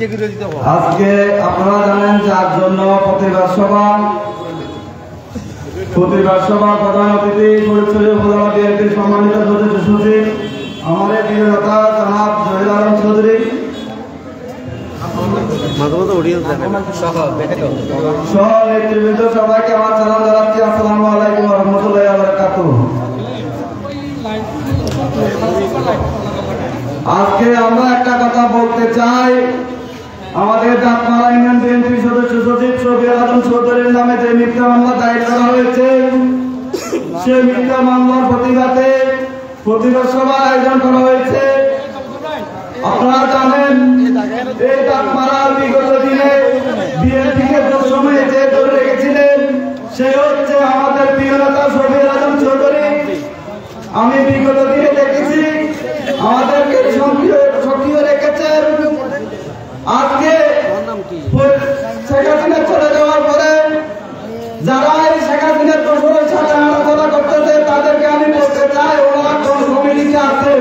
আজকে আপনারা জানেন যার জন্য প্রতিবাদ সভা প্রধান অতিথি ফরিদপুর উপজেলা বিএনপির সম্মানিত সদস্য সচিব আমাদের প্রিয় নেতা জনাব জহির আলম চৌধুরী সহ নেতৃবৃন্দ সবাইকে আমার সালাম জানাচ্ছি। আসসালামু আলাইকুম ওয়া রাহমাতুল্লাহি ওয়া বারাকাতুহু। আজকে আমরা একটা কথা বলতে চাই, আমাদের দাঁতমারা ইউনিয়ন বিএনপি সদস্য সচিব শফিউল আলম চৌধুরীর নামে যে মিথ্যা মামলা দায়ের করা হয়েছে, সেই মিথ্যা মামলার প্রতিবাদে প্রতিবাদ সভা আয়োজন করা হয়েছে। আপনারা জানেন এই দাঁতমারার বিগত দিনে বিএনপিকে সময়ে যে ধরে রেখেছিলেন সে হচ্ছে আমাদের প্রিয় নেতা শফিউল আলম চৌধুরী। আমি বিগত দিনে দেখেছি আমাদেরকে সক্রিয় রেখেছেন। আজকে শেখ হাসিনা চলে যাওয়ার পরে যারা এই শেখ হাসিনার দোষরের সাথে আলোচনা করতেছে তাদেরকে আমি বলতে চাই ওরা কোন কমিটিতে আছে।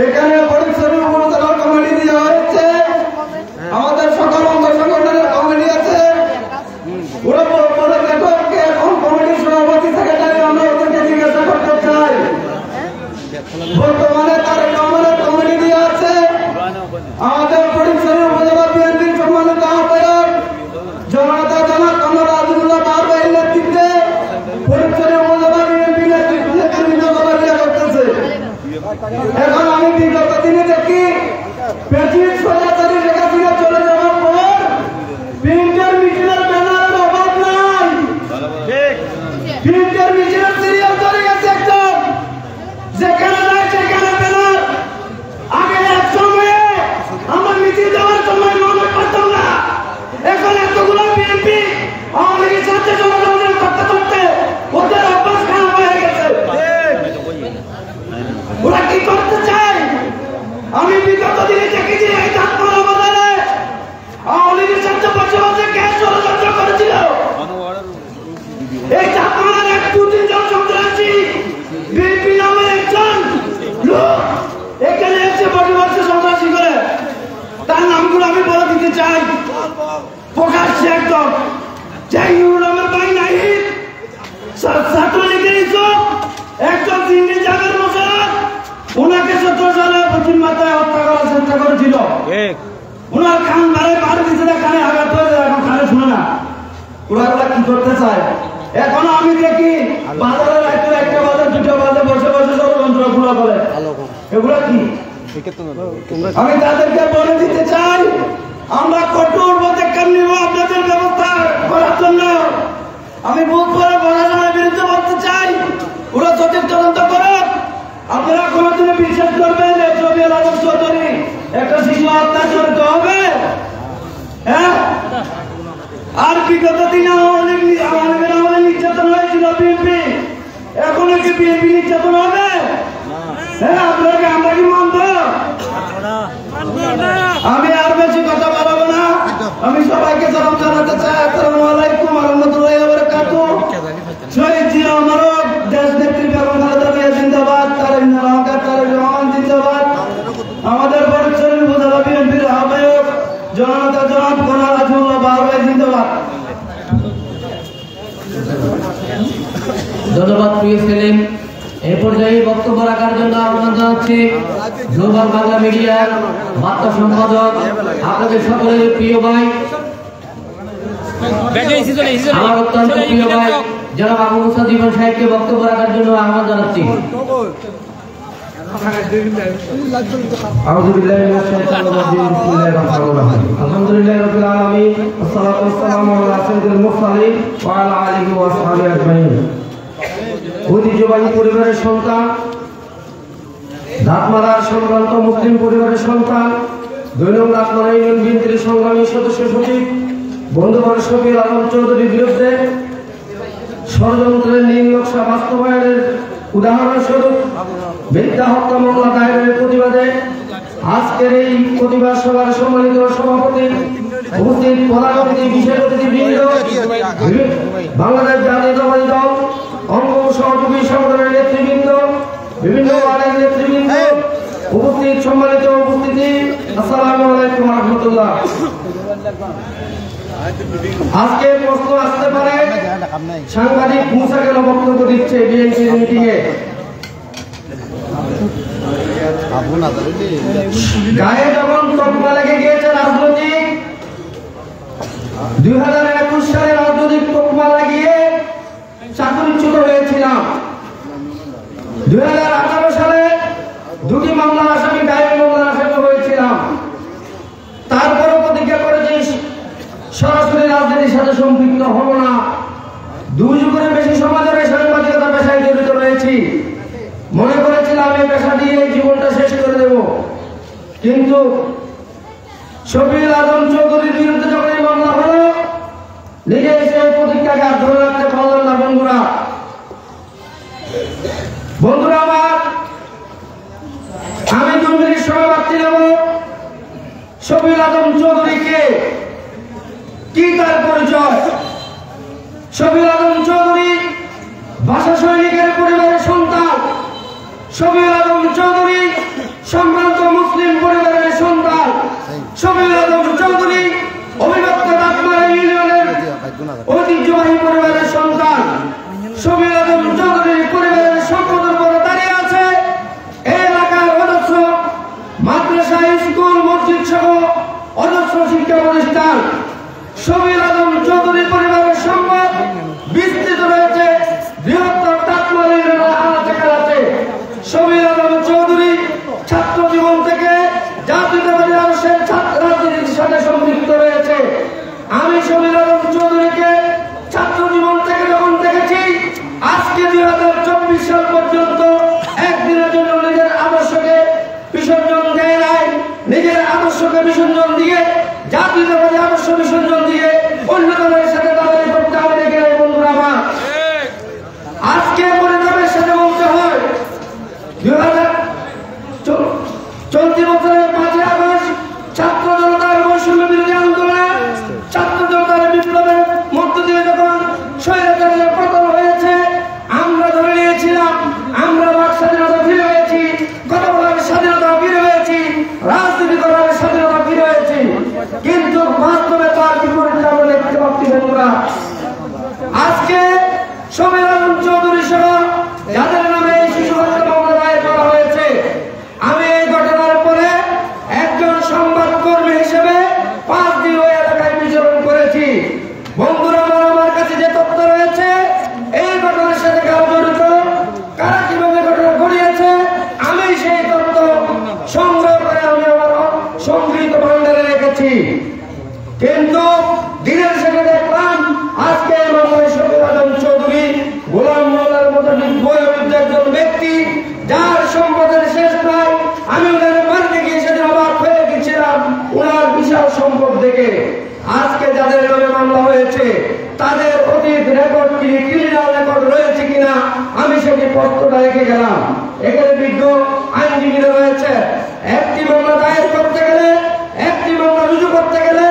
এখানে পরিচ্ছন্ন উপজেলার কমিটি দেওয়া হয়েছে, আমাদের সকল অঙ্গ সংগঠনের কমিটি আছে। ওরা বলে দেখো কে কোন কমিটির সভাপতি সেক্রেটারি, আমরা ওদেরকে জিজ্ঞাসা করতে চাই। বর্তমানে তার কমিটি দেওয়া আছে। আমাদের পরিচ্ছন্ন উপজেলা বিএনপির সম্মানিত আহ্বায়ক জনতা জনাব কমর আজমুল্লাহ বারবাইয়ের নেতৃত্বে পরিচ্ছন্ন উপজেলা বিএনপি নেতৃত্ব করতেছে। এখন আমি বিগত দিনে দেখি পেটির সরাসরি শেখ হাসিনা চলে যাওয়ার পর প্রিন্টার মিছিলের ব্যানারের অভাব নাই। প্রিন্টার মিছিলের সিরিয়াল ধরে গেছে একদম, যেখানে নাই সেখানে ব্যানার। আগে এক সময়ে আমার মিছিল দেওয়ার সময় মনে পারতাম না, এখন এতগুলো বিএনপি আওয়ামী লীগের সাথে যোগাযোগ করতে করতে ওদের অভ্যাস খারাপ হয়ে গেছে। ওরা কি করতে চায়? আমি বিগত দিনে দেখেছি এই দাঁতমারা বাজারে আওয়ামী লীগের সাথে বসে বসে গ্যাস ষড়যন্ত্র করেছিল। এই দাঁতমারার এক দু তিনজন সন্ত্রাসী বিএনপি নামে একজন লোক এখানে এসে বসে বসে সন্ত্রাসী করে, তার নামগুলো আমি বলে দিতে চাই প্রকাশ্যে একদম। জাহিনুর রহমান ভাই নাহিদ, ছাত্রলীগের ইসব একজন সিন্ডি জাবের মোশাররফ, ওনাকে 17 সালে পশ্চিম মাথায় হত্যা করার চেষ্টা করেছিল। ওনার কান বারে বার দিয়েছিল, কানে আঘাত হয়ে এখন কানে শুনে না। ওরা কি করতে চায়? এখন আমি দেখি বাজারে রাত্রে 1টা বাজে 2টা বাজে বসে বসে ষড়যন্ত্র গুলো করে। এগুলা কি? আমি তাদেরকে বলে দিতে চাই আমরা কঠোর পদক্ষেপ নিব আপনাদের ব্যবস্থা করার জন্য। আমি বুথ করে প্রশাসনের বিরুদ্ধে বলতে চাই ওরা সঠিক তদন্ত করুন। আপনারা কোনদিন বিশ্বাস করবেন শফিউল আলম চৌধুরী একটা শিশু হত্যা জড়িত হবে? হ্যাঁ, আর বিগত দিনে আমাদের নির্যাতন হয়েছিল বিএনপি, এখন কি বিএনপি নির্যাতন হবে? হ্যাঁ, আপনাকে আমরা কি মানব? আমি আর বেশি কথা বলবো না। আমি সবাইকে সালাম জানাতে চাই। আসসালামু আলাইকুম ওয়া রাহমাতুল্লাহি ওয়া বারাকাতুহু। শহীদ জিয়া অমর, দেশ নেত্রী বেগম খালেদা জিয়া জিন্দাবাদ, তারেক রহমান জিন্দাবাদ। আমাদের পরিচ্ছন্ন উপজেলা বিএনপির আহ্বায়ক জনতা জনাব কমর আজমুল্লাহ বারবাই জিন্দাবাদ। ধন্যবাদ প্রিয় সেলিম। এই পর্যায়ে বক্তব্য রাখার জন্য আহ্বান জানাচ্ছি গ্লোবাল বাংলা মিডিয়ার বার্তা সম্পাদক আপনাদের সকলের প্রিয় ভাই, আমার অত্যন্ত প্রিয় ভাই জনাব আবু মুসা জীবন সাহেবকে বক্তব্য রাখার জন্য আহ্বান জানাচ্ছি। আলহামদুলিল্লাহি রাব্বিল আলামিন ওয়াসসালাতু ওয়াসসালামু আলা সাইয়্যিদিল মুরসালিন ওয়া আলা আলিহি ওয়া সাহবিহি আজমাইন। ঐতিহ্যবাহী পরিবারের সন্তান, দাঁতমারার সম্ভ্রান্ত মুসলিম পরিবারের সন্তান, দৈনন্দিন দাঁতমারা ইউনিয়ন বিএনপির সংগ্রামী সদস্য সচিব বন্ধুবর শফিউল আলম চৌধুরীর বিরুদ্ধে ষড়যন্ত্রের নীল নকশা বাস্তবায়নের উদাহরণস্বরূপ মিথ্যা হত্যা মামলা দায়েরের প্রতিবাদে আজকের এই প্রতিবাদ সভার সম্মানিত সভাপতি, উপস্থিত প্রধান অতিথি, বিশেষ অতিথিবৃন্দ, বাংলাদেশ জাতীয়তাবাদী দল অঙ্গ সহযোগী সংগঠনের নেতৃবৃন্দ, বিভিন্ন ওয়ার্ডের নেতৃবৃন্দ, উপস্থিত সম্মানিত উপস্থিতি, আসসালামু আলাইকুম ওয়া রাহমাতুল্লাহ। আজকে প্রশ্ন আসতে পারে সাংবাদিক মুসা কেন বক্তব্য দিচ্ছে বিএনপির মিটিং এ? গায়ে যখন তকমা লেগে গিয়েছে রাজনৈতিক, 2021 সালে রাজনৈতিক তকমা লাগিয়ে চাকরিচ্যুত হয়েছিলাম। 2018 সালে দুটি মামলার আসামি, ডায়েরি মামলার আসামি হয়েছিলাম। তারপরও প্রতিজ্ঞা করেছি সরাসরি রাজনীতির সাথে সম্পৃক্ত হব না। 2 যুগের বেশি সমাজের সাংবাদিকতা পেশায় জড়িত রয়েছি। মনে করেছিলাম এই পেশা দিয়ে জীবনটা শেষ করে দেব, কিন্তু শফিউল আজম চৌধুরীর বিরুদ্ধে যখন এই মামলা হলো, নিজে এসে প্রতিজ্ঞাকে আর ধরে রাখতে পারলাম না। বন্ধুরা আমার, আমি 2 মিনিট সময় বাড়তি নেব। শফিউল আজম চৌধুরীকে কি তার পরিচয়? শফিউল আজম চৌধুরী ভাষা সৈনিকের পরিবারের সন্তান। শফিউল আজম চৌধুরী সম্ভ্রান্ত মুসলিম পরিবারের সন্তান। শফিউল আজম চৌধুরী অবিভক্ত ডাকমারা ইউনিয়নের ঐতিহ্যবাহী পরিবারের সন্তান। শফিউল আজম চৌধুরীর পরিবারের সম্পদের উপর দাঁড়িয়ে আছে এই এলাকার অজস্র মাদ্রাসা, স্কুল, মসজিদ সহ অজস্র শিক্ষা প্রতিষ্ঠান। শফিউল আজম চৌধুরী পরিবারের সম্পদ বিস্তৃত রয়েছে বৃহত্তর ডাকমারা ইউনিয়নের আনাচে-কানাচে। শফিউল আজম চৌধুরী ছাত্র জীবন থেকে জাতীয়তাবাদী আদর্শের রাজনীতির সাথে সম্পৃক্ত রয়েছে। আমি শফিউল আজম চৌধুরীকে ছাত্র জীবন থেকে যখন দেখেছি, আজকে 2024 সাল পর্যন্ত একদিনের জন্য নিজের আদর্শকে বিসর্জন দেয় নাই। নিজের আদর্শকে বিসর্জন দিয়ে, জাতীয়তাবাদী আদর্শ বিসর্জন দিয়ে অন্য দলের সাথে দাঁড়িয়ে করতে আমি দেখে নাই। বন্ধুরা আমার, আজকে পরিণামের সাথে বলতে হয়, 2014 বছরের 5 আগস্ট ছাত্র জনতার বৈষম্য বিরোধী আন্দোলনে, ছাত্র জনতার বিপ্লবের মধ্য দিয়ে যখন স্বৈরাচারের পতন হয়েছে, আমরা ধরে নিয়েছিলাম আমরা বাক স্বাধীনতা ফিরে হয়েছি, কথা বলার স্বাধীনতা ফিরে হয়েছি, রাজনীতি করার স্বাধীনতা ফিরে হয়েছি। কিন্তু বাস্তবে তার বিপরীত আমরা দেখতে পাচ্ছি। বন্ধুরা, আজকে শফিউল আজম চৌধুরী সহ যাদের নামে এই শিশু হত্যা মামলা দায়ের করা হয়েছে, আমি এই ঘটনার পরে একজন সংবাদকর্মী হিসেবে 5 দিন ওই এলাকায় বিচরণ করেছি। বন্ধুরা আমার, আমার কাছে যে তথ্য রয়েছে এই ঘটনার সাথে কারা জড়িত, কারা কিভাবে ঘটনা ঘটিয়েছে, আমি সেই তথ্য সংগ্রহ করে আমি আমার সংগৃহীত ভান্ডারে রেখেছি। কিন্তু দিনের শেষে দেখলাম আজকে এই মামলায় শফিউল আজম চৌধুরী গোলাম মোল্লার মতো বয়োবৃদ্ধ একজন ব্যক্তি, যার সম্পদের শেষ নাই। আমি ওনার বাড়িতে গিয়ে সেদিন অবাক হয়ে গেছিলাম ওনার বিশাল সম্পদ দেখে। আজকে যাদের নামে মামলা হয়েছে তাদের অতীত রেকর্ড কি, ক্রিমিনাল রেকর্ড রয়েছে কিনা, আমি সেটি পত্রটা রেখে গেলাম। এখানে বিজ্ঞ আইনজীবীরা রয়েছে। একটি মামলা দায়ের করতে গেলে, একটি মামলা রুজু করতে গেলে,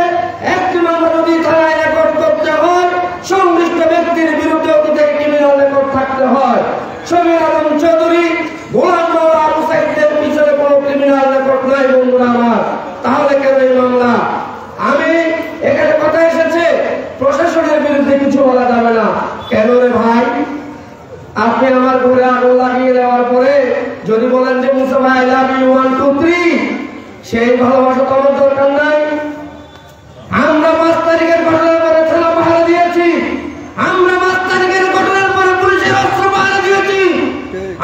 একটি মামলা যদি থানায় রেকর্ড করতে হয়, সংশ্লিষ্ট ব্যক্তির বিরুদ্ধে অতীতে ক্রিমিনাল রেকর্ড থাকতে হয়। শফিউল আজম চৌধুরী, গোলাম মোল্লা, আবু সাইদের পিছনে কোনো ক্রিমিনাল রেকর্ড নাই। বন্ধুরা আমার, তাহলে কেন এই মামলা? আমি এখানে কথা এসেছে প্রশাসনের বিরুদ্ধে কিছু বলা যাবে না। কেন রে ভাই? আপনি আমার ঘরে আগুন লাগিয়ে দেওয়ার পরে যদি বলেন যে মুসা ভাই আই লাভ ইউ 1 2 3, সেই ভালোবাসা তো আমার দরকার নাই। আমরা 5 তারিখের ঘটনার পরে থানা পাহারা দিয়েছি, আমরা 5 তারিখের ঘটনার পরে পুলিশের অস্ত্র পাহারা দিয়েছি,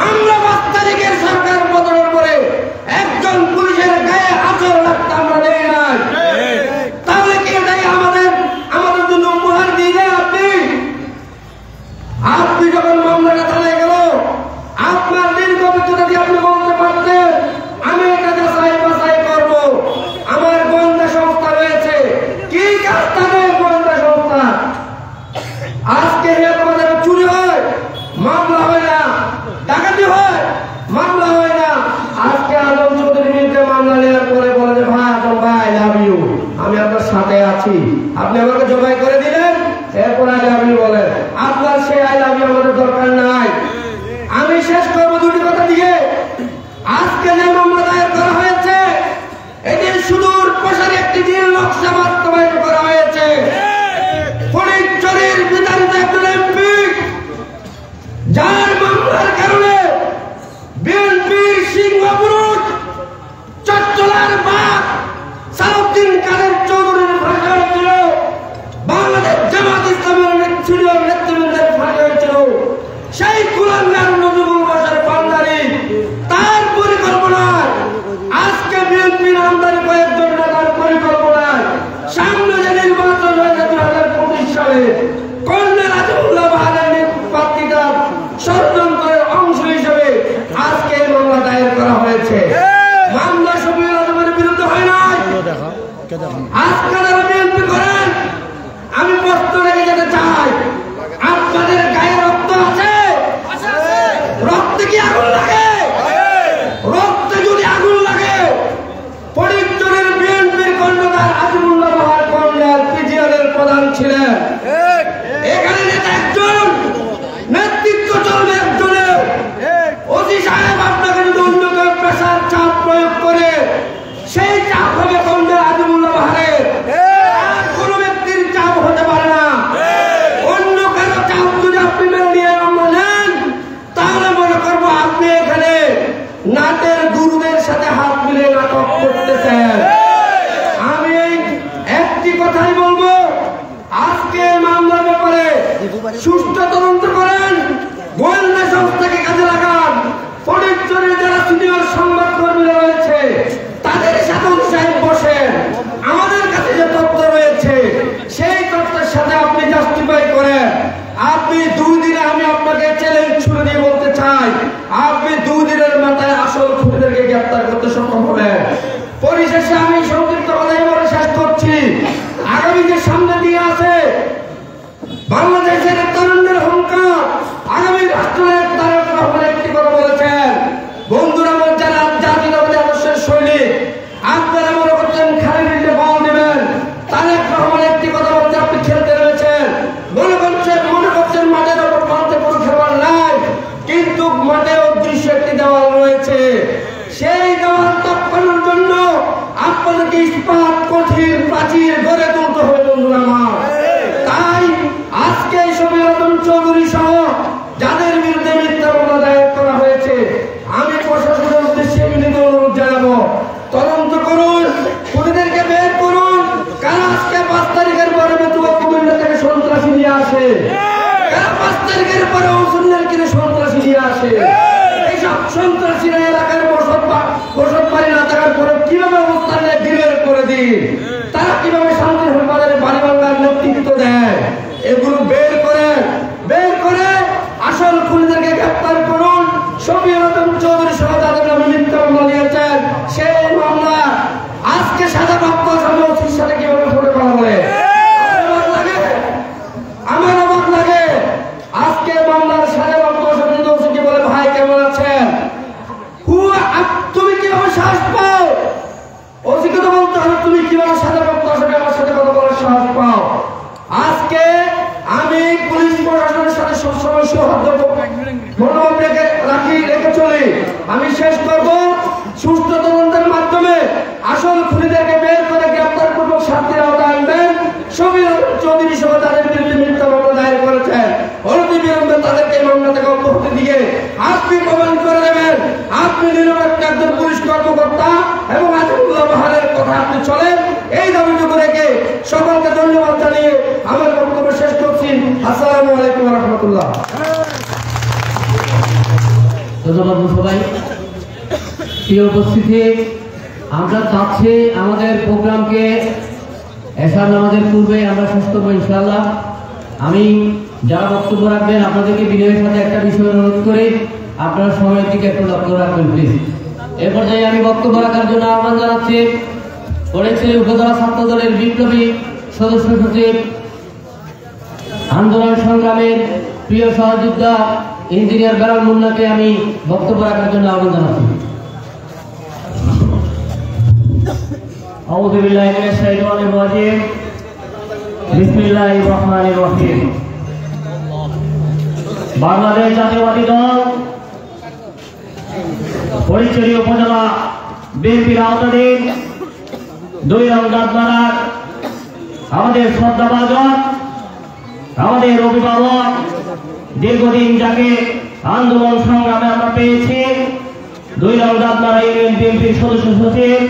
আমরা 5 তারিখের সরকার পতনের পরে একজন পুলিশের গায়ে আঁচড় রাখতে আমরা দেই নাই। তাহলে কি এটাই আমাদের জন্য উপহার দিলেন আপনি? আপনি যখন মামলাটা থানায় গেল, আপনার দীর্ঘ অভিজ্ঞতা দিয়ে আপনি বলতে পারতেন আমি এটা যাচাই বাছাই করবো। আমার গোয়েন্দা সংস্থা রয়েছে, কি কাজ তাদের গোয়েন্দা সংস্থা? আজকে তোমাদের চুরি হয়, মামলা হয় না, ডাকাতি হয়, মামলা হয় না। আজকে আজম চৌধুরীর বিরুদ্ধে মামলা নেওয়ার পরে বলে যে ভাই আজম ভাই আই লাভ ইউ, আমি আপনার সাথে আছি, আপনি আমাকে জবাই করে দিলেন, এরপর আই লাভ ইউ বলেন। আপনার সেই আই লাভ ইউ আমাদের দরকার নাই। আমি শেষ করবো 2টি কথা দিয়ে। আজকে যে মামলা দায়ের করা হয়েছে, এটি শুধু তারিখের পরে অংশগ্রহণের কিনে সন্ত্রাসী নিয়ে আসে। এইসব সন্ত্রাসীরা এলাকার বসত বাড়ি না থাকার পরে কিভাবে অবস্থান নিয়ে বের করে দিন, তারা কিভাবে শান্তি বাজারে বাড়ি বাংলার নেতৃত্ব দেয়, এগুলো বের করে আসল খুনিদেরকে গ্রেপ্তার করুন। শফিউল আলম চৌধুরী সহ যাদের নামে মিথ্যা মামলা দিয়েছেন, সেই মামলা আজকে সাজাপ্রাপ্ত ওসির সাথে কিভাবে ফোটে বলা বলে আমার অবাক লাগে। আজকে মামলার সাজাপ্রাপ্ত ওসিকে বলে ভাই কেমন আছেন, তুমি কিভাবে সাহস পাও? ওসিকে তো বলতে হবে তুমি কিভাবে সাজাপ্রাপ্ত ওসিকে আমার সাথে কথা বলার সাহস পাও? আজকে আমি পুলিশ প্রশাসনের সাথে সবসময় সৌহার্দ্য মনোভাব রেখে চলি। আমি শেষ করব, সুস্থ তদন্তের মাধ্যমে আসল খুনিদেরকে বের করে গ্রেপ্তার পূর্বক শাস্তির আওতায় আনবেন। শফিউল আলম চৌধুরী সহ তাদের বিরুদ্ধে মিথ্যা মামলা দায়ের করেছেন, অনতি বিলম্বে তাদেরকে এই মামলা থেকে অব্যাহতি দিয়ে আপনি প্রমাণ করে দেবেন আপনি নিরপেক্ষ একজন পুলিশ কর্মকর্তা এবং আজিমুল্লাহ বাহারের কথা আপনি চলেন। এই দাবিটুকু রেখে সকলকে ধন্যবাদ জানিয়ে আমার বক্তব্য শেষ করছি। আসসালামু আলাইকুম ওয়া রাহমাতুল্লাহ। ধন্যবাদ সবাই। প্রিয় উপস্থিতি, আমরা চাচ্ছি আমাদের প্রোগ্রামকে এশার নামাজের পূর্বে আমরা শেষ করবো ইনশাআল্লাহ। আমি যারা বক্তব্য রাখবেন আপনাদেরকে বিনয়ের সাথে একটা বিষয় অনুরোধ করি, আপনারা সময়ের দিকে একটু লক্ষ্য রাখবেন প্লিজ। এ পর্যায়ে আমি বক্তব্য রাখার জন্য আহ্বান জানাচ্ছি পড়েছিলেন উপজেলা ছাত্র দলের বিপ্লবী সদস্য সচিব, আন্দোলন সংগ্রামের প্রিয় সহযোদ্ধা ইঞ্জিনিয়ার বেলাল মুন্নাকে আমি বক্তব্য রাখার জন্য আহ্বান জানাচ্ছি। আউযু বিল্লাহি মিনাশ শাইতানির রাজিম। বিসমিল্লাহির রহমানির রহিম। বাংলাদেশ জাতীয়তাবাদী দল ফটিকছড়ি উপজেলা বিএনপির আওতাধীন 2 নং গাছবাড়ার আমাদের শ্রদ্ধাভাজন, আমাদের অভিভাবক, দীর্ঘদিন যাকে আন্দোলন সংগ্রামে আমরা পেয়েছি, 2 নং গাছবাড়া ইউনিয়ন বিএনপির সদস্য সচিব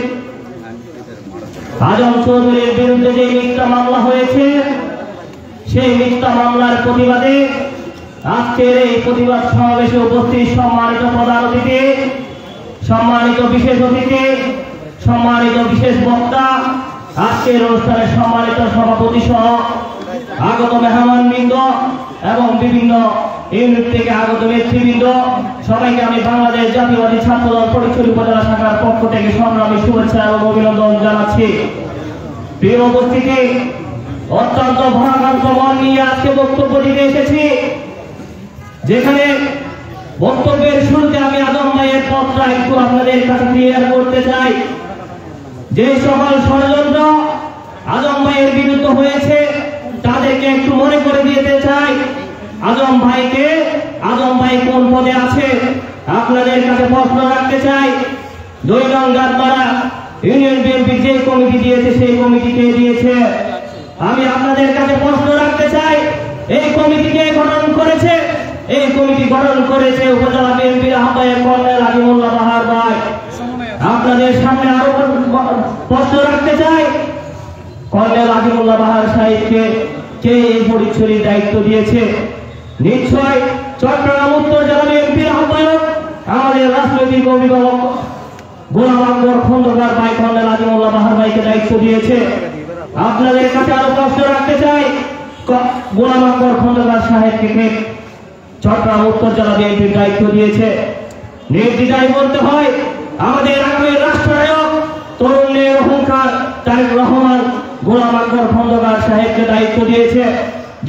আজম চৌধুরীর বিরুদ্ধে যে মিথ্যা মামলা হয়েছে, সেই মিথ্যা মামলার প্রতিবাদে আজকের এই প্রতিবাদ সমাবেশে উপস্থিত সম্মানিত প্রধান অতিথি, সম্মানিত বিশেষ অতিথি, সম্মানিত বিশেষ বক্তা, আজকের অনুষ্ঠানের সম্মানিত সভাপতি সহ আগত মেহমানবৃন্দ এবং বিভিন্ন ইউনিট থেকে আগত নেতৃবৃন্দ, সবাইকে আমি বাংলাদেশ জাতীয়তাবাদী ছাত্রদল ফটিকছড়ি উপজেলা শাখার পক্ষ থেকে সংগ্রামী শুভেচ্ছা এবং অভিনন্দন জানাচ্ছি। প্রিয় উপস্থিতি, অত্যন্ত ভারাক্রান্ত মন নিয়ে আজকে বক্তব্য দিতে এসেছি, যেখানে বক্তব্যের শুরুতে আমি আজম ভাইয়ের পথটা একটু আপনাদের কাছে ক্লিয়ার করতে চাই। যে সকল ষড়যন্ত্র আজম ভাইয়ের বিরুদ্ধে হয়েছে তাদেরকে একটু মনে করে দিতে চাই আজম ভাইকে, আজম ভাই কোন পদে আছে। আপনাদের কাছে প্রশ্ন রাখতে চাই, 2 নং গাছবাড়া ইউনিয়ন বিএনপি যে কমিটি দিয়েছে সেই কমিটি কে দিয়েছে? আমি আপনাদের কাছে প্রশ্ন রাখতে চাই, এই কমিটি কে গঠন করেছে? এই কমিটি গঠন করেছে উপজেলা বিএনপির আহ্বায়ক কর্নেল আজিমুল্লাহ বাহার ভাই। আপনাদের সামনে আরো প্রশ্ন রাখতে চাই, কর্নেল আজিমুল্লাহ বাহার সাহেবকে কে এই ফটিকছড়ির দায়িত্ব দিয়েছে? নিশ্চয় চট্টগ্রাম উত্তর জেলা বিএনপির আহ্বায়ক আমাদের রাজনৈতিক অভিভাবক গোলাম আকবর খন্দকার ভাই কর্নেল আজিমুল্লাহ বাহার ভাইকে দায়িত্ব দিয়েছে। আপনাদের কাছে আরো প্রশ্ন রাখতে চাই, গোলাম আকবর খন্দকার সাহেবকে চট্টগ্রাম উত্তর জেলা বিএনপির দায়িত্ব দিয়েছে? নির্দ্বিধায় বলতে হয় আমাদের আগামী রাষ্ট্রনায়ক তরুণের অহংকার তারেক রহমান গোলাম আকবর খন্দকার সাহেবকে দায়িত্ব দিয়েছে।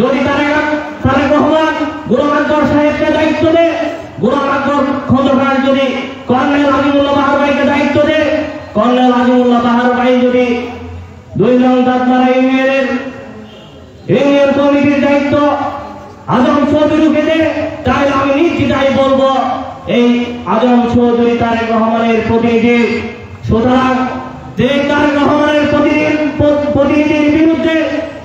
যদি তারেক রহমান গোলাম আকবর সাহেবকে দায়িত্ব দেয়, গোলাম আকবর খন্দকার যদি কর্নেল আজিমুল্লাহ বাহার ভাইকে দায়িত্ব দেয়, কর্নেল আজিমুল্লাহ বাহার ভাই যদি 2 নং গাছবাড়া ইউনিয়ন কমিটির দায়িত্ব আজম চৌধুরীকে দেয়, তাহলে আমি নিশ্চিতাই বলবো এই আজম চৌধুরী তারেক রহমানের প্রতিনিধি। সুতরাং যে তারেক রহমানের প্রতিনিধির বিরুদ্ধে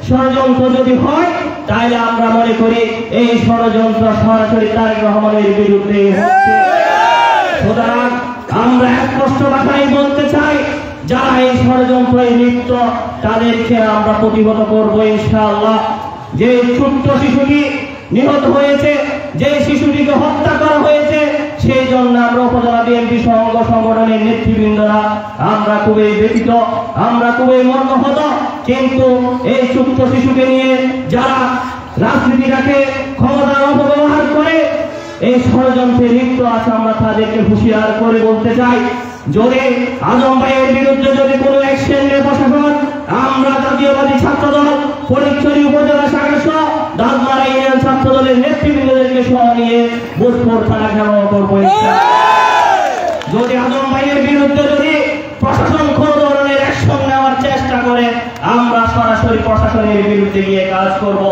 ষড়যন্ত্র যদি হয়, তাহলে আমরা মনে করি এই ষড়যন্ত্র সরাসরি তারেক রহমানের বিরুদ্ধে হচ্ছে। সুতরাং আমরা স্পষ্ট ভাষায় বলতে চাই, যারা এই ষড়যন্ত্রে লিপ্ত তাদেরকে আমরা প্রতিহত করবো ইনশাআল্লাহ। যে ছোট্ট শিশুটি নিহত হয়েছে যে শিশুটিকে হত্যা করা হয়েছে, সেই জন্য আমরা উপজেলা বিএনপি সংগঠনের নেতৃবৃন্দরা আমরা খুবই ব্যথিত, আমরা খুবই মর্মাহত। কিন্তু এই ছোট্ট শিশুকে নিয়ে যারা রাজনীতিটাকে ক্ষমতার অপব্যবহার করে এই ষড়যন্ত্রে লিপ্ত আছে, আমরা তাদেরকে হুঁশিয়ার করে বলতে চাই, যদি আজম ভাইয়ের বিরুদ্ধে যদি কোনো অ্যাকশন নেয় প্রশাসন, আমরা জাতীয়বাদী ছাত্রদল ফটিকছড়ি উপজেলা শাখা সহ দাসমারা ইউনিয়ন ছাত্রদলের নেতৃবৃন্দদেরকে সহ নিয়ে বুধপুর থানা ঘেরাও করবো। যদি আজম ভাইয়ের বিরুদ্ধে যদি প্রশাসন কোন ধরনের অ্যাকশন নেওয়ার চেষ্টা করে, আমরা সরাসরি প্রশাসনের বিরুদ্ধে গিয়ে কাজ করব।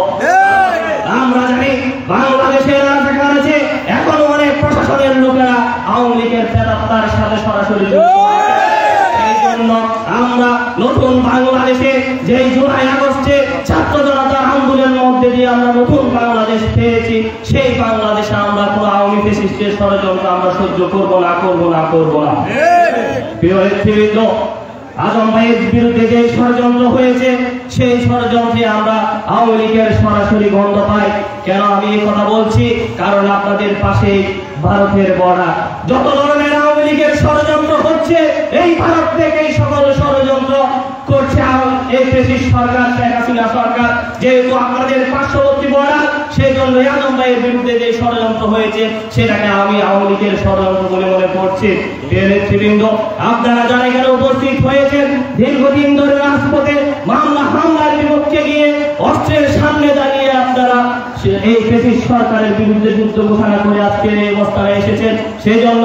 আমরা জানি বাংলাদেশের রাজনীতি আছে, এখনো অনেক প্রশাসনের লোকেরা আওয়ামী লীগের প্রেতাত্মার সাথে সরাসরি যুক্ত। এই জন্য আমরা নতুন বাংলাদেশে যে জুলাই আগস্টে ছাত্র জনতার আন্দোলনের মধ্যে দিয়ে আমরা নতুন বাংলাদেশ পেয়েছি, সেই বাংলাদেশে আমরা কোনো আওয়ামী ফ্যাসিস্টের ষড়যন্ত্র আমরা সহ্য করব না। প্রিয় নেতৃবৃন্দ, আজম ভাইয়ের বিরুদ্ধে যে ষড়যন্ত্র হয়েছে, সেই ষড়যন্ত্রে আমরা আওয়ামী লীগের সরাসরি গন্ধ পাই। কেন আমি এই কথা বলছি? কারণ আপনাদের পাশে ভারতের বর্ডার, যত ধরনের আওয়ামী লীগের ষড়যন্ত্র হচ্ছে, এই ভারত থেকে এই সকল ষড়যন্ত্র করছে এই ব্রিটিশ সরকার, শেখ হাসিনা সরকার। যেহেতু আপনাদের পার্শ্ববর্তী বর্ডার, সেই জন্য আজম ভাইয়ের বিরুদ্ধে যে ষড়যন্ত্র হয়েছে, সেটাকে আমি আওয়ামী লীগের ষড়যন্ত্র বলে মনে করছি। নেতৃবৃন্দ, আপনারা যারা এখানে উপস্থিত হয়েছেন, দীর্ঘদিন ধরে রাজপথে মামলা হামলার বিপক্ষে গিয়ে অস্ত্রের সামনে দাঁড়িয়ে আপনারা এই ব্রিটিশ সরকারের বিরুদ্ধে যুদ্ধ ঘোষণা করে আজকের এই অবস্থায় এসেছেন। সেই জন্য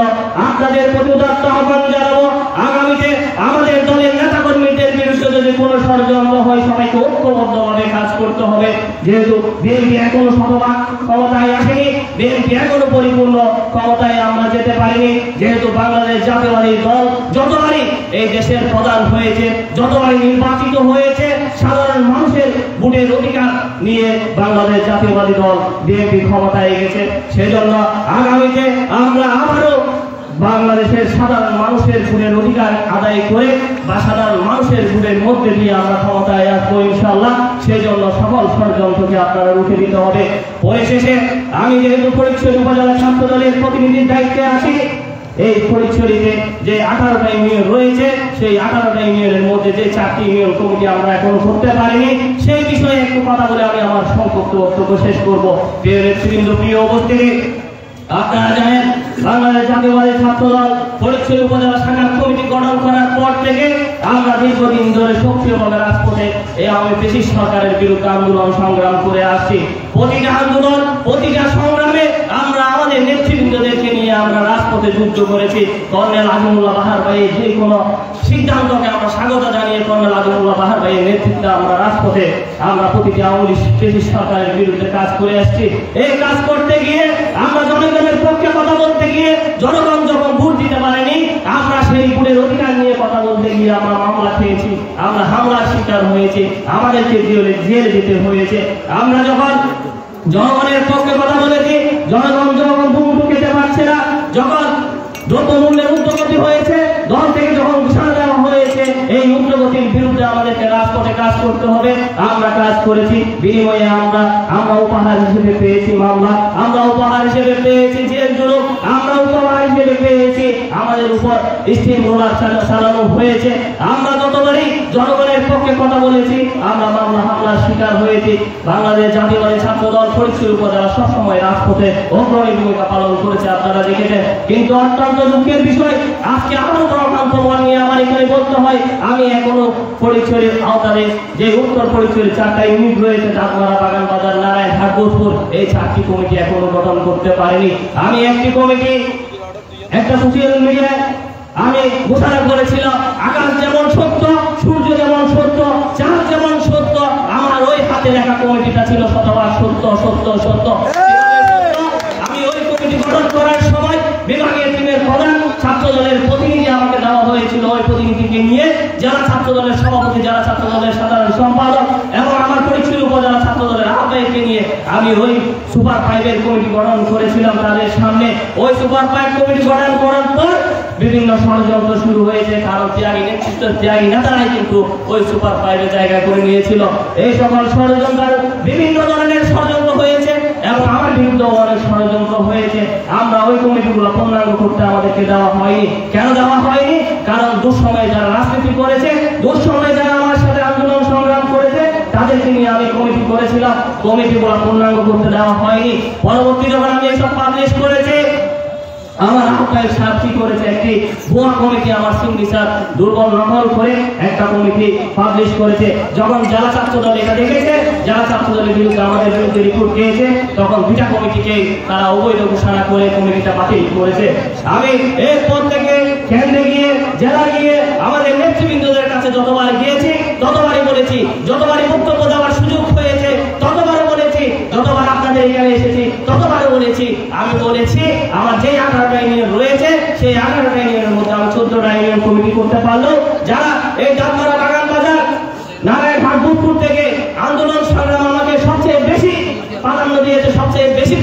আপনাদের প্রতি উদাত্ত আহ্বান জানাবো, আগামীতে আমাদের দলের নেতাকর্মীদের বিরুদ্ধে যদি কোনো ষড়যন্ত্র হয়, সবাইকে ঐক্যবদ্ধভাবে কাজ করতে হবে। যেহেতু বিএনপি এখনো শতভাগ ক্ষমতায় আসেনি, বিএনপি এখনো পরিপূর্ণ ক্ষমতায় আমরা যেতে পারিনি। যেহেতু বাংলাদেশ জাতীয়বাদী দল যতবারই এই দেশের প্রধান হয়েছে, যতবারই নির্বাচিত হয়েছে, সাধারণ মানুষের ভোটের অধিকার নিয়ে বাংলাদেশ জাতীয়বাদী দল বিএনপি ক্ষমতায় গেছে। সেজন্য আগামীতে আমরা আবারও বাংলাদেশের সাধারণ মানুষের ভোটের অধিকার আদায় করে বা সাধারণ মানুষের ভোটের মধ্যে দিয়ে আমরা ক্ষমতায় আসবো ইনশাআল্লাহ। সেই জন্য সকল ষড়যন্ত্রকে আপনারা রুখে দিতে হবে। পরিশেষে আমি যেহেতু ফটিকছড়ি উপজেলা ছাত্র দলের প্রতিনিধির দায়িত্বে আছি, এই ফটিকছড়িতে যে 18টা ইউনিয়ন রয়েছে, সেই 18টা ইউনিয়নের মধ্যে যে 4টি ইউনিয়ন কমিটি আমরা এখন করতে পারিনি, সেই বিষয়ে একটু কথা বলে আমি আমার সংক্ষিপ্ত বক্তব্য শেষ করব। প্রিয় নেতৃবৃন্দ, প্রিয় উপস্থিতি, আপনারা জানেন বাংলাদেশ জাতীয়বাদী ছাত্রদল ফটিকছড়ি উপজেলা শাখা কমিটি গঠন করার পর থেকে আমরা দীর্ঘদিন ধরে সক্রিয়ভাবে রাজপথে এই আওয়ামী ব্রিটিশ সরকারের বিরুদ্ধে আন্দোলন সংগ্রাম করে আসছি। প্রতিটা আন্দোলন, প্রতিটা সংগ্রামে আমরা আমাদের নেতৃবৃন্দদেরকে নিয়ে আমরা রাজপথে যুদ্ধ করেছি। কর্নেল আজিমুল্লাহ বাহার ভাইয়ের যে কোনো সিদ্ধান্তকে আমরা স্বাগত জানিয়ে কর্নেল আজিমুল্লাহ বাহার ভাইয়ের নেতৃত্বে আমরা রাজপথে আমরা প্রতিটি আওয়ামী ব্রিটিশ সরকারের বিরুদ্ধে কাজ করে আসছি। এই কাজ করতে গিয়ে আমরা জনগণের পক্ষে কথা বলতে গিয়ে, জনগণ যখন ভোট দিতে পারেনি, আমরা সেই ভোটের অধিকার নিয়ে কথা বলতে গিয়ে আমরা মামলা খেয়েছি, আমরা হামলার শিকার হয়েছি, আমাদেরকে জেলে যেতে হয়েছে। আমরা যখন জনগণের পক্ষে কথা বলেছি, জনগণ যখন ভোট খেতে পারছে না, যখন দ্রব্যমূল্যের ঊর্ধ্বগতি হয়েছে, দল থেকে যখন ঘোষণা দেওয়া হয়েছে, এই ঊর্ধ্বগতির বিরুদ্ধে আমাদেরকে রাজপথে কাজ করতে হবে, আমরা কাজ করেছি। বিনিময়ে আমরা উপহার হিসেবে পেয়েছি মামলা, আমরা উপহার হিসেবে পেয়েছি জেল জুলুম, আমরা উপহার হিসেবে পেয়েছি আমাদের উপর স্টিম রোলার চালানো হয়েছে। আমরা যতবারই জনগণের পক্ষে কথা বলেছি, আমরা মামলা হামলার শিকার হয়েছি। বাংলাদেশ জাতীয়বাদী ছাত্রদল ফটিকছড়ি উপজেলা সবসময় রাজপথে অগ্রণী ভূমিকা পালন করেছে, আপনারা দেখেছেন। কিন্তু অত্যন্ত দুঃখের বিষয়, আজকে আরো গণতন্ত্র নিয়ে আমার এখানে বলতে হয়, আমি এখনো ফটিকছড়ির আওতায় যে উত্তর ফটিকছড়ি 4টা ইউনিট রয়েছে, দাসমারা, বাগান বাজার, নারায়ণহাট, বোধপুর, এই 4টি কমিটি এখনো গঠন করতে পারিনি। আমি একটি কমিটি একটা সোশ্যাল মিডিয়ায় আমি ঘোষণা করেছিলাম, আকাশ যেমন সত্য, সূর্য যেমন সত্য, চাঁদ যেমন সত্য, আমার ওই হাতে লেখা কমিটিটা ছিল শতভাগ সত্য সত্য সত্য। আমি ওই কমিটি গঠন করার সময় বিভাগীয় টিমের প্রধান ছাত্র দলের প্রতিনিধি আমাকে দেওয়া হয়েছিল। ওই প্রতিনিধিকে নিয়ে যারা ছাত্র দলের সভাপতি, যারা ছাত্র দলের সাধারণ সম্পাদক এবং আমার ফটিকছড়ি উপজেলা ছাত্র দলের আহ্বায়ককে নিয়ে আমি ওই সুপার 5-এর কমিটি গঠন করেছিলাম তাদের সামনে। ওই সুপার 5 কমিটি গঠন করার পর বিভিন্ন ষড়যন্ত্র শুরু হয়েছে, কারণ ত্যাগী নেতৃত্ব, ত্যাগী নেতারাই কিন্তু ওই সুপার 5-এর জায়গা করে নিয়েছিল। এই সকল ষড়যন্ত্র, বিভিন্ন ধরনের ষড়যন্ত্র হয়েছে এবং আমার বিরুদ্ধে অনেক ষড়যন্ত্র হয়েছে। আমরা ওই কমিটিগুলো পূর্ণাঙ্গ করতে আমাদেরকে দেওয়া হয়নি। কেন দেওয়া হয়নি? কারণ দুঃসময়ে যারা রাজনীতি করেছে, দুঃসময়ে যারা আমার সাথে আন্দোলন সংগ্রাম করেছে, তাদেরকে নিয়ে আমি কমিটি করেছিলাম, কমিটিগুলো পূর্ণাঙ্গ করতে দেওয়া হয়নি। পরবর্তী যখন আমি এসব পাবলিশ করেছি, আমার আহ্বায়ক সাহেব কি করেছে, একটি ভুয়া কমিটি আমার সিগনেচার দুর্বল নকল করে একটা কমিটি পাবলিশ করেছে। যখন জেলা ছাত্র দল এটা দেখেছে, জেলা ছাত্র দলের বিরুদ্ধে আমাদের বিরুদ্ধে রিপোর্ট পেয়েছে, তখন দুটা কমিটিকে তারা অবৈধ ঘোষণা করে কমিটিটা বাতিল করেছে। আমি এরপর থেকে কেন্দ্রে গিয়ে, জেলা গিয়ে আমাদের নেতৃবৃন্দদের কাছে যতবার গিয়েছি ততবারই বলেছি, যতবারই বক্তব্য দেওয়ার সুযোগ হয়েছে ততবার বলেছি, যতবার আপনাদের এখানে এসেছি ততবার বলেছি। আমি বলেছি আমার যে 18টা ইউনিয়ন রয়েছে, সেই 18টা ইউনিয়নের মধ্যে আমি 14টা ইউনিয়ন কমিটি করতে পারলো। যারা এই ডাকমারা, বাগান বাজার, নারায়ণহাট, দুধপুর থেকে আন্দোলন সংগ্রাম আমাকে সবচেয়ে বেশি প্রাধান্য দিয়েছে, সবচেয়ে বেশি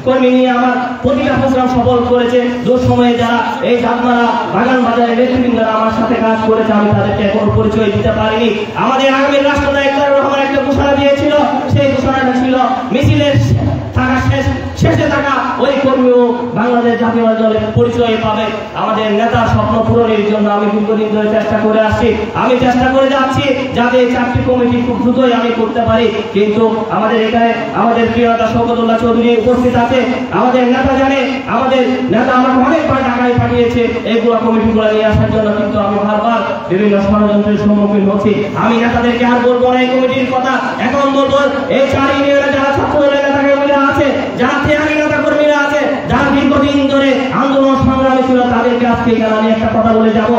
কর্মী নিয়ে আমার প্রতিটা প্রোগ্রাম সফল করেছে। দুঃসময়ে যারা এই ডাকমারা, বাগান বাজারের নেতৃবৃন্দরা আমার সাথে কাজ করেছে, আমি তাদেরকে এখন পরিচয় দিতে পারিনি। আমাদের আগামী রাষ্ট্রনায়ক তারেক রহমান একটা ঘোষণা দিয়েছিল, সেই ঘোষণাটা ছিল মিছিলের থাকা শেষে থাকা ওই কর্মীও বাংলাদেশ জাতীয়তাবাদী দলের পরিচয় পাবে। আমাদের নেতার স্বপ্ন পূরণের জন্য আমি দীর্ঘদিন ধরে চেষ্টা করে আসছি, আমি চেষ্টা করে যাচ্ছি যাতে 4টি কমিটি খুব দ্রুতই আমি করতে পারি। কিন্তু আমাদের এখানে আমাদের প্রিয় নেতা শওকতুল্লাহ চৌধুরী উপস্থিত আছে। আমাদের নেতা জানে, আমাদের নেতা আমাকে অনেকবার ঢাকায় পাঠিয়েছে এইগুলো কমিটিগুলো নিয়ে আসার জন্য, কিন্তু আমি বারবার বিভিন্ন ষড়যন্ত্রের সম্মুখীন হচ্ছি। আমি নেতাদেরকে আর বলবো না এই কমিটির কথা, এখন বলবো এই 4 ইউনিয়নে যারা ছাত্র দলের নেতা কর্মীরা আছে, যারা ত্যাগী নেতা কর্মীরা আছে, যারা দীর্ঘদিন ধরে আন্দোলন সংগ্রামী ছিল, তাদেরকে আজকে এখানে আমি একটা কথা বলে যাব।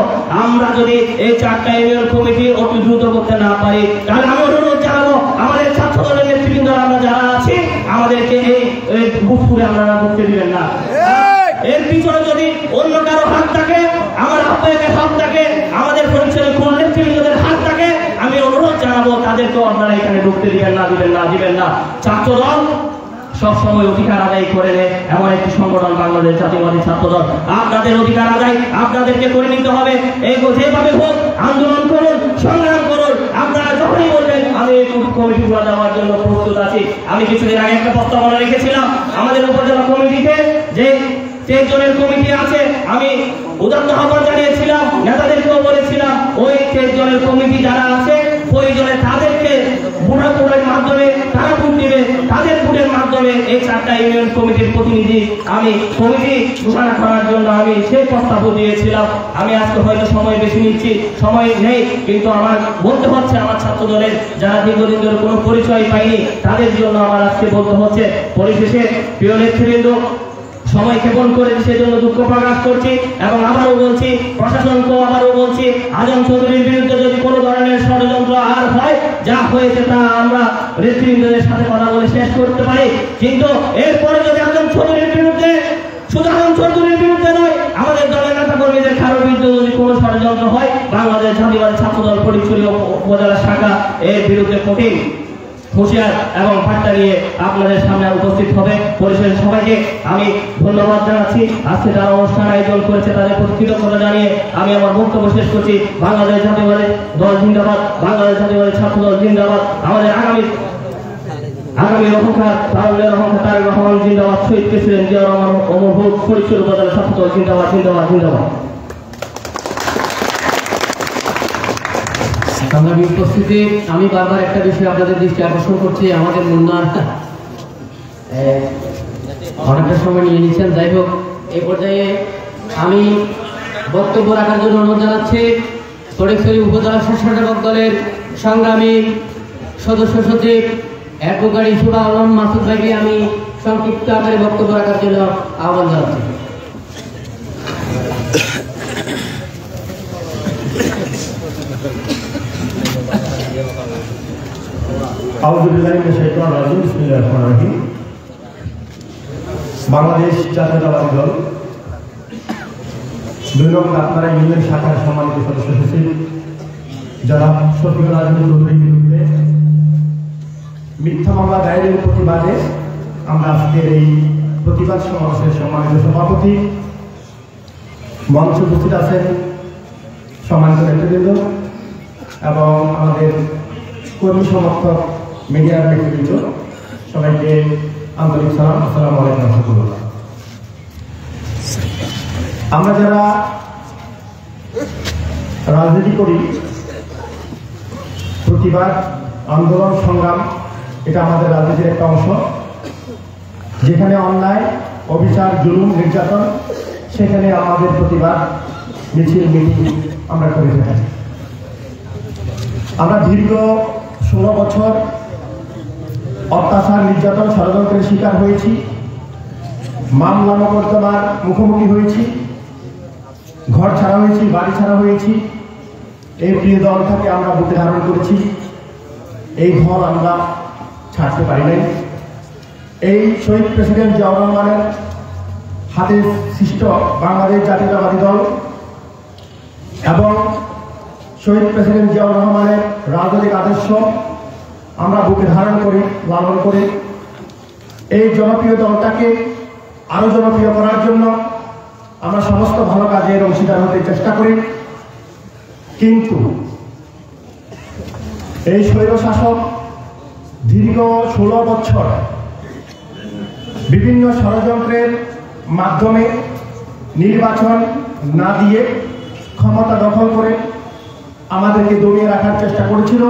আমরা যদি এই 4টা ইউনিয়ন কমিটি অতি দ্রুত করতে না পারি, তাহলে আমি অনুরোধ জানাবো আমাদের ছাত্র দলের নেতৃবৃন্দ আমরা যারা আছি, আমাদেরকে এই বুথপুরে আপনারা ঢুকতে দিবেন না। এর পিছনে যদি অন্য কারো হাত থাকে, আমার আহ্বায়কের হাত থাকে, আমাদের পরিচয়ের কোন নেতৃবৃন্দদের হাত থাকে, আমি অনুরোধ জানাবো তাদেরকেও আপনারা এখানে ঢুকতে দিবেন না। ছাত্র দল সবসময় অধিকার আদায় করে নেয় এমন একটি সংগঠন বাংলাদেশ জাতীয়তাবাদী ছাত্র দল। আপনাদের অধিকার আদায় আপনাদেরকে করে নিতে হবে। এই যেভাবে হোক আন্দোলন করুন, সংগ্রাম করুন। আপনারা যখনই বলবেন আমি এই কমিটিগুলো দেওয়ার জন্য প্রস্তুত আছি। আমি কিছুদিন আগে একটা প্রস্তাবনা রেখেছিলাম আমাদের উপজেলা কমিটিতে, যে 23 জনের কমিটি আছে, আমি উদাত্ত আহ্বান জানিয়েছিলাম, নেতাদেরকেও বলেছিলাম ওই 23 জনের কমিটি যারা আছে প্রয়োজনে তাদেরকে ভোটের মাধ্যমে তারা ভোট দিবে, তাদের ভোটের মাধ্যমে এই 4টা ইউনিয়ন কমিটির প্রতিনিধি আমি কমিটি ঘোষণা করার জন্য আমি সেই প্রস্তাবও দিয়েছিলাম। আমি আজকে হয়তো সময় বেশি নিচ্ছি, সময় নেই, কিন্তু আমার বলতে হচ্ছে আমার ছাত্র দলের যারা দীর্ঘদিন ধরে কোনো পরিচয় পায়নি তাদের জন্য আমার আজকে বলতে হচ্ছে। পরিশেষে প্রিয় নেতৃবৃন্দ, সময় ক্ষেপণ করে সেজন্য দুঃখ প্রকাশ করছি এবং আবারও বলছি, প্রশাসনকেও আবারও বলছি, আজম চৌধুরীর বিরুদ্ধে যদি কোনো ধরনের ষড়যন্ত্র আর হয়, যা হয়েছে তা আমরা নেতৃবৃন্দদের সাথে কথা বলে শেষ করতে পারি। কিন্তু এরপরে যদি আজম চৌধুরীর বিরুদ্ধে, শুধু আজম চৌধুরীর বিরুদ্ধে নয়, আমাদের দলের নেতা কর্মীদের কারোর বিরুদ্ধে যদি কোনো ষড়যন্ত্র হয়, বাংলাদেশ জাতীয়তাবাদী ছাত্র দল ফটিকছড়ি উপজেলা শাখা এর বিরুদ্ধে কঠিন হুঁশিয়ার এবং বার্তা নিয়ে আপনাদের সামনে উপস্থিত হবে। পরিশেষে সবাইকে আমি ধন্যবাদ জানাচ্ছি। আজকে যারা অনুষ্ঠান আয়োজন করেছে তাদের প্রতি কৃতজ্ঞতা জানিয়ে আমি আমার বক্তব্য শেষ করছি। বাংলাদেশ জাতীয়তাবাদী দল জিন্দাবাদ, বাংলাদেশ জাতীয়তাবাদী ছাত্র দল জিন্দাবাদ। আমাদের আগামী অহংকার তারুণ্যের অহংকার তারেক রহমান জিন্দাবাদ, শহীদ প্রেসিডেন্ট জিয়া রহমান অমর হোক, ফরিদপুর উপজেলা ছাত্র দল জিন্দাবাদ, জিন্দাবাদ, জিন্দাবাদ। সংগ্রামী উপস্থিতি, আমি বারবার একটা বিষয় আপনাদের দৃষ্টি আকর্ষণ করছি। আমাদের মুন্নার অনেকটা সময় নিয়ে নিচ্ছেন। যাই হোক, এই পর্যায়ে আমি বক্তব্য রাখার জন্য অনুরোধ জানাচ্ছি ফটিকছড়ি উপজেলা স্বেচ্ছাসেবক দলের সংগ্রামী সদস্য সচিব অ্যাডভোকেট ইসুফ আলম মাসুদ ভাইকে আমি সংক্ষিপ্ত আকারে বক্তব্য রাখার জন্য আহ্বান জানাচ্ছি। বাংলাদেশ জাতীয়তাবাদী দল 2 নং ডাকমারা ইউনিয়ন শাখার সম্মানিত সদস্য সচিব জনাব শফিকুল আজম চৌধুরীর বিরুদ্ধে মিথ্যা মামলা দায়েরের প্রতিবাদে আমরা আজকের এই প্রতিবাদ সমাবেশের সম্মানিত সভাপতি, মঞ্চে উপস্থিত আছেন সম্মানিত নেতৃবৃন্দ এবং আমাদের কর্মী সমর্থক মিডিয়ার নেতৃবৃন্দ, সবাইকে আন্তরিক সালাম। আসসালামু আলাইকুম ওয়া রাহমাতুল্লাহ। আমরা যারা রাজনীতি করি, প্রতিবাদ, আন্দোলন, সংগ্রাম, এটা আমাদের রাজনীতির একটা অংশ। যেখানে অন্যায়, অবিচার, জুলুম, নির্যাতন, সেখানে আমাদের প্রতিবাদ মিছিল, মিটিং আমরা করে থাকি। আমরা দীর্ঘ 16 বছর অত্যাচার, নির্যাতন, ষড়যন্ত্রের শিকার হয়েছি, মামলা মোকদ্দমার মুখোমুখি হয়েছি, ঘর ছাড়া হয়েছি, বাড়ি ছাড়া হয়েছি। এই প্রিয় দলটাকে আমরা বুকে ধারণ করেছি, এই ঘর আমরা ছাড়তে পারি নাই। এই শহীদ প্রেসিডেন্ট জিয়াউর রহমানের হাতে সৃষ্ট বাংলাদেশ জাতীয়তাবাদী দল এবং শহীদ প্রেসিডেন্ট জিয়াউর রহমানের রাজনৈতিক আদর্শ আমরা বুকে ধারণ করি, লালন করি। এই জনপ্রিয় দলটাকে আরো জনপ্রিয় করার জন্য আমরা সমস্ত ভালো কাজের অংশীদার হতে চেষ্টা করি। কিন্তু এই স্বৈরশাসক দীর্ঘ 16 বছর বিভিন্ন ষড়যন্ত্রের মাধ্যমে নির্বাচন না দিয়ে ক্ষমতা দখল করে আমাদেরকে দমিয়ে রাখার চেষ্টা করেছিল।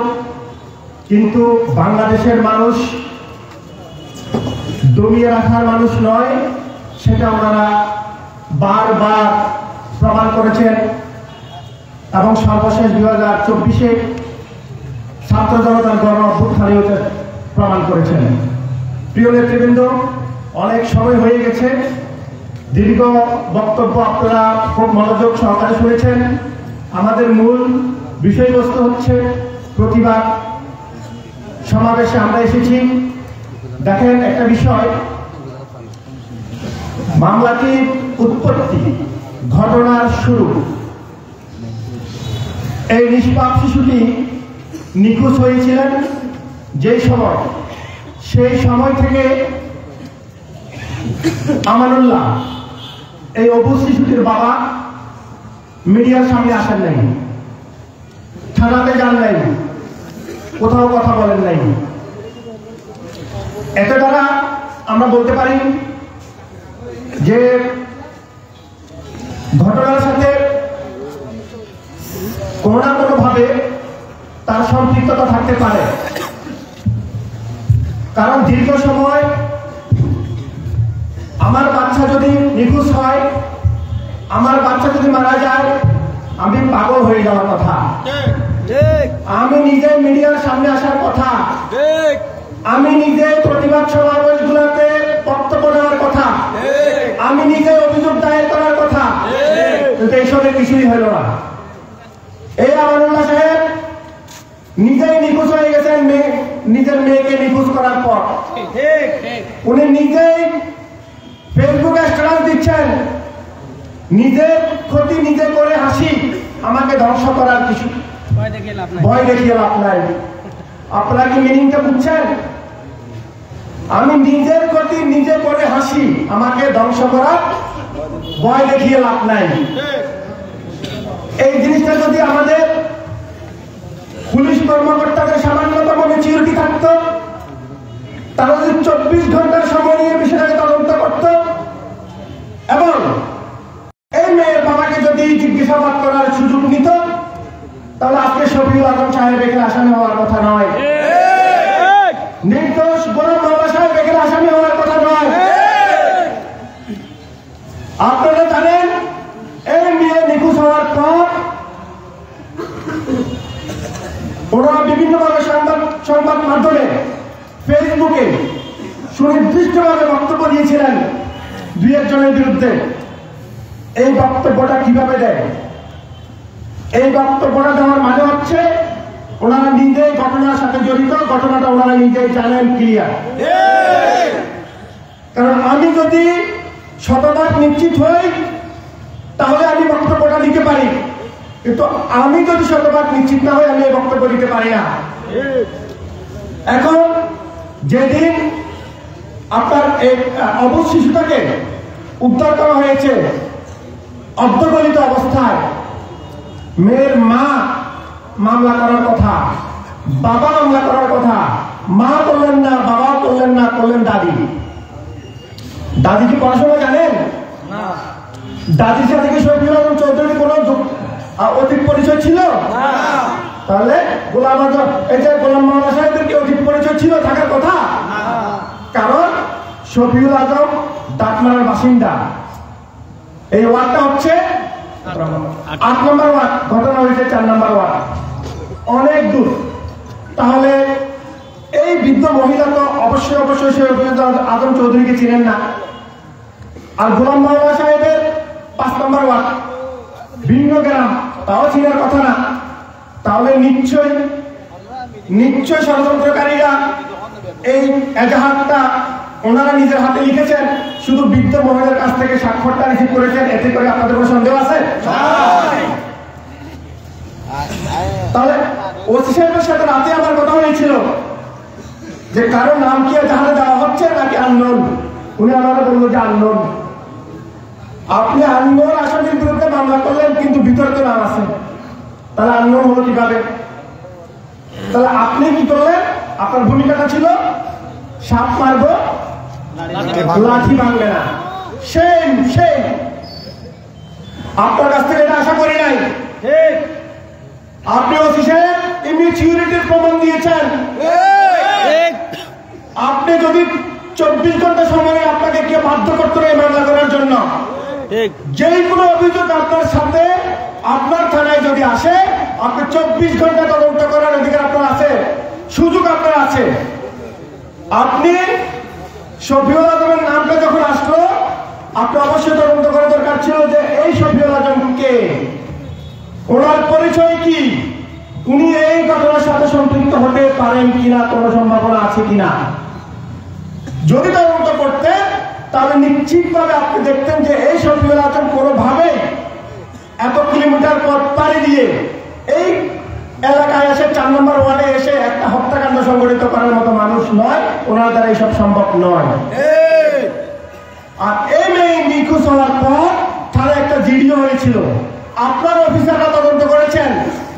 কিন্তু বাংলাদেশের মানুষ দমিয়ে রাখার মানুষ নয়, সেটা ওনারা বারবার প্রমাণ করেছেন এবং সর্বশেষ 2024-এ ছাত্র জনতার গণ অভ্যুত্থানে প্রমাণ করেছেন। প্রিয় নেতৃবৃন্দ, অনেক সময় হয়ে গেছে, দীর্ঘ বক্তব্য আপনারা খুব মনোযোগ সহকারে শুনেছেন। আমাদের মূল বিষয়বস্তু হচ্ছে প্রতিবাদ। সমাবেশে আমরা এসেছি। দেখেন, একটা বিষয়, মামলাটির উৎপত্তি, ঘটনার শুরু, এই নিষ্পাপ শিশুটি নিখোঁজ হয়েছিলেন যেই সময়, সেই সময় থেকে আমানুল্লাহ, এই অবুঝ শিশুটির বাবা, মিডিয়ার সামনে আসেন নাই, থানাতে যান নাই, কোথাও কথা বলেন নাই। এতে দ্বারা আমরা বলতে পারি যে ঘটনার সাথে কোনো না কোনো ভাবে তার সম্পৃক্ততা থাকতে পারে। কারণ দীর্ঘ সময় আমার বাচ্চা যদি নিখোঁজ হয়, আমার বাচ্চা যদি মারা যায়, আমি পাগল হয়ে যাওয়ার কথা, আমি নিজে মিডিয়ার সামনে আসার কথা, আমি নিজে প্রতিবাদ সমাবেশগুলোতে বক্তব্য দেওয়ার কথা, আমি নিজে অভিযোগ দায়ের করার কথা, কিন্তু এইসবের কিছুই হলো না। এই আমানুল্লাহ সাহেব নিজেই নিখোঁজ হয়ে গেছেন নিজের মেয়েকে নিখোঁজ করার পর। উনি নিজেই ফেসবুকে স্ট্যাটাস দিচ্ছেন, নিজের ক্ষতি নিজে করে হাসি, আমাকে ধ্বংস করার কিছু ভয় দেখিয়ে লাভ নাই। আপনারা কি মিনিংটা বুঝছেন? আমি নিজের ক্ষতি নিজে করে হাসি, আমাকে ধ্বংস করার ভয় দেখিয়ে লাভ নাই। এই জিনিসটা যদি আমাদের পুলিশ কর্মকর্তাদের সামান্যতম ম্যাচুরিটি থাকতো, তারা যদি 24 ঘন্টার সময় নিয়ে বিষয়টাকে তদন্ত করত এবং এই মেয়ের বাবাকে যদি জিজ্ঞাসাবাদ করার সুযোগ নিত, তাহলে আজকে শফিউল আজম সাহেব এখানে আসামি হওয়ার কথা নয়, নির্দোষ গোলাম মাওলা সাহেব এখানে আসামি হওয়ার কথা নয়। আপনারা জানেন, এই মেয়ে নিখোঁজ হওয়ার পর ওনারা বিভিন্নভাবে সংবাদ মাধ্যমে, ফেসবুকে সুনির্দিষ্টভাবে বক্তব্য দিয়েছিলেন 2-1 জনের বিরুদ্ধে। এই বক্তব্যটা কিভাবে দেয়? এই বক্তব্যটা দেওয়ার মানে হচ্ছে ওনারা নিজেই ঘটনার সাথে জড়িত, ঘটনাটা ওনারা নিজেই জানেন ক্লিয়ার। কারণ আমি যদি শতভাগ নিশ্চিত হই, তাহলে আমি বক্তব্যটা দিতে পারি, কিন্তু আমি যদি শতভাগ নিশ্চিত না হই, আমি এই বক্তব্য দিতে পারি না। এখন যেদিন আপনার এই অবুঝ শিশুটাকে উদ্ধার করা হয়েছে অর্ধগলিত অবস্থায়, মেয়ের মা মামলা করার কথা, বাবা মামলা করার কথা, মা করলেন না, বাবাও করলেন না, করলেন দাদি। দাদি কি পড়াশোনা জানেন? দাদির সাথে কি শফিউল আজম চৌধুরীর কোনো অতীত পরিচয় ছিল? তাহলে গোলাম আজম এই যে গোলাম মাওলানা সাহেবের কি অতীত পরিচয় ছিল? থাকার কথা। কারণ শফিউল আজম ডাকমারার বাসিন্দা। এই ওয়ার্ডটা হচ্ছে 8 নম্বর ওয়ার্ড, ঘটনা হয়েছে 4 নম্বর ওয়ার্ড, অনেক দূর। তাহলে এই বৃদ্ধ মহিলা তো অবশ্যই শফিউল আজম চৌধুরীকে চিনেন না। আর গোলাম মাওলানা সাহেবের 5 নম্বর ওয়ার্ড, ভিন্ন গ্রাম, তাও চিনার কথা না। তাহলে নিশ্চয় ষড়যন্ত্রকারীরা এই এজাহারটা ওনারা নিজের হাতে লিখেছেন, শুধু বৃদ্ধ মহিলার কাছ থেকে স্বাক্ষরটা রিসিভ করেছেন। এতে করে আপনাদের কোনো সন্দেহ আছে? তাহলে ওসি সাহেবের সাথে রাতে আমার কথা হয়েছিল যে কারো নাম কি এজাহারে দেওয়া হচ্ছে নাকি আননোন। উনি আমাকে বললো যে আননোন। আপনি আননোন আসামির বিরুদ্ধে মামলা করলেন, কিন্তু ভিতরে তো নাম আছে, তাহলে আননোন হলো কিভাবে? তাহলে আপনি কি করলেন? আপনার ভূমিকাটা ছিল সাপ মারবো লাঠি ভাঙবে না। সেম আপনার কাছ থেকে এটা আশা করি নাই। আপনি ওসি সাহেব ইমিউনিটির প্রমাণ দিয়েছেন। আপনি যদি 24 ঘন্টা সময় আপনাকে কে বাধ্য করতে হবে মামলা করার জন্য, যেই কোনো অভিযোগ আপনার সাথে আপনার থানায় যদি আসে, আপনি 24 ঘন্টা তদন্ত করার অধিকার আপনার আছে, সুযোগ আপনার আছে। আপনি শফিউল আজমের নামটা যখন আসলো, আপনি অবশ্যই তদন্ত করা দরকার ছিল যে এই শফিউল আজম কে, ওনার পরিচয় কি, উনি এই ঘটনার সাথে সম্পৃক্ত হতে পারেন কিনা, কোনো সম্ভাবনা আছে কিনা। যদি তদন্ত করতেন তাহলে নিশ্চিতভাবে আপনি দেখতেন যে এই শফিউল আজম কোনোভাবে এত কিলোমিটার পথ পাড়ি দিয়ে এই এলাকায় এসে 4 নম্বর ওয়ার্ডে এসে একটা হত্যাকাণ্ড সংগঠিত করার মতো মানুষ নয়। ওনার দ্বারা এইসব সম্ভব নয়। আর এই মেয়ে নিখোঁজ হওয়ার পর থানায় একটা জিডিও হয়েছিল। আপনার অফিসাররা তদন্ত করেছেন,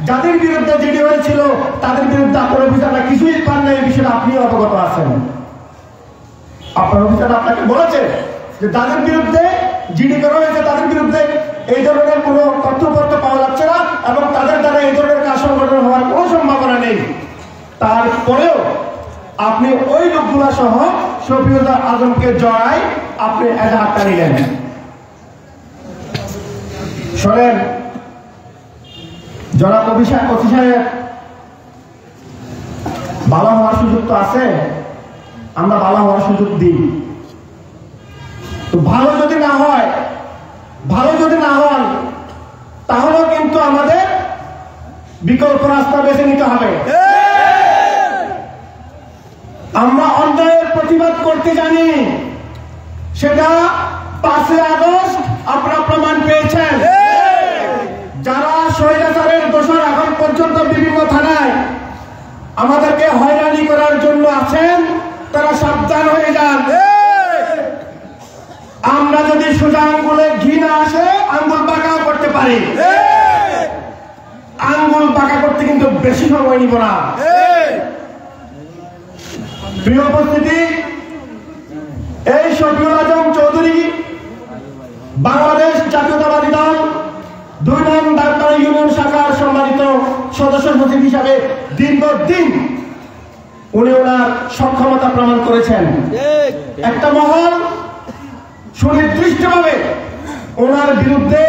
যাদের বিরুদ্ধে জিডি হয়েছিল তাদের বিরুদ্ধে আপনার অফিসাররা কিছুই পান না, এই বিষয়ে আপনিও অবগত আছেন। আপনার অফিসাররা আপনাকে বলেছে যে তাদের বিরুদ্ধে জিডি করা হয়েছে, তাদের বিরুদ্ধে এই ধরনের কোনো তথ্যপত্র পাওয়া যাচ্ছে না এবং তাদের দ্বারা এই ধরনের কাজ সংগঠন হওয়ার কোনো সম্ভাবনা নেই। তারপরেও আপনি ওই লোকগুলা সহ শফিউল আজমকে জড়াই আপনি এজাহারটা নিলেন। শোনেন জনাব ওসি সাহেব, ভালো হওয়ার সুযোগ তো আছে, আমরা ভালো হওয়ার সুযোগ দিই। তো ভালো যদি না হন তাহলে কিন্তু আমাদের বিকল্প রাস্তা বেছে নিতে হবে। আমরা অন্যায়ের প্রতিবাদ করতে জানি, সেটা 5 আগস্ট আপনারা প্রমাণ পেয়েছেন। যারা স্বৈরাচারের দোষর এখন পর্যন্ত বিভিন্ন থানায় আমাদেরকে হয়রানি করার জন্য আছেন, তারা সাবধান হয়ে যান। আমরা যদি সোজা আঙ্গুলে ঘি না আসে আঙ্গুল বাঁকাও করতে পারি, আঙ্গুল বাঁকা করতে কিন্তু বেশি সময় নিব না। প্রিয় উপস্থিতি, এই শফিউল আজম চৌধুরী বাংলাদেশ জাতীয়তাবাদী দল 2 নং ডাকমারা ইউনিয়ন শাখার সম্মানিত সদস্য সচিব হিসাবে দীর্ঘদিন উনি ওনার সক্ষমতা প্রমাণ করেছেন। একটা মহল সুনির্দিষ্টভাবে ওনার বিরুদ্ধে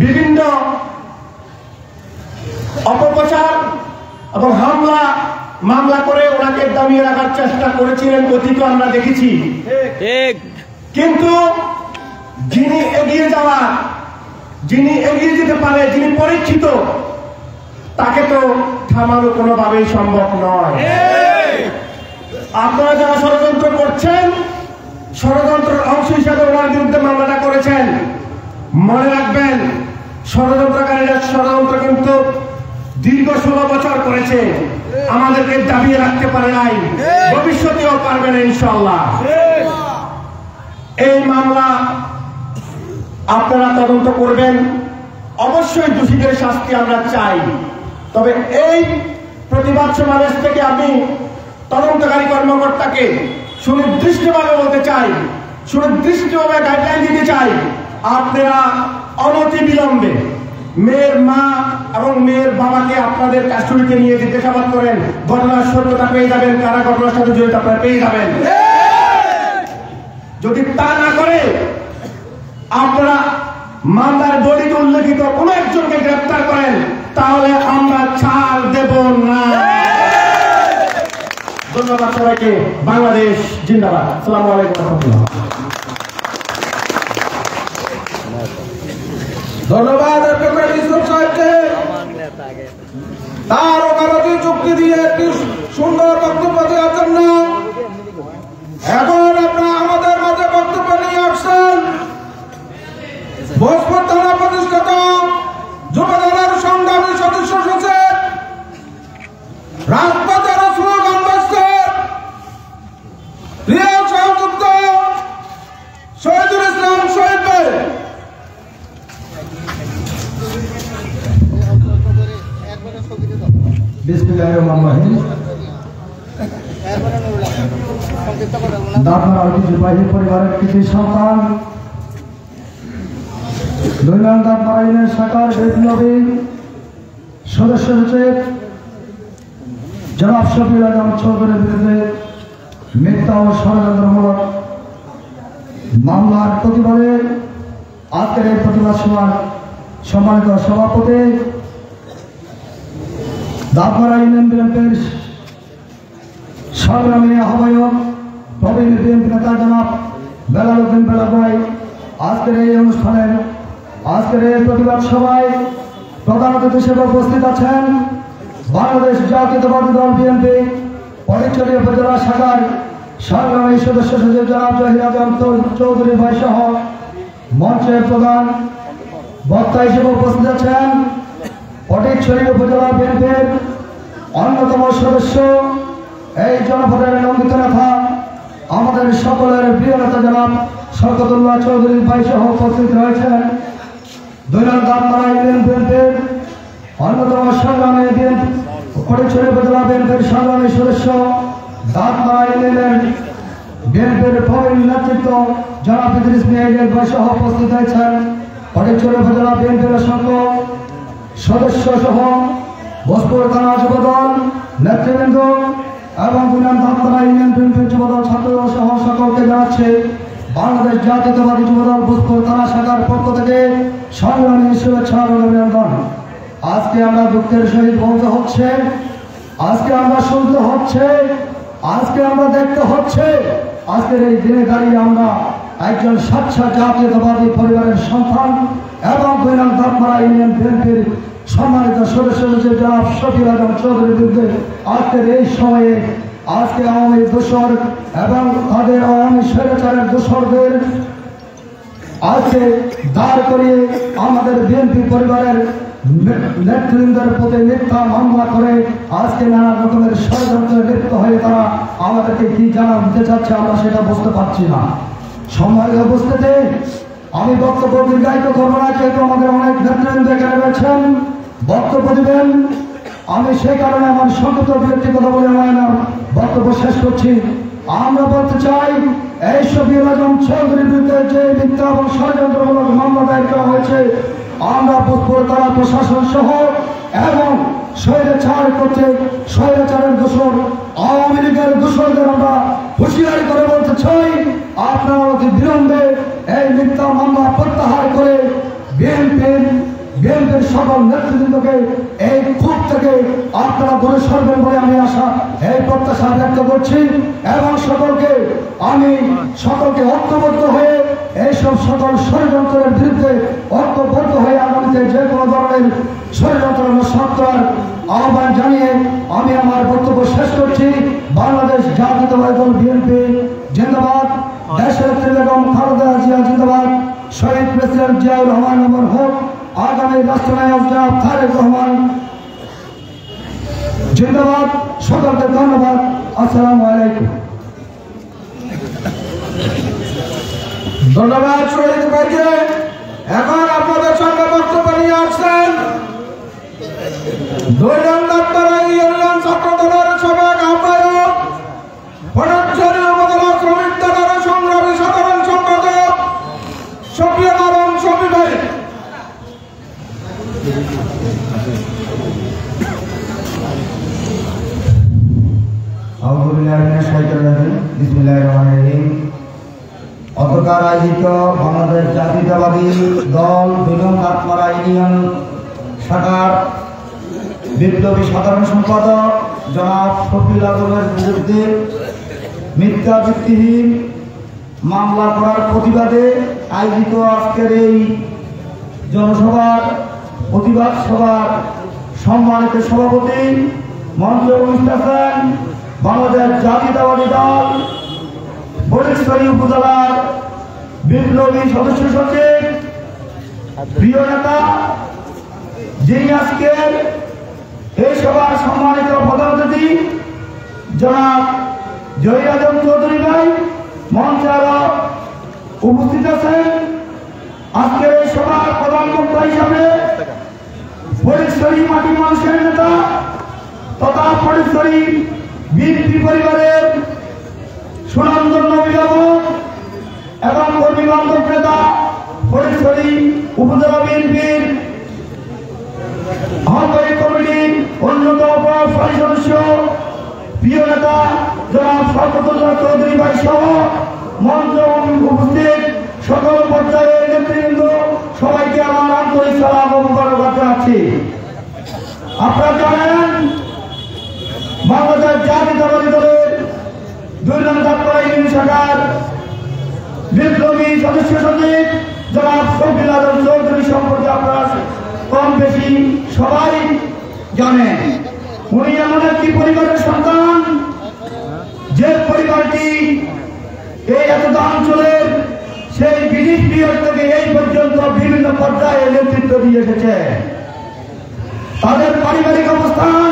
বিভিন্ন অপপ্রচার এবং মামলা করে ওনাকে দামিয়ে রাখার চেষ্টা করেছিলেন, অতীত আমরা দেখেছি। কিন্তু যিনি এগিয়ে যেতে পারে, যিনি পরীক্ষিত, তাকে তো থামানো কোনোভাবেই সম্ভব নয়। আপনারা যারা ষড়যন্ত্র করছেন, ষড়যন্ত্রের অংশ হিসাবে ওনার বিরুদ্ধে মামলাটা করেছেন, মনে রাখবেন ষড়যন্ত্রকারীরা ষড়যন্ত্র কিন্তু দীর্ঘ 16 বছর করেছে, আমাদেরকে দাবিয়ে রাখতে পারে নাই, ভবিষ্যতেও পারবে না ইনশাআল্লাহ। এই মামলা আপনারা তদন্ত করবেন, অবশ্যই দোষীদের শাস্তি আমরা চাই। তবে এই প্রতিবাদ সমাবেশ থেকে আমি তদন্তকারী কর্মকর্তাকে সুনির্দিষ্টভাবে বলতে চাই, সুনির্দিষ্টভাবে গাইডলাইন দিতে চাই, আপনারা অনতি বিলম্বে মেয়ের মা এবং মেয়ের বাবাকে আপনাদের কাস্টডিতে নিয়ে জিজ্ঞাসাবাদ করেন, ঘটনার সত্যতা পেয়ে যাবেন, কারা ঘটনার সাথে জড়িত আপনারা পেয়ে যাবেন। যদি তা না করে আপনারা মামলার দলিত উল্লেখিত কোন একজনকে গ্রেফতার করেন, তাহলে আমরা ছাড় দেব না। ধন্যবাদ সবাইকে। বাংলাদেশ জিন্দাবাদ। আসসালামু আলাইকুম ওয়া রাহমাতুল্লাহ। ধন্যবাদ অ্যাডভোকেট ইসলাম সাহেবকে, তার ওকালতি যুক্তি দিয়ে একটি সুন্দর বক্তব্য দেওয়ার জন্য। এখন আপনারা আমাদের মাঝে বক্তব্য নিয়ে আসছেন ভোজপুর থানা প্রতিষ্ঠাতা যুবদলের সংগ্রামী সদস্য সচিব, রাজপথের স্লোগান বাস্তব প্রিয় সহযুক্ত শহীদুল ইসলাম শহীদ ভাই। বিসমিল্লাহির রহমানির রহিম। দাদা ঐতিহ্যবাহী পরিবারের কৃতি সন্তান দৈনন্দিন আইনের শাখার বিপ্লবী সদস্য সচিব জনাব শফিউল আলম চৌধুরীর বিরুদ্ধে মিথ্যা ও ষড়যন্ত্রমূলক মামলার প্রতিবাদে আজকের এই প্রতিবাদ সভার সম্মানিত সভাপতি দাঁতমারা ইউনিয়ন বিএনপির সংগ্রামী আহ্বায়ক প্রবীণ বিএনপি নেতা জনাব বেলাল উদ্দিন বেলাল ভাই আজকের এই অনুষ্ঠানের আজকের এই প্রতিবাদ সভায় প্রধান অতিথি হিসেবে উপস্থিত আছেন বাংলাদেশ জাতীয়তাবাদী দল বিএনপি ফটিকছড়ি উপজেলা শাখার সংগ্রামী সদস্য সচিব জনাব জহির আজম চৌধুরী ভাই সহ মঞ্চের প্রধান বক্তা হিসেবে উপস্থিত আছেন ফটিকছড়ি উপজেলা বিএনপির অন্যতম সদস্য এই জনপদের নন্দিত নেতা আমাদের সকলের প্রিয় নেতা জনাব শওকতুল্লাহ চৌধুরী ভাই সহ উপস্থিত রয়েছেন দৈনন্দিন ইউনিয়ন বিএনপির অন্যতম সংগ্রামী ফটিকছড়ি উপজেলা বিএনপির সংগ্রামী সদস্য দাঁতমারা ইউনিয়নের বিএনপির প্রবীণ নেতৃত্ব জনাব ইদ্রিস মিয়া ভাই সহ উপস্থিত হয়েছেন ফটিকছড়ি উপজেলা বিএনপির অসংখ্য সদস্য সহ ভোজপুর থানা যুবদল নেতৃবৃন্দ এবং দাঁতমারা ইউনিয়ন বিএনপির যুবদল ছাত্র সহ সকলকে জানাচ্ছে বাংলাদেশ জাতীয়তাবাদী যুবদল ভোজপুর থানা শাখার পক্ষ থেকে সংগ্রামী শুভেচ্ছা ও অভিনন্দন। আজকে আমরা দুঃখের সহিত বলতে হচ্ছে, আজকে আমরা শুনতে হচ্ছে, আজকে আমরা দেখতে হচ্ছে, আজকের এই দিনে দাঁড়িয়ে আমরা একজন স্বচ্ছ জাতীয়তাবাদী পরিবারের সন্তান এবং দাঁতমারা ইউনিয়ন বিএনপির সম্মানিত সদস্য সচিব জনাব শফিউল আলম চৌধুরীর বিরুদ্ধে আজকের এই সময়ে আজকে আওয়ামী দোসর এবং তাদের আওয়ামী স্বৈরাচারের দোসরদের আজকে দাঁড় করিয়ে আমাদের বিএনপি পরিবারের নেতৃবৃন্দের প্রতি মিথ্যা মামলা করে আজকে নানা রকমের ষড়যন্ত্রে লিপ্ত হয়ে তারা আমাদেরকে কি জানা দিতে চাচ্ছে আমরা সেটা বুঝতে পারছি না। সম্মানিত উপস্থিতি, আমি বক্তব্য দীর্ঘায়িত করবো না, যেহেতু আমাদের অনেক নেতৃবৃন্দ এখানে রয়েছেন বক্তব্য দিবেন। আমি সেই কারণে আমার সংক্ষিপ্ত ব্যক্তিগত বলে আমার বক্তব্য শেষ করছি। আমরা বলতে চাই এই শফিউল আজম চৌধুরীর বিরুদ্ধে যে মিথ্যা এবং ষড়যন্ত্রমূলক মামলা দায়ের করা হয়েছে, আমরা ভোজপুর থানা প্রশাসন সহ এবং স্বৈরাচার করতে স্বৈরাচারের দোষর আওয়ামী লীগের দোষরদের আমরা হুঁশিয়ারি করে বলতে চাই, আপনারা অতি বিলম্বে এই মিথ্যা মামলা প্রত্যাহার করে বিএনপির সকল নেতৃবৃন্দকে এই ক্ষোভ থেকে আপনারা দূরে সরবেন বলে আমি আশা এই প্রত্যাশা ব্যক্ত করছি এবং আমি সকলকে ঐক্যবদ্ধ হয়ে এইসব সকল ষড়যন্ত্রের বিরুদ্ধে ঐক্যবদ্ধ হয়ে আগামীতে যে কোনো ধরনের ষড়যন্ত্র সত্যার আহ্বান জানিয়ে আমি আমার বক্তব্য শেষ করছি। বাংলাদেশ জাতীয়তাবাদী দল বিএনপি জিন্দাবাদ, দেশের বেগম খালেদা জিয়া জিন্দাবাদ, শহীদ প্রেসিডেন্ট জিয়াউর রহমান অমর হোক, আগামী রাষ্ট্রনায়ক জনাব তারেক রহমান জিন্দাবাদ। সকলকে ধন্যবাদ। আসসালামু আলাইকুম। ধন্যবাদ শহীদ ভাইকে। এখন আপনাদের সঙ্গে বক্তব্য নিয়ে আসছেন দাঁতমারা ইউনিয়ন ছাত্র দলের সাবেক আহ্বায়ক, ফটিকছড়ি উপজেলা শ্রমিক দলের সংগ্রামী সাধারণ সম্পাদক অতকার আয়োজিত বাংলাদেশ জাতীয়তাবাদী দল বেগম কাঠমারা ইউনিয়ন শাখার বিপ্লবী সাধারণ সম্পাদক জনাব শফিউল আজমের বিরুদ্ধে মিথ্যা ভিত্তিহীন মামলা করার প্রতিবাদে আয়োজিত আজকের এই জনসভার প্রতিবাদ সভার সম্মানিত সভাপতি মঞ্চে উপস্থিত আছেন বাংলাদেশ জাতীয়তাবাদী দল ফটিকছড়ি উপজেলার বিপ্লবী সদস্য সচিব প্রিয় নেতা, যিনি আজকের এই সভার সম্মানিত প্রধান অতিথি জনাব জহির আজম চৌধুরী ভাই মঞ্চে আরো উপস্থিত আছেন। আজকের এই সভার প্রধান বক্তা হিসাবে ফটিকছড়ি মাটি মানুষের নেতা তথা ফটিকছড়ি বিএনপি পরিবারের সুনামধন্য অভিভাবক এবং কর্মী বান্ধব নেতা ফটিকছড়ি উপজেলা বিএনপির আহ্বায়ক কমিটির অন্যতম প্রভাবশালী সদস্য প্রিয় নেতা জনাব শওকতুল্লাহ চৌধুরী ভাই সহ মঞ্চ উপস্থিত সকল পর্যায়ের নেতৃবৃন্দ সবাইকে আমার আন্তরিক সালাম ও মোবারকবাদ জানাচ্ছি। আপনারা জানেন বাংলাদেশ জাতীয়তাবাদী দলের 2 নং কাঠমারা ইউনিয়ন শাখার বিপ্লবী সদস্য সচিব জনাব শফিউল আজম চৌধুরী সম্পর্কে আপনারা কম বেশি সবাই জানেন। উনি এমন একটি পরিবারের সন্তান যে পরিবারটি এই এতটা অঞ্চলের সেই ব্রিটিশ পিরিয়ড থেকে এই পর্যন্ত বিভিন্ন পর্যায়ে নেতৃত্ব দিয়ে এসেছে। তাদের পারিবারিক অবস্থান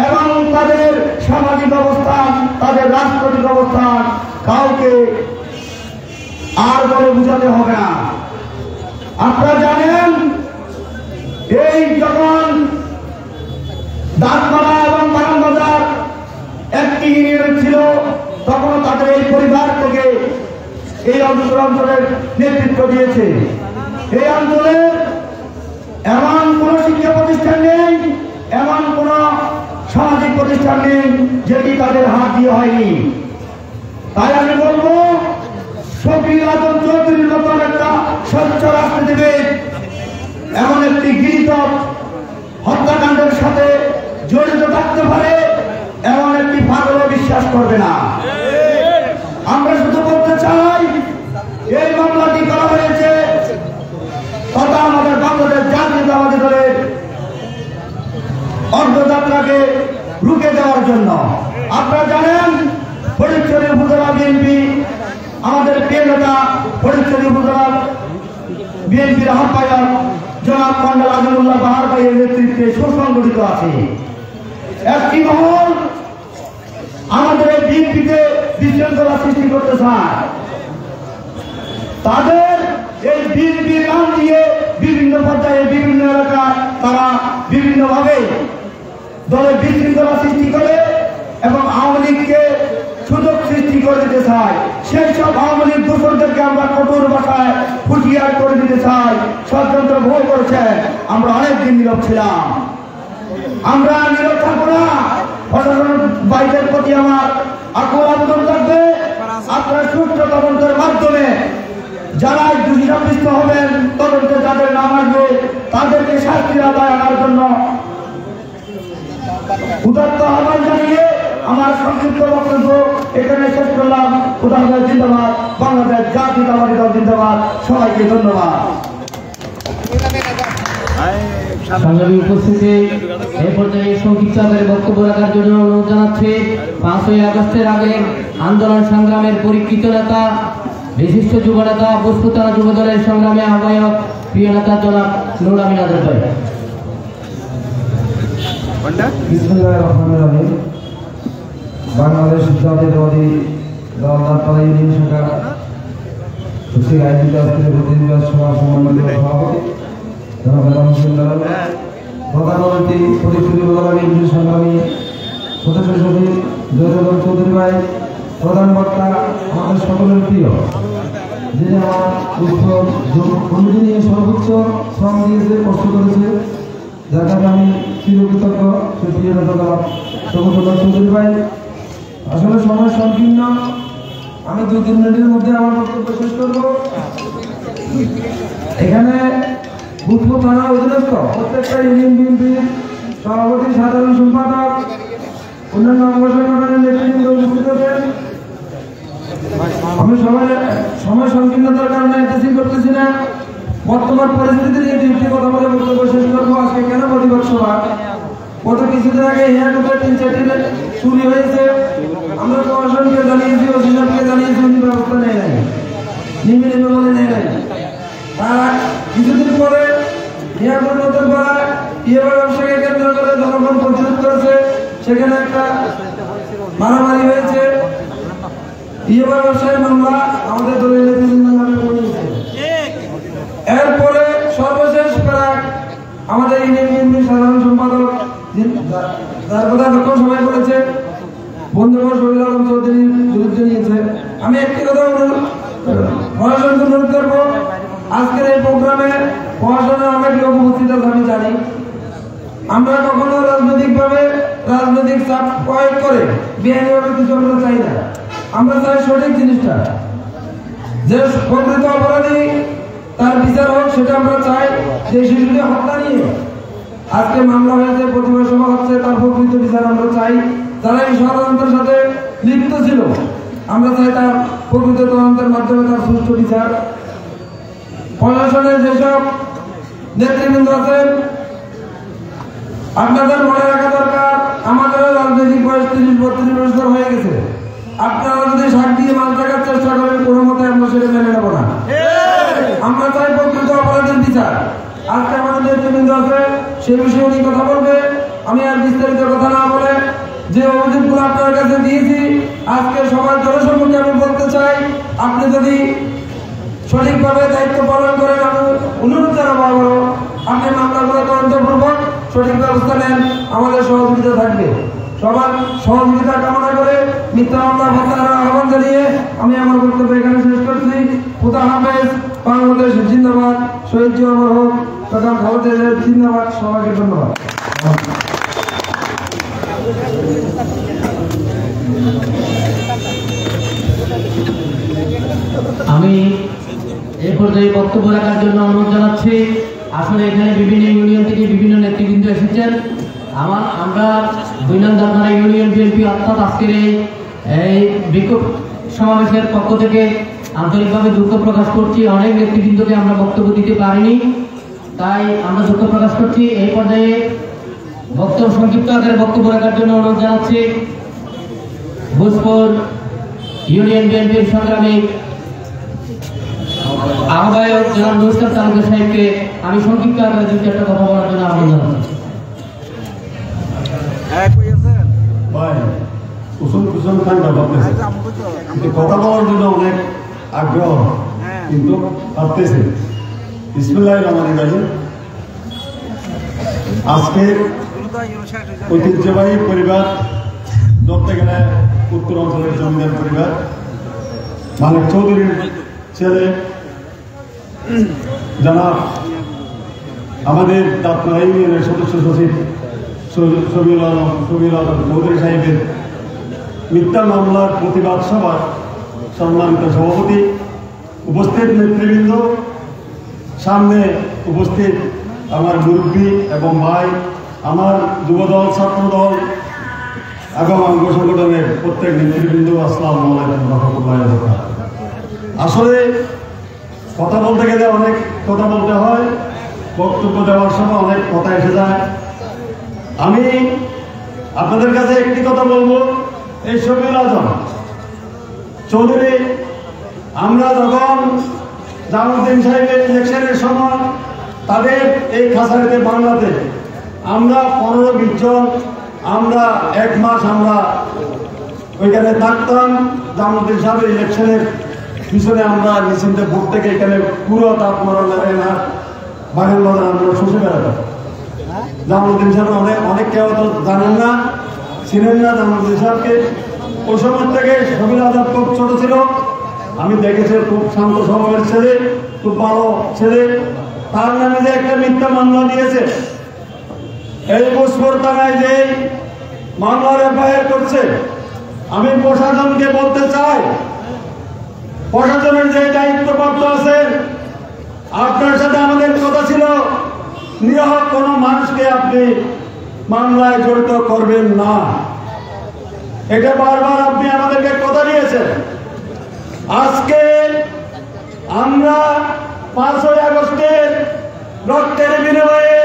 এবং তাদের সামাজিক অবস্থান, তাদের রাজনৈতিক অবস্থান কাউকে আর বলে বুঝাতে হবে না। আপনারা জানেন এই যখন দাঁতমারা এবং বাগানবাজার একটি ইউনিয়ন ছিল তখন তাদের এই পরিবার থেকে এই অঞ্চলের নেতৃত্ব দিয়েছে। এই অঞ্চলের এমন কোন শিক্ষা প্রতিষ্ঠান নেই, এমন কোন সামাজিক প্রতিষ্ঠান নেই যেটি তাদের হাত দিয়ে হয়নি। তাই আমি বলবো শফিউল আজম চৌধুরীর মতন একটা স্বচ্ছ রাজনীতিবিদ এমন একটি গৃহীত হত্যাকাণ্ডের সাথে জড়িত থাকতে পারে এমন একটি পাগল বিশ্বাস করবে না। আমরা শুধু বলতে চাই এই মামলাটি করা হয়েছে তথা আমাদের বাংলাদেশ জাতীয়তাবাদী দলের অর্ধযাত্রাকে রুখে দেওয়ার জন্য। আপনারা জানেন ফটিকছড়ি উপজেলা বিএনপি আমাদের প্রিয় নেতা ফটিকছড়ি উপজেলা বিএনপির আহ্বায়ক জনাব কর্নেল আজিমুল্লাহ বাহার ভাইয়ের নেতৃত্বে সুসংগঠিত আছে একটি মহল আমাদের এই বিএনপিতে বিশৃঙ্খলা সৃষ্টি করতে চায়। তাদের এই বিএনপির নাম দিয়ে বিভিন্ন পর্যায়ে বিভিন্ন এলাকায় তারা বিভিন্নভাবে দলের বিশৃঙ্খলা সৃষ্টি করে এবং আওয়ামী লীগকে সুযোগ সৃষ্টি করে দিতে চায়। সেই সব আওয়ামী লীগ দোষরদেরকে আমরা কঠোর ভাষায় হুঁশিয়ার করে দিতে চাই। ষড়যন্ত্র ভয় করেছে, আমরা অনেকদিন নীরব ছিলাম, আমরা নীরব থাকবো না। প্রশাসনের বাইরের প্রতি আমার আকুল আবেদন থাকবে, আপনারা সুষ্ঠু তদন্তের মাধ্যমে যারা দোষী সাব্যস্ত হবেন তদন্তে যাদের নাম আসবে তাদেরকে শাস্তির আদায় আনার জন্য উদাত্ত আহ্বান জানিয়ে আমার সংক্ষিপ্ত বক্তব্য এখানে শেষ করলাম। খুদাহাফেজ, জিন্দাবাদ বাংলাদেশ জাতীয়তাবাদী দল, জিন্দাবাদ। সবাইকে ধন্যবাদ। সংগ্রামী উপস্থিতি এই পর্যায়ে সংক্ষিপ্ত আকারে বক্তব্য রাখার জন্য অনুরোধ জানাচ্ছি 5ই আগস্টের আগে আন্দোলন সংগ্রামের পরীক্ষিত নেতা, বিশিষ্ট যুব নেতা, বস্তুতারা যুব দলের সংগ্রামী আহ্বায়ক প্রিয় নেতা জনাব নুর আমিন আজাদ ভাই। বিসমিল্লাহির রহমানির রহিম। বাংলাদেশ জাতীয়তাবাদী দল কাঠমারা ইউনিয়ন শাখা কর্তৃক আয়োজিত আজকের প্রতিনিধি সভা সম্মানিত সভাপতি জনাব প্রধান অতিথি ফটিকছড়ি উপজেলা বিএনপির সংগ্রামী সদস্য সচিব জহির আজম চৌধুরী ভাই, প্রধান বক্তা আমাদের সকলের প্রিয়, যিনি আমার উৎসব কমিটি নিয়ে সর্বোচ্চ শ্রম দিয়েছে, কষ্ট করেছে, যার কারণে আমি চিরকৃতজ্ঞ। সেই প্রিয় নেতা শওকতুল্লাহ চৌধুরী ভাই, আসলে সময় সংকীর্ণ, আমি 2-3 মিনিটের মধ্যে আমার বক্তব্য শেষ করব। এখানে বুধপুর থানার অধীনস্থ প্রত্যেকটা ইউনিয়ন বিএনপির সভাপতি, সাধারণ সম্পাদক, অন্যান্য অঙ্গ সংগঠনের নেতৃবৃন্দ উপস্থিত আছেন। আমি সময় সংকীর্ণতার কারণে এতদিন করতেছি না। বর্তমান পরিস্থিতি নিয়ে 2টি কথা বলে বক্তব্য শেষ করবো। আজকে কেন প্রতিবাদ সভা? গত কিছুদিন আগে হেয়ারকাটে 3-4টি চুরি হয়েছে। আমরা প্রশাসনকে জানিয়েছি, ওসি সাহেবকে জানিয়েছি, উনি ব্যবস্থা নেয় নাই, নিম্ন বলে নেয় নাই। তার কিছুদিন পরে হেয়ারকাট নতুন পাড়ায় ইয়েবা ব্যবসাকে কেন্দ্র করে জনগণ প্রতিরোধ করেছে, সেখানে একটা মারামারি হয়েছে। ইয়েবা ব্যবসায়ী মামলা আমাদের দলের নেতৃবৃন্দ নামে করিয়েছে। এরপরে সর্বশেষ প্রায় আমাদের ইউনিয়ন সাধারণ সম্পাদক, যার কথা যখন সবাই বলেছে, বন্ধুবর শহীদুল আলম চৌধুরীর বিরুদ্ধে নিয়েছে। আমি একটি কথা প্রশাসনকে অনুরোধ করবো, আজকের এই প্রোগ্রামে প্রশাসনের অনেক লোক উপস্থিত আছে আমি জানি। আমরা কখনো রাজনৈতিক চাপ প্রয়োগ করে বেআইনিভাবে কিছু আমরা চাই না। আমরা চাই সঠিক জিনিসটা, যে প্রকৃত অপরাধী তার বিচার হোক, সেটা আমরা চাই। যে শিশুটি হত্যা নিয়ে আজকে মামলা হয়েছে, প্রতিবাদ সভা হচ্ছে, তার প্রকৃত বিচার আমরা চাই। যারা এই ষড়যন্ত্রের সাথে লিপ্ত ছিল, আমরা চাই তার প্রকৃত তদন্তের মাধ্যমে তার সুষ্ঠু বিচার। প্রশাসনের যেসব নেতৃবৃন্দ আছেন, আপনাদের মনে রাখা দরকার, আমাদের রাজনৈতিক বয়স 30-32 বছর হয়ে গেছে। আপনারা যদি শাক দিয়ে মাছ দেখার চেষ্টা করেন, কোনো মতে আমরা সেটা মেনে নেব না। আমরা চাই প্রকৃত অপরাধের বিচার। আজকে আমাদের নেতৃবৃন্দ আছে, সেই বিষয়ে উনি কথা বলবে। আমি আর বিস্তারিত কথা না বলে যে অভিযোগগুলো আপনার কাছে দিয়েছি, আজকে সবার জনসম্মুখে আমি বলতে চাই, আপনি যদি সঠিকভাবে দায়িত্ব পালন করেন, আমি অনুরোধ জানাবো আবারও, আপনি মামলাগুলো তদন্তপূর্বক সঠিক ব্যবস্থা নেন, আমাদের সহযোগিতা থাকবে। সবার সহযোগিতা কামনা করে মিথ্যা মামলা প্রত্যাহারের আহ্বান জানিয়ে আমি আমার বক্তব্য এখানে শেষ করছি। খুদা হাফেজ। বাংলাদেশ জিন্দাবাদ। শহীদ জিয়া অমর হোক। তথা ভারতের জিন্দাবাদ। সবাইকে ধন্যবাদ। আমি এই পর্যায়ে বক্তব্য রাখার জন্য অনুরোধ জানাচ্ছি। আসলে এখানে বিভিন্ন ইউনিয়ন থেকে বিভিন্ন নেতৃবৃন্দ এসেছেন। আমরা 2 নং দারখানা ইউনিয়ন বিএনপি অর্থাৎ আজকের এই বিক্ষোভ সমাবেশের পক্ষ থেকে আন্তরিকভাবে দুঃখ প্রকাশ করছি। অনেক নেতৃবৃন্দকে আমরা বক্তব্য দিতে পারিনি, তাই আমরা দুঃখ প্রকাশ করছি। এই পর্যায়ে সংক্ষিপ্ত আকারে বক্তব্য রাখার জন্য অনুরোধ জানাচ্ছি ভোজপুর ইউনিয়ন বিএনপির সংগ্রামী আহ্বায়ক জনাব নুরুল তালুকদার সাহেবকে আমি সংক্ষিপ্ত আকারে 2-4টা কথা বলার জন্য আহ্বান জানাচ্ছি। কথা বলার জন্য অনেক আগ্রহ, কিন্তু ভাবতেছে। বিসমিল্লাহির রহমানির রহিম। আজকের ঐতিহ্যবাহী পরিবার ধরতে গেলে উত্তর অঞ্চলের জমিদার পরিবার, মালিক চৌধুরীর ছেলে জনাব আমাদের দাঁতনা ইউনিয়নের সদস্য সচিব শফিউল আলম চৌধুরী সাহেবের মিথ্যা মামলার প্রতিবাদ সভার সম্মানিত সভাপতি, উপস্থিত নেতৃবৃন্দ, সামনে উপস্থিত আমার মুরব্বী এবং ভাই, আমার যুবদল, ছাত্রদল এবং অঙ্গ সংগঠনের প্রত্যেক নেতৃবৃন্দ, আসসালামু আলাইকুম ওয়া রাহমাতুল্লাহি। আসলে কথা বলতে গেলে অনেক কথা বলতে হয়, বক্তব্য দেওয়ার সময় অনেক কথা এসে যায়। আমি আপনাদের কাছে একটি কথা বলবো, এই শফিউল আজম চৌধুরী, আমরা যখন জামালউদ্দিন সাহেবের ইলেকশনের সময় তাদের এই খাসারিতে বাংলাতে আমরা 15-20 জন, আমরা 1 মাস আমরা ওইখানে থাকতাম। জামালউদ্দিন সাহেবের ইলেকশনের পিছনে আমরা নিশ্চিন্তে ভোট থেকে এখানে পুরো তাপমাত্রা লাগে না, বাগান বাজার আমরা শুষে বেড়াতাম। জামালউদ্দিন সাহেব অনেক কেউ তো জানেন না, ছিলেন না জামালউদ্দিন সাহেবকে। ওই সময় থেকে শফিউল আজম খুব ছোট ছিল, আমি দেখেছি খুব শান্ত স্বভাবের ছেলে, খুব ভালো ছেলে। তার নামে যে একটা মিথ্যা মামলা দিয়েছে, এই ভোজপুর থানায় যে মামলার এফআইআর করছে, আমি প্রশাসনকে বলতে চাই, প্রশাসনের যে দায়িত্বপ্রাপ্ত আছে, আপনার সাথে আমাদের কথা ছিল নিরহ কোনো মানুষকে আপনি মামলায় জড়িত করবেন না। এটা বারবার আপনি আমাদেরকে কথা দিয়েছেন। আজকে আমরা 5ই আগস্টের রক্তের বিনিময়ে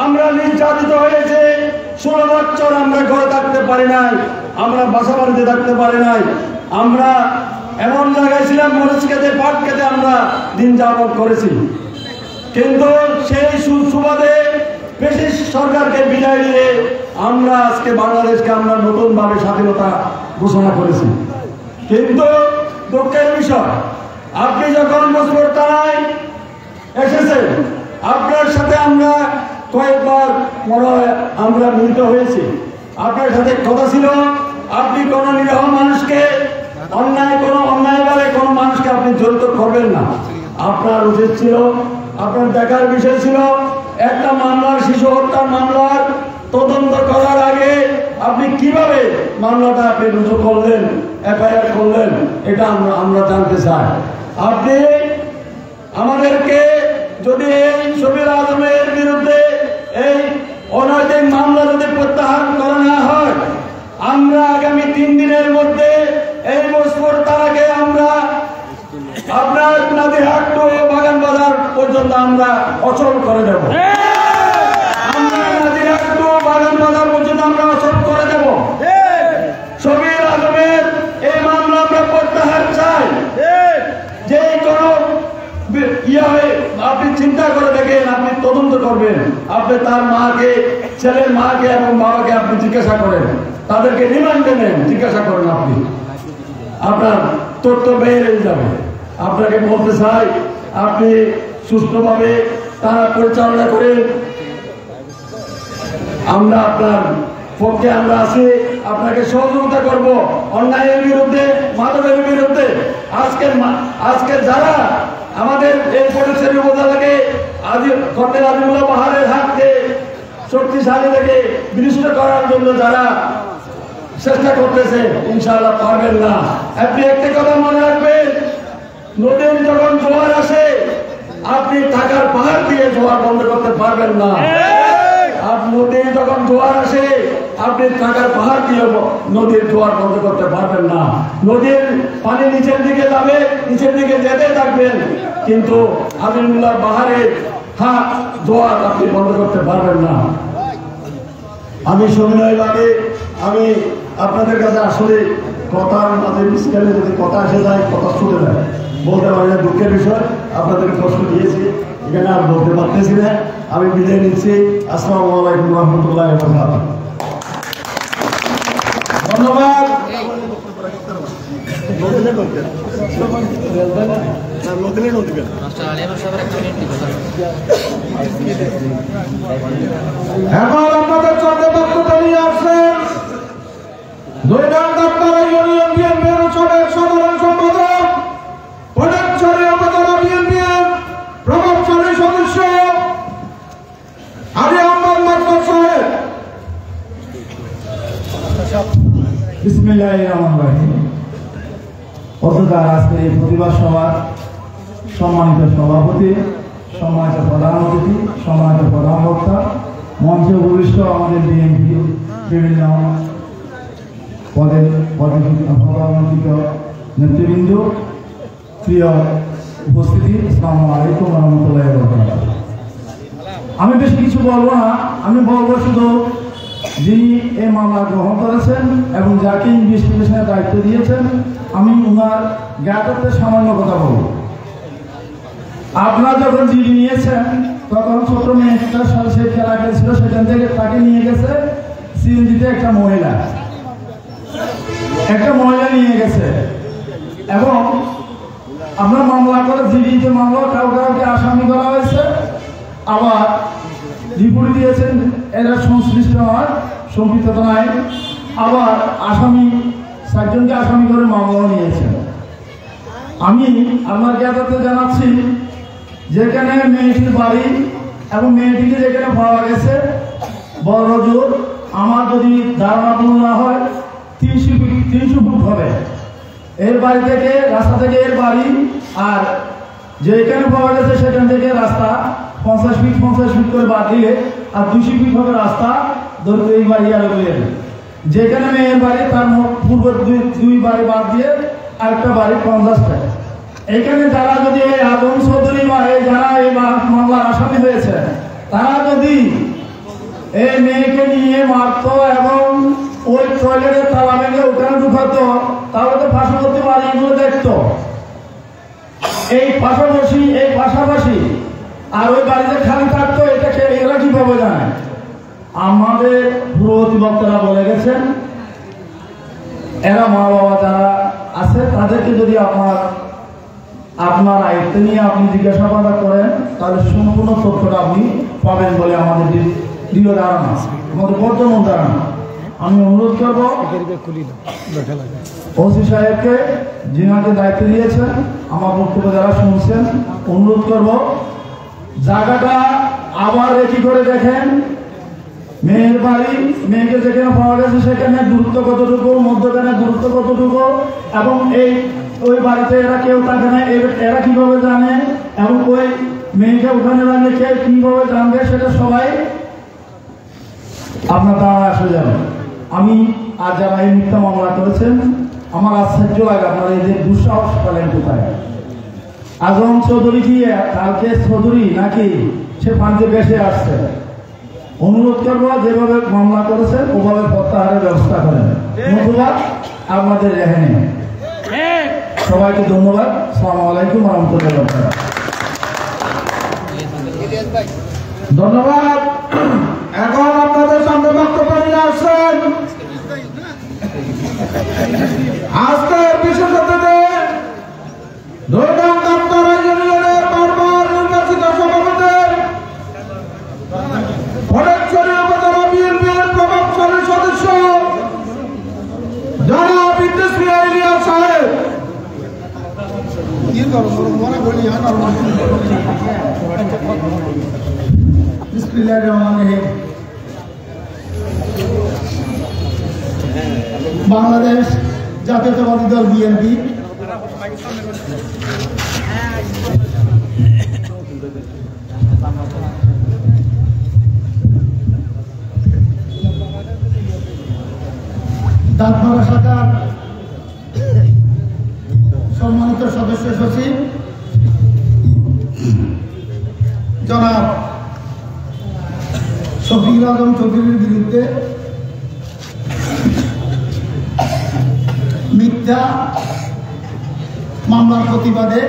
আমরা নির্যাতিত হয়েছে, 16 বছর আমরা ঘরে থাকতে পারি নাই, আমরা বাসা বাড়িতে থাকতে পারি নাই, আমরা এমন জায়গায় ছিলাম মরিচ খেতে পাট খেতে আমরা দিন যাপন করেছি। কিন্তু সেই সুবাদে ব্রিটিশ সরকারকে বিদায় দিয়ে আমরা আজকে বাংলাদেশকে আমরা নতুনভাবে স্বাধীনতা ঘোষণা করেছি। কিন্তু দুঃখের বিষয়, আপনি যখন মুজিবুর থানায় এসেছেন, আপনার সাথে আমরা কয়েকবার আমরা মিলিত হয়েছি, আপনার সাথে কথা ছিল আপনি কোনো নিরীহ মানুষকে অন্যায়ভাবে কোনো মানুষকে আপনি জড়িত করবেন না। আপনার উচিত ছিল, আপনার দেখার বিষয় ছিল একটা মামলার, শিশু হত্যার মামলার তদন্ত করার আগে আপনি কিভাবে মামলাটা আপনি রুজু করলেন, এফআইআর করলেন, এটা আমরা জানতে চাই। আপনি আমাদেরকে যদি এই শফিউল আজমের বিরুদ্ধে এই অনৈতিক মামলা যদি প্রত্যাহার করা না হয়, আমরা আগামী 3 দিনের মধ্যে এই মুজিবুর থানাকে আমরা আপনার নাদিরহাট টু বাগান বাজার পর্যন্ত আমরা অচল করে দেব। আমরা নাদিরহাট টু বাগান বাজার পর্যন্ত আমরা অচল করে দেব। শফিউল আজমের এই মামলা আমরা প্রত্যাহার চাই। যে কোনো আপনি চিন্তা করে দেখেন, আপনি তদন্ত করবেন, আপনি তার মাকে, ছেলের মাকে এবং বাবাকে আপনি জিজ্ঞাসা করেন, তাদেরকে রিমান্ডে নেন, জিজ্ঞাসা করেন, আপনি আপনার তথ্য বেরিয়ে যাবে। আপনাকে বলতে চাই, আপনি সুষ্ঠুভাবে তারা পরিচালনা করে আমরা আপনার পক্ষে আমরা আছি, আপনাকে সহযোগিতা করব অন্যায়ের বিরুদ্ধে, মাদকের বিরুদ্ধে। আজকে যারা আমাদের এই ফটিকছড়ি উপজেলাকে কর্নেল আজিমুল্লাহ বাহারের হাতকে শক্তিশালী থেকে বিনষ্ট করার জন্য যারা চেষ্টা করতেছে, ইনশাআল্লাহ পারবেন না। আপনি একটা কথা মনে রাখবেন, নদীর যখন জোয়ার আসে আপনি টাকার পাহাড় দিয়ে জোয়ার বন্ধ করতে পারবেন না। নদীর যখন জোয়ার আসে আপনি টাকার পাহাড় দিয়ে নদীর জোয়ার বন্ধ করতে পারবেন না। নদীর পানি নিচের দিকে যাবে, নিচের দিকে যেতে থাকবেন, কিন্তু আজিমুল্লাহ বাহারের জোয়ার আপনি বন্ধ করতে পারবেন না। আমি সবিনয়ভাবে আমি আপনাদের কাছে আসলে কথার মাঝে স্কেলে যদি কথা এসে যায়, কথা ছুটে যায়, বলতে পারি না, দুঃখের বিষয়। আপনাদের প্রশ্ন দিয়েছি, এখানে আর বলতে পারতেছি না, আমি বিদায় নিচ্ছি। আসসালামু আলাইকুম রহমতুল্লাহ। ধন্যবাদ। এখন আপনাদের চন্দ্র বক্তব্য নিয়ে আসছেন 2 নং দপ্তর ইউনিয়ন বিএনপির সাধারণ সম্পাদক, ফটিকছড়ি উপজেলা বিএনপির প্রভাবশালী সদস্য আলী আহমদ মাস্টার সাহেব। বিসমিল্লাহির রহমানির রহিম। অতঃপর আজকের এই প্রতিবাদ সভার সম্মানিত সভাপতি, সম্মানিত প্রধান অতিথি, সম্মানিত প্রধান বক্তা, মঞ্চে উপবিষ্ট আমাদের বিএনপি বিভিন্ন পদে পদমন্ত্রিত নেতৃবৃন্দ, প্রিয় উপস্থিতি, আসসালামু আলাইকুম রহমতুল্লাহি ওয়া বারাকাতুহু। আমি বেশি কিছু বলবো না, আমি বলবো শুধু যিনি এই মামলা গ্রহণ করেছেন এবং যাকে ইনভেস্টিগেশনের দায়িত্ব দিয়েছেন, আমি ওনার জ্ঞাতত্বের সামান্য কথা বলব। আপনারা যখন জিডি নিয়েছেন তখন ছোট মেয়েটার সাথে সে খেলা খেলছিল, সেখান থেকে তাকে নিয়ে গেছে সিএনজিতে একটা মহিলা নিয়ে গেছে এবং আমরা মামলা করে জিডিতে মামলা কাউকে আসামি করা হয়েছে। আবার রিপোর্ট দিয়েছেন এরা সংশ্লিষ্ট নয়, সম্পৃক্ততা নাই। আবার আসামি 4 জনকে আসামি করে মামলাও নিয়েছেন। আমি আমার জ্ঞাতার্থে জানাচ্ছি, যেখানে মেয়েটির বাড়ি এবং মেয়েটিকে যেখানে পাওয়া গেছে বড় জোর, আমার যদি ধারণা ভুল না হয় 300 ফুট হবে। এর বাড়ি থেকে রাস্তা থেকে এর বাড়ি আর যেখানে পাওয়া গেছে সেখান থেকে রাস্তা 50 ফিট করে বাদ দিলে আর 200 ফিট হবে রাস্তা ধরতে এই বাড়ি আর ওই যেখানে মেয়ের বাড়ি তার পূর্ব দুই বাড়ি বাদ দিয়ে আরেকটা বাড়ি 50টা। এখানে যারা যদি এই আদম চৌধুরী বা যারা এই মামলার আসামি হয়েছে তারা যদি এই মেয়েকে নিয়ে মারতো এবং ওই টয়লেটে তালা ভেঙে ওখানে ঢুকাতো তাহলে তো পার্শ্ববর্তী বাড়িগুলো দেখতো। এই পাশাপাশি আর ওই বাড়িতে খালি থাকতো, এটাকে এরা কিভাবে জানে? আমাদের পূর্ববর্তী বক্তারা বলে গেছেন এরা মা বাবা যারা আছে তাদেরকে যদি আপনার আয়ত্তে নিয়ে আপনি জিজ্ঞাসাবাদ করেন তাহলে সম্পূর্ণ তথ্যটা আপনি পাবেন বলে আমাদের দৃঢ় ধারণা, আমাদের বর্তমান ধারণা। আমি অনুরোধ করবো ওসি সাহেবকে যিনাকে দায়িত্ব দিয়েছেন, আমার বক্তব্য যারা শুনছেন, অনুরোধ করব জায়গাটা আবার রেখি করে দেখেন। মেয়ের বাড়ি, মেয়েকে যেখানে পাওয়া গেছে সেখানে দূরত্ব কতটুকু, মধ্যখানে দূরত্ব কতটুকু, এবং ওই বাড়িতে এরা কেউ থাকে না, এরা কিভাবে জানে, এবং ওই মেয়েকে ওখানে রাখলে কে কিভাবে জানবে সেটা সবাই আপনার দ্বারা আসে যাবে। আমি আর যারা এই মিথ্যা মামলা করেছেন আমার আশ্চর্য লাগে, আপনারা এই যে দুঃসাহস পেলেন কোথায়? আজম চৌধুরী কি কালকে চৌধুরী নাকি সে পানিতে বেসে আসছে? অনুরোধ করবো যেভাবে মামলা করেছেন ওভাবে প্রত্যাহারের ব্যবস্থা করেন, নতুবা আপনাদের রেহাই নেই। সবাইকে ধন্যবাদ। আসসালামু আলাইকুম ওয়া রাহমাতুল্লাহি ওয়া বারাকাতুহু। ধন্যবাদ। এখন আপনাদের সামনে বক্তব্য নিয়ে আসছেন আজকের বিশেষ অতিথি দৈরাম দপ্তর ইউনিয়নের বারবার নির্বাচিত সভাপতি ফটিকছড়ি উপজেলা বিএনপির প্রভাবশালী সদস্য জনাব ইদ্রিস মিয়া ইলিয়াস সাহেব। বিসমিল্লাহির রহমানির রহিম। বাংলাদেশ জাতীয়তাবাদী দল বিএনপি দাঁতমারা শাখার সম্মানিত সদস্য সচিব জনাব শফিকুল আলম চৌধুরীর বিরুদ্ধে মিথ্যা মামলার প্রতিবাদে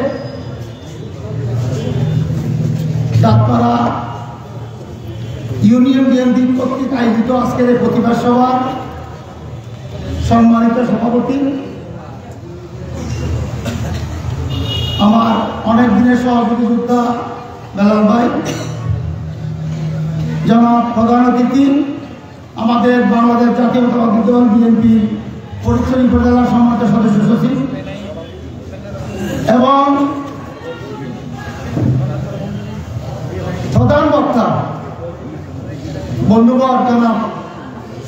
দাঁতপাড়া ইউনিয়ন বিএনপি কর্তৃক আয়োজিত আজকের এই প্রতিবাদ সভা সম্মানিত সভাপতি, আমার অনেক দিনের সহযোগী যোদ্ধা বেলাল ভাই, জনাব প্রধান অতিথি আমাদের বাংলাদেশ জাতীয়তাবাদী দল বিএনপি ফটিকছড়ি উপজেলা সম্মানিত সদস্য সচিব এবং প্রধান বক্তা বন্ধুবর জনাব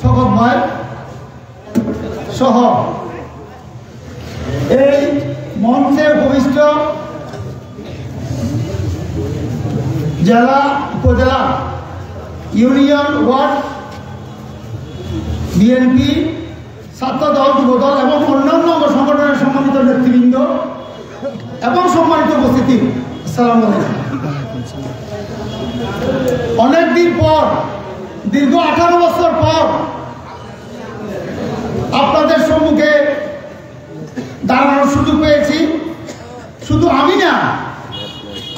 শকত ভাই সহ এই মঞ্চে উপবিষ্ট জেলা, উপজেলা, ইউনিয়ন, ওয়ার্ড বিএনপি, ছাত্র দল, যুব দল এবং অন্যান্য সংগঠনের সম্মানিত নেতৃবৃন্দ এবং সম্মানিত উপস্থিতি, আসসালামু আলাইকুম। অনেকদিন পর, দীর্ঘ 18 বছর পর আপনাদের সম্মুখে দাঁড়ানোর সুযোগ পেয়েছি। শুধু আমি না,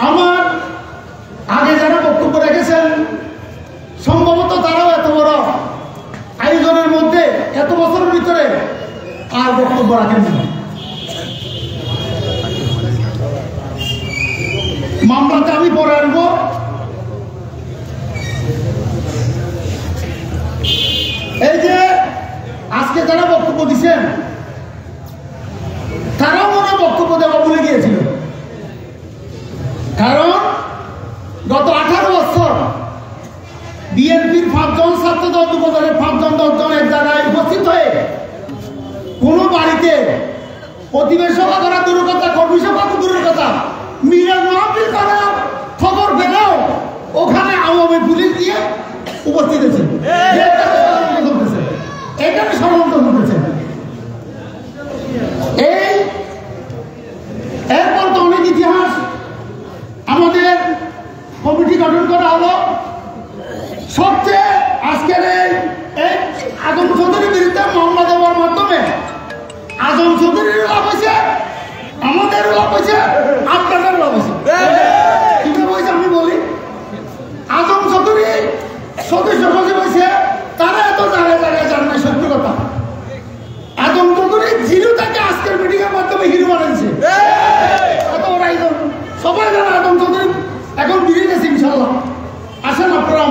আমার আগে যারা বক্তব্য রেখেছেন সম্ভবত তারাও এত বড় আয়োজনের মধ্যে এত বছরের ভিতরে আর বক্তব্য রাখেননি। মামলাতে আমি পরে আনবো। এই যে আজকে যারা বক্তব্য দিচ্ছেন তারাও মনে বক্তব্য দেওয়া ভুলে গিয়েছিল, কারণ গত 18 বছর বিএনপির 5 জন ছাত্র দল, যুব দলের 5 জন 10 জন এক জায়গায় উপস্থিত হয়ে প্রতিবেশ সভা করা দূরের কথা, কর্মী সভা তো দূরের কথা, মিলাদ মাহফিল করার খবর পেলেও ওখানে আওয়ামী পুলিশ দিয়ে উপস্থিত আছে। এখানে ষড়যন্ত্র চলতেছে। এরপর তো অনেক ইতিহাস। আমাদের কমিটি গঠন করা হলো। সবচেয়ে আজকের এই আজম চৌধুরীর বিরুদ্ধে মামলা দেওয়ার মাধ্যমে আজম চৌধুরীর লাভ হয়েছে, আমাদের লাভ হয়েছে, আপনাদের লাভ হয়েছে। কিভাবে হয়েছে আমি বলি। আজম চৌধুরী সদস্য সচিব হয়েছে, তারা এত জায়গায় জায়গায় জান না, সত্যি কথা। আজম চৌধুরী জিরো থেকে আজকের মিটিং এর মাধ্যমে হিরো বানাইছে। সবাই জানে আজম চৌধুরী এখন বেরিয়ে গেছে ইনশাল্লাহ। আসেন আপনারা,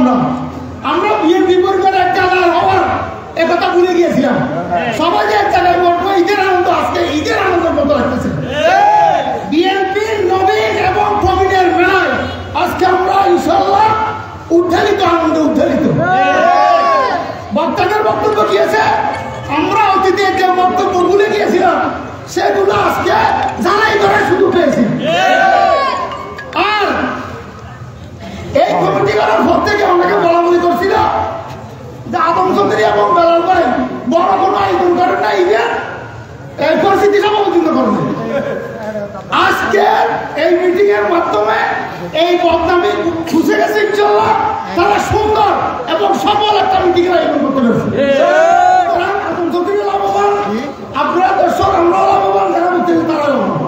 আমরা বিএনপি পরিবারের এক জায়গায় হওয়ার একথা ভুলে গিয়েছিলাম। সবাই যে এক জায়গায় বলবো, ঈদের আনন্দ আজকে ঈদের আনন্দের মতো লাগতেছে। বিএনপির নবীন এবং প্রবীণের মেলায় আজকে আমরা ইনশাল্লাহ উদ্বেলিত, আনন্দে উদ্বেলিত। বক্তাদের বক্তব্য দিয়েছে, আমরা অতীতে যে বক্তব্য ভুলে গিয়েছিলাম সেগুলো আজকে জানাই করার সুযোগ পেয়েছি। আর এই কমিটি করার পর থেকে অনেকে বলাবলি করছিল যে আদম চৌধুরী এবং বেলাল ভাই বড় কোনো আয়োজন করেন না, ইভেন এই পরিস্থিতি সমালোচিত করেন। আজকে এই মিটিং এর মাধ্যমে এই বদনামি খুঁজে গেছে ইনশাল্লাহ। তারা সুন্দর এবং সফল একটা মিটিং এর আয়োজন করতে পেরেছে। আদম চৌধুরী লাভবান, আপনারা দর্শক আমরাও লাভবান, যারা বলছেন তারা লাভবান।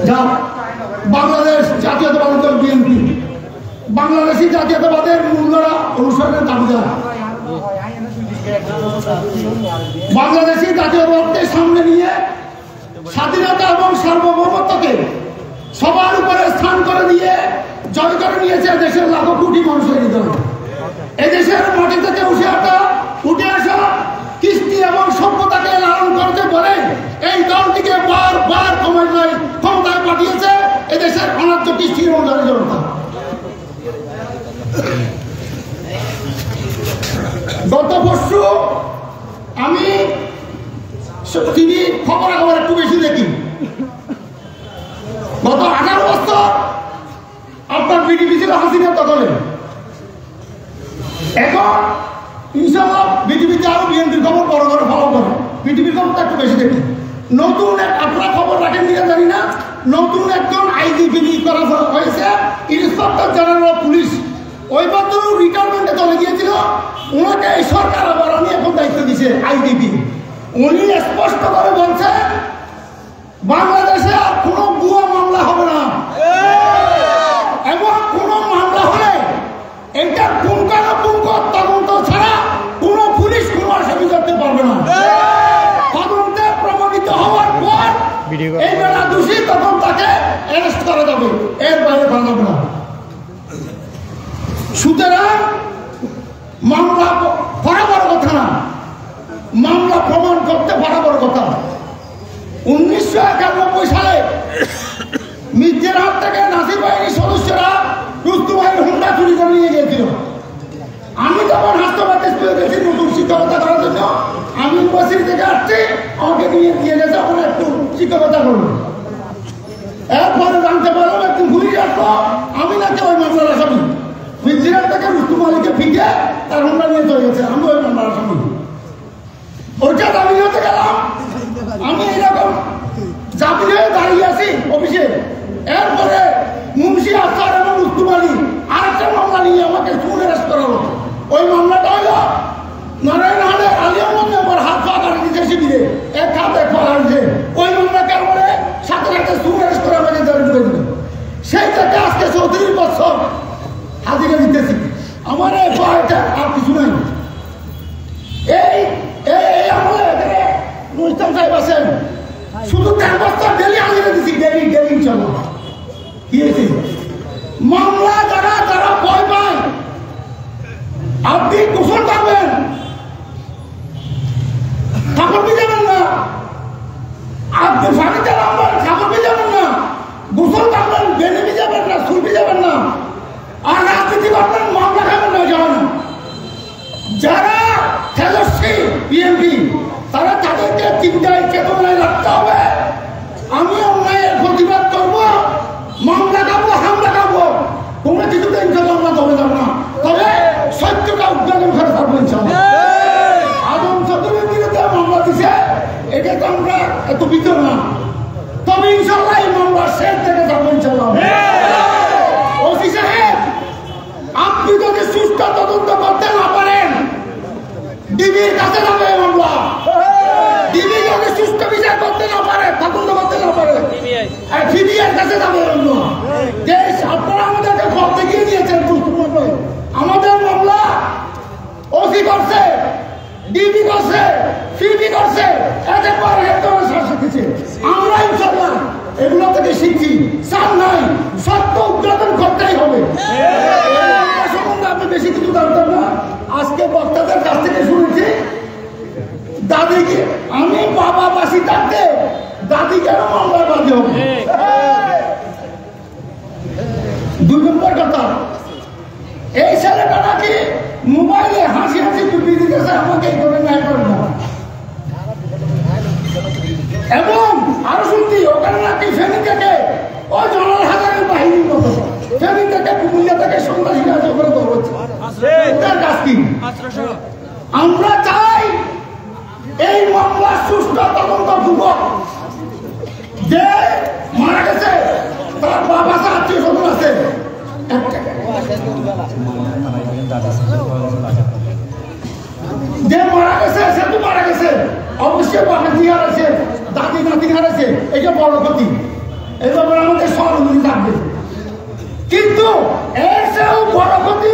যাও, বাংলাদেশ জাতীয়তাবাদী দল বিএনপি বাংলাদেশি জাতীয়তাবাদের মূল্যরা অনুসরণের দাবিদার। বাংলাদেশি জাতীয়তাবাদকে সামনে নিয়ে স্বাধীনতা এবং সার্বভৌমত্বকে সবার উপরে স্থান করে দিয়ে জয় করে নিয়েছে দেশের লাখো কোটি মানুষের হৃদয়। এদেশের মাটি থেকে উঠে আসা কৃষ্টি এবং সভ্যতাকে লালন করতে বলে এই দলটিকে বারবার ক্ষমতায় পাঠিয়েছে এদেশের অনার্য কৃষ্টি এবং জনতা। গত বর্ষু আমি টিভি খবরাখবর একটু বেশি দেখি। গত 18 বছর আপনার বিটিভি ছিল হাসিনার দখলে। এখন ইনশাআল্লাহ বিটিভিতে আরো বিএনপির খবর বড় করে ফলো করে, বিটিভির খবরটা একটু বেশি দেখি। নতুন আপনারা খবর রাখেন কিনা জানি না, নতুন একজন আইজিপি নিয়োগ করা হয়েছে, ইন্সপেক্টর জেনারেল অফ পুলিশ। ওই বছর রিটায়ারমেন্টে চলে গিয়েছিল, ওনাকে এই সরকার আবার আমি এখন দায়িত্ব দিচ্ছে আইজিপি। উনি স্পষ্ট করে বলছেন বাংলাদেশে আর কোনো ভুয়া মামলা হবে না, এবং কোনো মামলা হলে এইটার পুঙ্খানুপুঙ্খ তদন্ত ছাড়া কোনো পুলিশ কোনো আসামি করতে পারবে না। তদন্তে প্রমাণিত হওয়ার পর এই বেলা দোষী তখন তাকে অ্যারেস্ট করা যাবে, এর বাইরে করা যাবে না। সুতরাং মামলা বরাবর কথা না, মামলা প্রমাণ করতে বরাবর কথা। 1991 সালে মির্জারহাট থেকে নাসির বাহিনীর সদস্যরা রুস্তু ভাইয়ের হুন্ডা চুরি করে নিয়ে গিয়েছিল। আমি তখন হাসপাতালে গেছি নতুন শিক্ষকতা করার জন্য। আমি ইউনিভার্সিটি থেকে আসছি, আমাকে নিয়ে গেছে ওখানে একটু শিক্ষকতা করবো। এরপরে জানতে পারলাম একটু পুলিশ আসলো, আমি নাকি ওই মামলার আসামি। মির্জারহাট থেকে রুস্তু মালিককে ফিকে তার হুন্ডা নিয়ে চলে গেছে, আমি ওই মামলার আসামি। ওইটা দাবি হতে গেলাম, আমি এইরকম জামিন হয়ে দাঁড়িয়ে আছি অফিসে। এরপরে মুন্সি আফসার এবং রুস্তু মালিক আরেকটা মামলা নিয়ে আমাকে অ্যারেস্ট করালো। ওই মামলাটা হলো নারায়ণহাটের আলিয়ামত মেম্বার হাত পা কাটি দিতে শিবিরে এক হাত এক পা কাটছে। ওই মামলা কারণে সাথে সাথে অ্যারেস্ট করে আমাকে জেলে ঢুকে দিল। সেই থেকে আজকে 34 বছর হাজিরা দিতেছি। আমার এই এটা আর কিছু নাই। এই এই আমলে নুরুস্তান সাহেব আছেন, শুধু 10 বছর ডেলি হাজিরা দিচ্ছি, ডেলি চলো। কি হয়েছে মামলা যারা ভয় পায়, আপনি গোসল করবেন, কাপড় ভিজাবেন না, আপনি পানিতে নামবেন, কাপড় ভিজাবেন না, গোসল করবেন, বেনে ভিজাবেন না, চুল ভিজাবেন না, আর রাজনীতি করবেন, মামলা খাবেন না, যাবেন। যারা তেজস্বী বিএনপি তারা তাদেরকে চিন্তায় চেতনায় রাখতে হবে। আমি অন্যায়ের প্রতিবাদ করবো, মামলা খাবো, হামলা খাবো, কোনো কিছুতে ইনশাল্লাহ আমরা ধরে যাবো না। তবে সত্যটা উদ্ঘাটন করে থাকবো ইনশাল্লাহ। আদম চৌধুরীর বিরুদ্ধে মামলা দিছে, এটা তো আমরা এত বিচর না। তবে ইনশাল্লাহ এই মামলা শেষ থেকে যাবো ইনশাল্লাহ। ওসি সাহেব, আপনি যদি সুষ্ঠু তদন্ত করতে না পারেন, ডিবির কাছে যাবে মামলা। ডিবি যদি সুষ্ঠু বিচার করতে না পারে, তদন্ত করতে না পারে, সিবিআই কাছে যাবে মামলা। দেশ আপনারা আমাদেরকে করতে গিয়ে দিয়েছেন, আমাদের মামলা ওসি করছে, ডিবি করছে, সিবি করছে, এদের পর শিখেছে। আমরা ইনশাল্লাহ এগুলো থেকে শিখছি। সার নাই, সত্য উদ্ঘাটন করতেই হবে। সম্বন্ধে আপনি বেশি কিছু জানতাম না, আজকে বক্তাদের কাছ থেকে শুনেছি দাদিকে, আমি বাবা বাসি থাকতে দাদি কেন মামলার বাদী হবে। 2 নম্বর কথা, এই ছেলেটা নাকি মোবাইলে হাসি হাসি টুপি দিতেছে, আমাকে এই করে ন্যায় করে না। এবং আরো শুনছি ওখানে নাকি ফেনী থেকে ওই জনাল হাজারের বাহিনীর মতো ফেনী থেকে কুমিল্লা থেকে সন্ত্রাসী কাজ করে ধরছে। আমরা চাই এই মামলা সুষ্ঠু তদন্ত যুবক যে মারা গেছে, তার বাবা আত্মীয় স্বজন আছে, যে মারা গেছে সে তো মারা গেছে, অবশ্যই বাবা দিয়ে হারাইছে, দাদি নাতি হারাইছে, এটা বড় ক্ষতি। এই ব্যাপারে আমাদের সহানুভূতি থাকবে। কিন্তু এর চেয়েও বড় ক্ষতি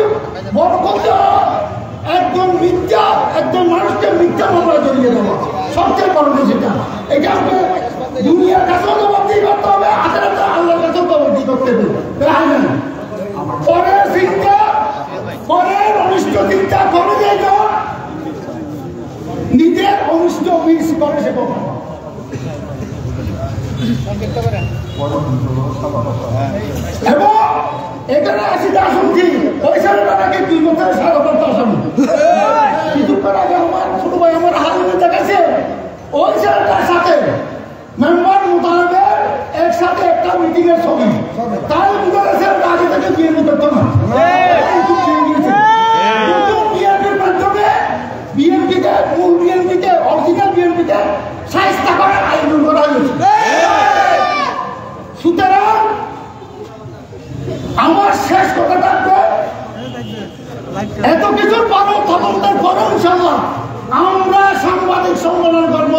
একজন মিথ্যা, একজন মানুষকে মিথ্যা মামলা জড়িয়ে দেওয়া সবচেয়ে বড় সেটা। এটা আপনি দুনিয়ার কাছেও জবাবদিহি করতে হবে, আখেরাতে আল্লাহর কাছেও জবাবদিহি করতে হবে। পরের চিন্তা, পরের অনিষ্ট চিন্তা করে যায়, নিজের অনিষ্ট মিস করে সে কখন। এবং এখানে আসি যা শুনছি, ওই ছেলেটা নাকি 2 বছরের সাজাপ্রাপ্ত আসামি। কিছুক্ষণ আগে আমার ছোট ভাই আমার হাজিরে দেখাচ্ছে, ওই ছেলেটার সাথে মেম্বার মোতাবেক একসাথে একটা মিটিং এর ছবি, তাই বুঝা গেছে আগে থেকে বিয়ে করতো না। বিএনপির মাধ্যমে বিএনপিকে, মূল বিএনপিকে, অরিজিনাল বিএনপিকে সাহিত্য করে আইন করা হয়েছে। সুতরাং আমার শেষ কথা থাকবে, এত কিছুর পরও তদন্তের পরও ইনশাল্লাহ আমরা সাংবাদিক সম্মেলন করব।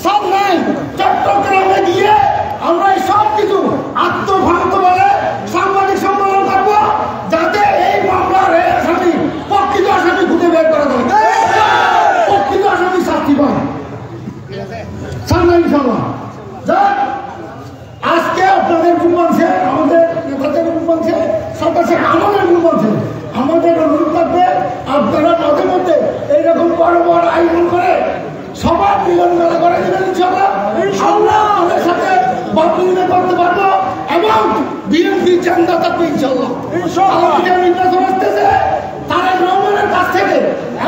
সব নাই, চট্টগ্রামে গিয়ে আমরা এই সব কিছু আত্মভ্রান্ত বলে সাংবাদিক সম্মেলন করব, যাতে এই মামলার আসামি, প্রকৃত আসামি খুঁজে বের করা যায়, প্রকৃত আসামি শাস্তি পায় সামনে ইনশাল্লাহ। আজকে আপনাদের ঘুম পাচ্ছে, আমাদের নেতাদের ঘুম পাচ্ছে, সদস্য আমাদের ঘুম পাচ্ছে। আমাদের অনুরোধ থাকবে, আপনারা মাঝে মধ্যে এইরকম বড় বড় আয়োজন করে সবার মিলন মেলা করে দেবেন ইনশাল্লাহ। আমরা আমাদের সাথে বাধ্যতা করতে পারবো এবং বিএনপি চান্দা থাকবে ইনশাল্লাহ। নির্বাচন আসতেছে, তারেক রহমানের কাছ থেকে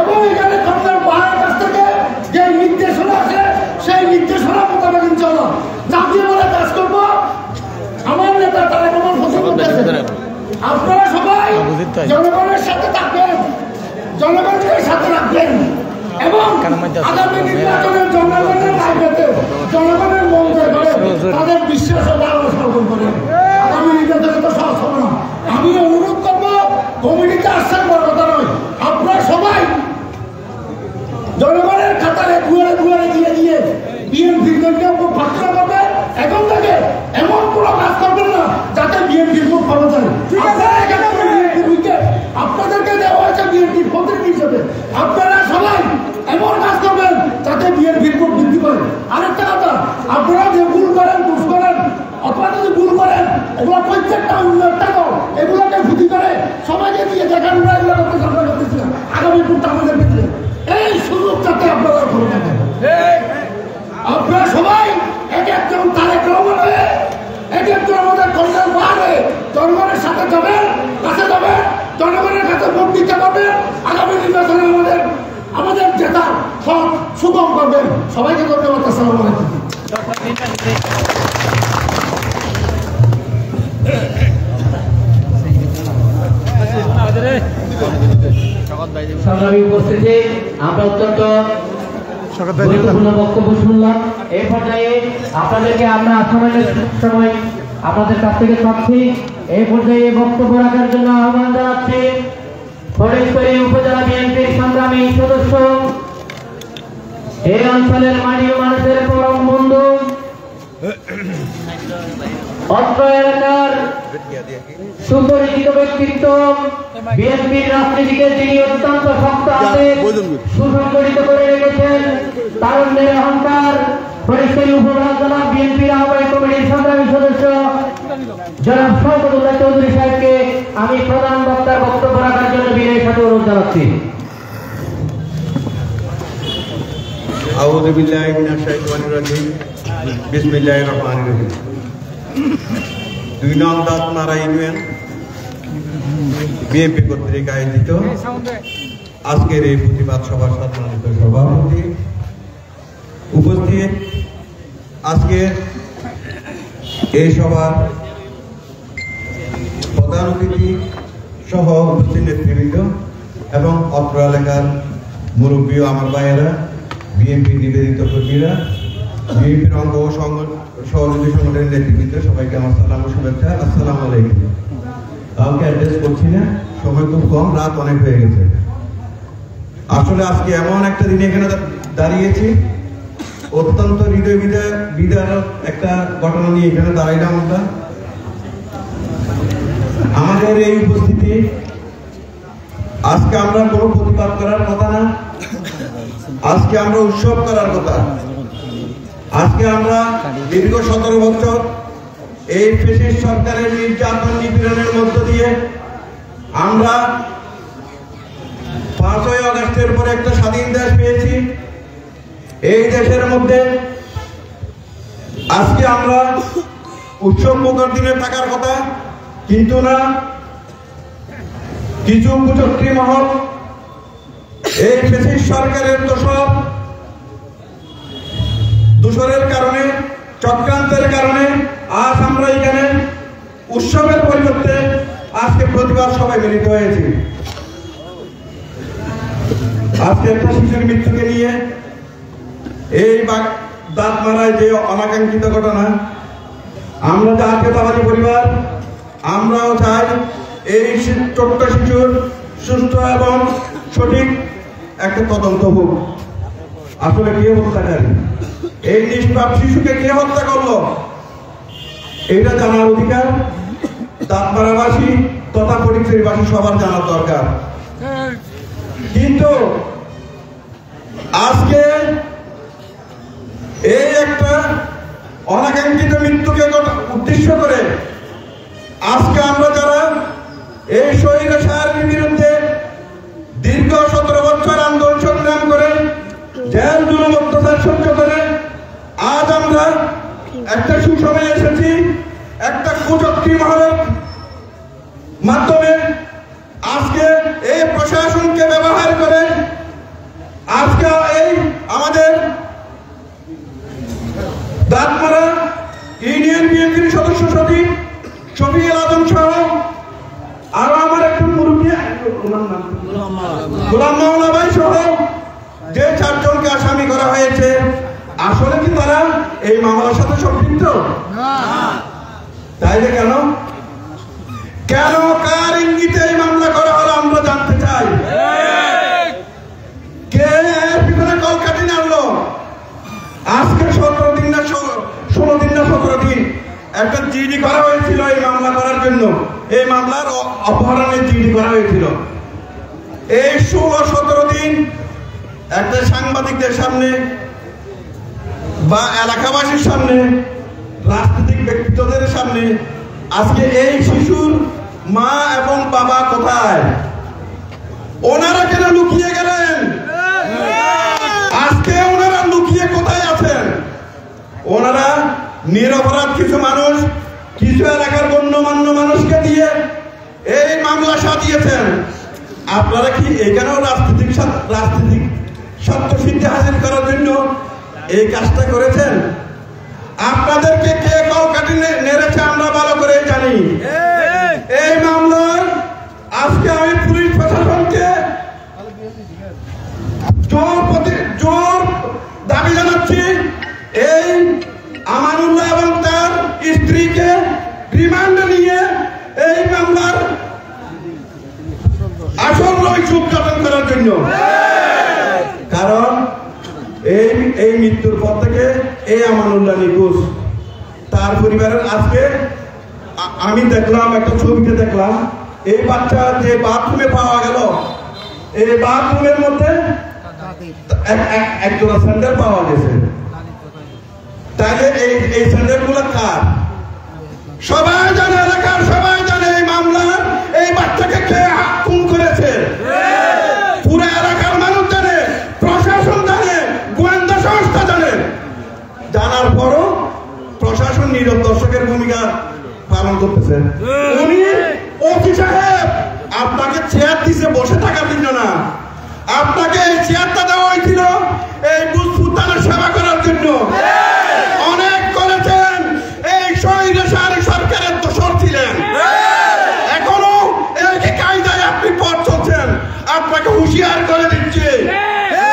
এবং এখানে কমলার পাহাড়ের কাছ থেকে যে নির্দেশনা আছে, সেই নির্দেশনা মোতাবেক ইনশাল্লাহ জাতীয় বলে কাজ করবো। আমার নেতা তারেক রহমান ঘোষণা করতেছে, আপনারা সবাই জনগণের সাথে থাকবেন, জনগণকে সাথে রাখবেন এবং আগামী নির্বাচনের জনগণের রাজনীতি, জনগণের মন জয় করে তাদের বিশ্বাস ও ভালোবাসা অর্জন করেন। আগামী নির্বাচনে তো সহজ হবে না। আমি অনুরোধ করবো, কমিটিতে আসছেন বড় কথা নয়, আপনারা সবাই জনগণের খাতারে দুয়ারে দুয়ারে গিয়ে গিয়ে বিএনপির জন্য প্রার্থনা করবেন। এখন থেকে এমন কোনো কাজ করবেন না যাতে বিএনপির মুখ পাওয়া যায়। আপনাদেরকে দেওয়া হয়েছে বিএনপির প্রতিনিধি হিসেবে, আপনারা সবাই এমন কাজ করবেন যাতে বিএনপির মুখ বৃদ্ধি করে। আরেকটা কথা, আপনারা যে ভুল করেন, দুষ করেন, অথবা যদি ভুল করেন, এগুলো প্রত্যেকটা উন্নয়ন টাকা এগুলোকে ভুতি করে সবাইকে দিয়ে দেখান, এগুলো করতে আমরা করতেছিলাম আগামী ভোটটা আমাদের ক্ষেত্রে। এই সুযোগ যাতে আপনারা করে থাকেন, আপনারা সবাই এক একজন তারেক রহমান হয়ে, এক একজন আমাদের কল্যাণ পাহাড় হয়ে জনগণের সাথে যাবেন, কাছে যাবেন, জনগণের কাছে ভোট দিতে পারবেন। আগামী নির্বাচনে আমাদের জেতার সব সুগম করবেন। সবাইকে ধন্যবাদ। আসসালামু আলাইকুম। সংগ্রামী উপস্থিতি, আমরা অত্যন্ত গুরুত্বপূর্ণ বক্তব্য শুনলাম। এই পর্যায়ে আপনাদেরকে আমরা সময় আপনাদের কাছ থেকে পাচ্ছি। এই পর্যায়ে বক্তব্য রাখার জন্য আহ্বান জানাচ্ছি ফটিকছড়ি উপজেলা বিএনপির সংগ্রামী সদস্য, এই অঞ্চলের মাটি ও মানুষের পরম বন্ধু, অত্র এলাকার সুপরিচিত ব্যক্তিত্ব, বিএনপির রাজনীতিকে যিনি অত্যন্ত শক্ত হাতে সুসংগঠিত করে রেখেছেন, তারুণ্যের অহংকার, ফটিকছড়ি উপজেলা জেলা বিএনপির আহ্বায়ক কমিটির সংগ্রামী সদস্য জনাব শওকতুল্লাহ চৌধুরী সাহেবকে আমি প্রধান বক্তার বক্তব্য রাখার জন্য বিনয়ের সাথে অনুরোধ জানাচ্ছি। আউযু বিল্লাহি মিনাশ শাইতানির রাজিম। বিসমিল্লাহির রহমানির রহিম। 2 নং দাঁতমারা ইউনিয়ন বিএনপি কর্তৃক আয়োজিত আজকের এই প্রতিবাদ সভার সম্মানিত সভাপতি, উপস্থিত আজকে এই সভার প্রধান অতিথি সহ উপস্থিত নেতৃবৃন্দ এবং অত্র এলাকার মুরব্বী আমার ভাইয়েরা, বিএনপি নিবেদিত কর্মীরা, বিএনপির অঙ্গ ও সহযোগী সংগঠনের নেতৃবৃন্দ, সবাইকে আমার সালাম ও শুভেচ্ছা। আসসালামু আলাইকুম। কাউকে অ্যাড্রেস করছি না, সময় খুব কম, রাত অনেক হয়ে গেছে। আসলে আজকে এমন একটা দিনে এখানে দাঁড়িয়েছি, অত্যন্ত হৃদয় বিদারক একটা ঘটনা নিয়ে এখানে দাঁড়াইলাম আমরা। আমাদের এই উপস্থিতি আজকে আমরা কোনো প্রতিবাদ করার কথা না, আজকে আমরা উৎসব করার কথা। আজকে আমরা দীর্ঘ 17 বছর এই ফ্যাসিস্ট সরকারের নির্যাতন নিপীড়নের মধ্য দিয়ে আমরা 5ই আগস্টের পরে একটা স্বাধীন দেশ পেয়েছি। এই দেশের মধ্যে আজকে আমরা উৎসব মুখর দিনে থাকার কথা, কিন্তু না, কিছু কুচক্রী মহল এই ফ্যাসিস্ট সরকারের দোষরের কারণে, চক্রান্তের কারণে আজ আমরা এখানে উৎসবের পরিবর্তে আজকে প্রতিবাদ সবাই মিলিত হয়েছি। আজকে একটা শিশুর মৃত্যুকে নিয়ে এই দাঁতমারায় যে অনাকাঙ্ক্ষিত ঘটনা, আমরা জাতীয়তাবাদী পরিবার, আমরাও চাই এই ছোট্ট শিশুর সুস্থ এবং সঠিক একটা তদন্ত হোক। আসলে কে হত্যাকারী, এই নিষ্পাপ শিশুকে কে হত্যা করলো, এটা জানার অধিকার দাঁতমারাবাসী তথা ফটিকছড়িবাসী সবার জানার দরকার। কিন্তু আজকে এই একটা অনাকাঙ্ক্ষিত মৃত্যুকে উদ্দেশ্য করে আজকে আমরা যারা এই স্বৈরাচারের বিরুদ্ধে দীর্ঘ 17 বছর আন্দোলন সংগ্রাম করে, জেল জুলুম অত্যাচার সহ্য করে আজ আমরা একটা সুসময়ে এসেছি। একটা কুচক্রী মহলের মাধ্যমে আজকে এই প্রশাসনকে ব্যবহার করে আজকে এই আমাদের দাঁতমারা ইউনিয়ন বিএনপির সদস্য সচিব শফিউল আজম সহ আরো আমার একটু মুরব্বী গোলাম মাওলা ভাই সহ যে 4 জনকে আসামি করা হয়েছে, আসলে কি তারা এই মামলার সাথে সম্পৃক্ত? তাইলে কেন কার ইঙ্গিতে এই মামলা করা হলো আমরা জানতে চাই। কে এর পিছনে কলকাঠি নাড়লো? আজকে 17 দিন না 17 দিন একটা জিডি করা হয়েছিল এই মামলা করার জন্য, এই মামলার অপহরণের জিডি করা হয়েছিল। এই 16-17 দিন একটা সাংবাদিকদের সামনে বা এলাকাবাসীর সামনে, রাজনৈতিক ব্যক্তিত্বদের সামনে আজকে এই শিশুর মা এবং বাবা কোথায়? ওনারা কেন লুকিয়ে গেলেন? আজকে ওনারা লুকিয়ে কোথায় আছেন? ওনারা নিরপরাধ কিছু মানুষ, কিছু এলাকার গণ্যমান্য মানুষকে দিয়ে এই মামলা সাজিয়েছেন। আপনারা কি এখানেও রাজনৈতিক স্বার্থ সিদ্ধি হাসিল করার জন্য এই কাজটা করেছেন। আপনাদেরকে কে কলকাঠি নেড়েছে আমরা ভালো করে জানি। এই মামলার আজকে আমি পুলিশ প্রশাসনকে জোর দাবি জানাচ্ছি, এই আমানুল্লাহ এবং তার স্ত্রীকে রিমান্ডে নিয়ে এই মামলার আসল রহস্য উদ্ঘাটন করার জন্য। কারণ এই মৃত্যুর পর থেকে এই আমানুল্লাহ নিখোঁজ, তার পরিবারের আজকে আমি দেখলাম একটা ছবিতে দেখলাম এই বাচ্চা যে বাথরুমে পাওয়া গেল, এই বাথরুমের মধ্যে একজোড়া স্যান্ডেল পাওয়া গেছে। তাহলে এই স্যান্ডেল গুলো কার? সবাই জানে, এলাকার সবাই জানে এই মামলার এই বাচ্চাকে কে খুন করেছে। পুরো এলাকার মানুষ জানে, প্রশাসন জানে, গোয়েন্দা সংস্থা জানে। জানার পরও প্রশাসন নীরব দর্শকের ভূমিকা পালন করতেছে। উনি ওসি সাহেব আপনাকে চেয়ার দিছে বসে থাকার জন্য না, আপনাকে এই চেয়ারটা দেওয়া হয়েছিল এই বুঝফুতানের সেবা করার জন্য। অনেক করেছেন, এই স্বৈরাচারী সরকারের দোসর ছিলেন, এখনো একই কায়দায় আপনি পথ চলছেন। আপনাকে হুঁশিয়ার করে দিচ্ছে